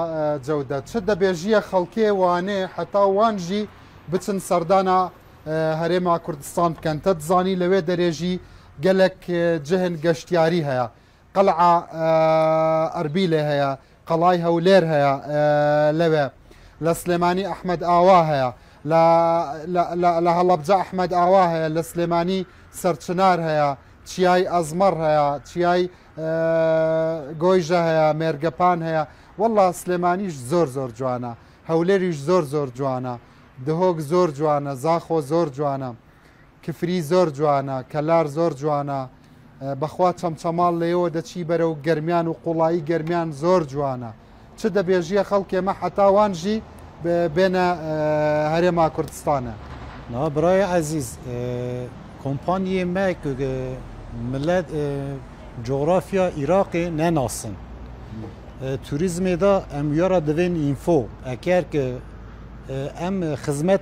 جودت شد بیجیه خلکی وانه حتی وانجی بچن سردانا هرم کردستان بکن تدزانی لوی درجی گلک جهن گشتیاری هیا قلعه اربیله هیا قلعه هولیر هیا لوی لسلیمانی احمد آوا هیا لا هلبجا احمد آوا هيا لسليماني سرچنار هيا تشياي ازمر هيا تشياي گويجا هيا ميرگپان هيا والله سليمانيش زور زور جوانا هوليريش زور زور جوانا دهوك زور جوانا زاخو زور جوانا كفري زور جوانا كلار زور جوانا بخوا چمچمال ليو دچي برو گرميان و قولاي گرميان زور جوانا چه دبيجي خلق ما حتى وانجي بين هرم كردستان. نا برای عزیز کمپانی ما ملت جغرافیا عراق نناسن. توریسم دا ام یارا دوین اینفو اگر که ام خدمت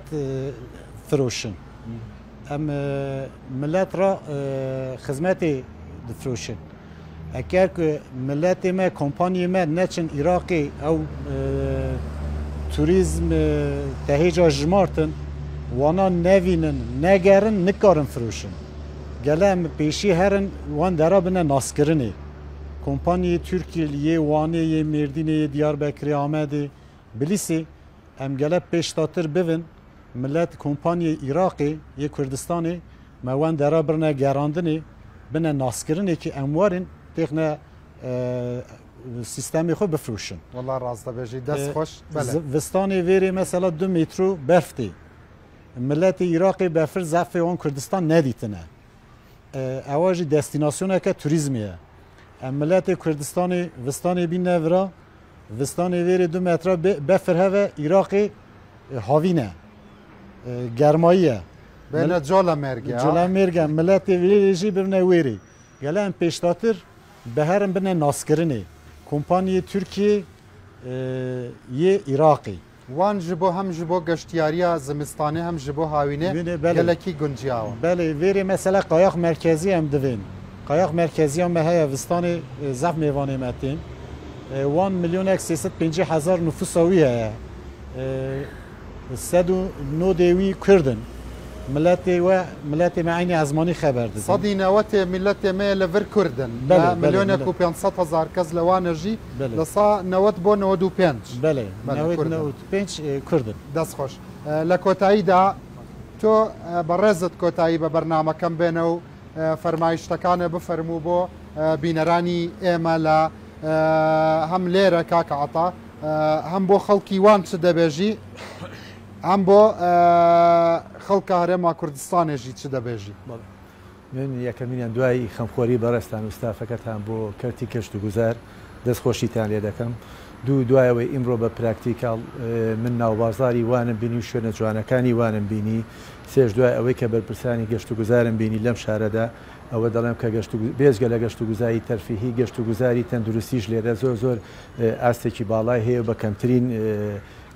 فروشن ام ملت را خدمت فروشن اگر که ملت ما کمپانی ما نچن عراقی او توریسم تهیجا جمارتن وانا نوینن نگرن نکارن فروشن گلم پیشی هرن وان درابنه ناسکرنه کمپانی ترکیه وانه یه مردینه دیاربکری آمده بلیسی ام گله پیشتاتر بون ملت کمپانی عراقی یه کردستانی موان درابرنه گراندنه بنه ناسکرنه که اموارن تخنه سیستمی خود بفروشن. والله راسته بجی دست خوش. بله. وستانی ویری مثلا 2 مترو برفتی. ملت عراقی بفر ضعف آن کردستان ندیتنه. اواجی دستیناسیونه که توریسمیه. ملت کردستانی وستانی بین نورا وستانی ویری 2 متر بفر هوا عراقی هاوینه. گرماییه. بین جالا مرگه. جالا مرگه ملت ویری ببینه ویری. گلم پیشتاتر به هرم بنه ناسکرنه. کمپانی ترکیه یه عراقی وان جبو هم جبو گشتیاریا زمستانه هم جبو هاوینه گلکی گنجیاو بله ویری مثلا قایق مرکزی هم دوین قایق مرکزی هم هیا وستان زف میوانه متین 1,350,000 نفوس هویه 109 دیوی کردن ملت معینی ازمانی خبر دادن صدی نوات ملت ما لفر کردن مليون و 500,000 کس لوانجی لصا نوات بو 95 بله 95 کردن دست خوش لکوتایی دا تو برزت کوتایی به برنامه کم بینو فرمایشتکانه بفرمو بو بینرانی ایمالا هم لیره کاک عطا هم بو خلقی وان چه دبیجی ئەم بۆ خەڵکە هەرێما کوردستانێژی چ دەبێژی؟ من یەکەمینیان دوای خەمخۆری بەڕێستان و ستافەکەتان بۆ کەرتی کەشت و گوزار دەستخۆشیتان لێ دەکەم. دوایەوەی ئیمڕۆ بە پراکتیکال من ناوبازاری وانم بینی و شوێنە جوانەکانی وانم بینی. سێش دوای ئەوەی کە بەرپرسانی گەشت و گوزارم بینی لەم شارەدا ئەوە دەڵێم کە بێژگە لە گەشت و گوزاری تەرفیهی گەشت و گوزاری تەندروستیش لێرە زۆر ئاستێکی باڵای هەیە بە کەمترین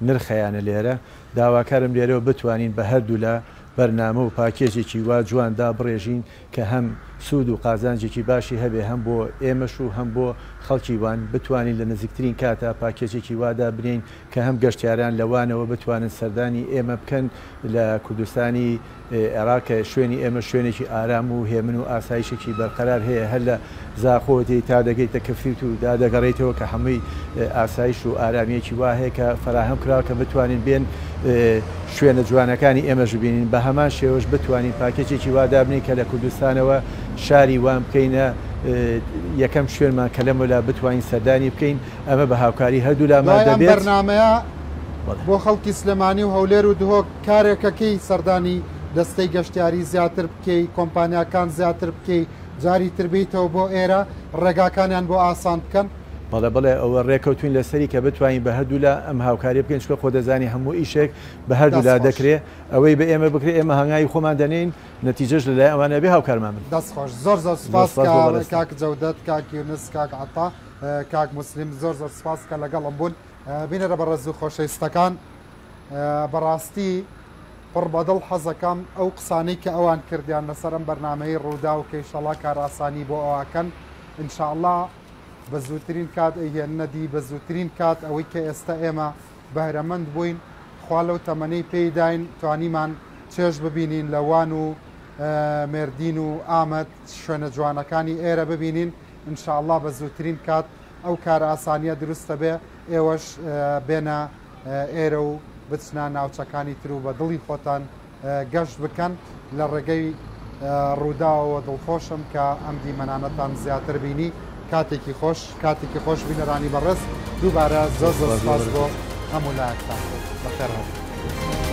نرخەیانە لێرە. داواکارم لێرەوە بتوانین بە هەردوو لە بەرنامە و پاکێجێکی وا جواندا بڕێژین کە هەم سوود و قازانجێکی باشی هەبێ هەم بۆ ئێمەش و هەم بۆ خەڵکی وان بتوانین لە نزیکترین کاتا پاکێجێکی وادا بنین کە هەم گەشتیاران لەوانەوە بتوانن سەردانی ئێمە بکەن لە کوردستانی عێراقە شوێنی ئێمە شوێنێکی ئارام و هێمن و ئاسایشێکی بەرقەرار هەیە هەر لە زاخۆتی تا دەگەیتە کەفریت و دادەگەڕێتەوە کە هەمووی ئاسایش و ئارامیەکی وا هەیە کە فراهەم کراوە کە بتوانین بێن شوێنە جوانەکانی ئێمەش بینین بە هەمان شێوەش بتوانین پاکێجێکی وادا بنین کە لە کوردستانەوە شاری وان بکەینە یەکەم شوێنمان کە لەمەلا بتوانین سەردانی بکەین ئەمە بە هاوکاری هەردوو لامان دەبێت. بەرنامەیە بۆ خەڵکی سلێمانی و هەولێر و دهۆک کارێکەکەی سەردانی دەستەی گەشتیاری زیاتر بکەی کۆمپانیاکان زیاتر بکەی جاری تربیتەوە بۆ ئێرە ڕێگاکانیان بۆ ئاسان بکەن. بەڵێ ئەوە ڕێکەوتوین لەسەری کە بتوانین بە هەردوو لە ئەم هاوکاری بکەین چکە خۆ دەزانی هەموو ئیشێک بە هەردوو لا دەکرێت ئەوەی بە ئێمە بکرێت ئێمە هەنگاوی خۆمان دەنین نەتیجەش لەلای ئەوانە بێ هاوکارمان من دەستخۆش زۆر سپاس کاک جەودەت کاک یونس کاک عەتا کاک مسلیم زۆر سپاس کە لەگەڵم بوون. بینەرە بەڕێز و خۆشەویستەکان بەڕاستی پڕ بەدڵ حەزەکەم ئەو قسانەی کە ئەوان کردیان لەسەر ئەم بەرنامەی ڕوودا و کە ئینشەڵڵا کاراسانی بۆ ئەوەکەن ئینشەڵڵا بە زووترین کات ئەهێنەدی بە زووترین کات ئەوەی کە ئێستا ئێمە بەهرەمەند بووین خوا لەو تەمەنەی پێیداین توانیمان چێژ ببینین لە وان و مێردین و ئامەد شوێنە جوانەکانی ئێرە ببینین ئینشەڵڵا بە زووترین کات ئەو کار ئاسانیە دروستە بێ ئێوەش بێنە ئێرە و بچنە ناوچەکانی تر و بە دڵی خۆتان گەشت بکەن لە ڕێگەی ڕووداوەوە دڵخۆشم کە ئەم دیمەنانەتان زیاتر بینی. کاتێکی خۆش بینەرانی بەڕێز دووبارە زۆر سپاس بۆ هەموو لایەکتان بەخێر هەبێت.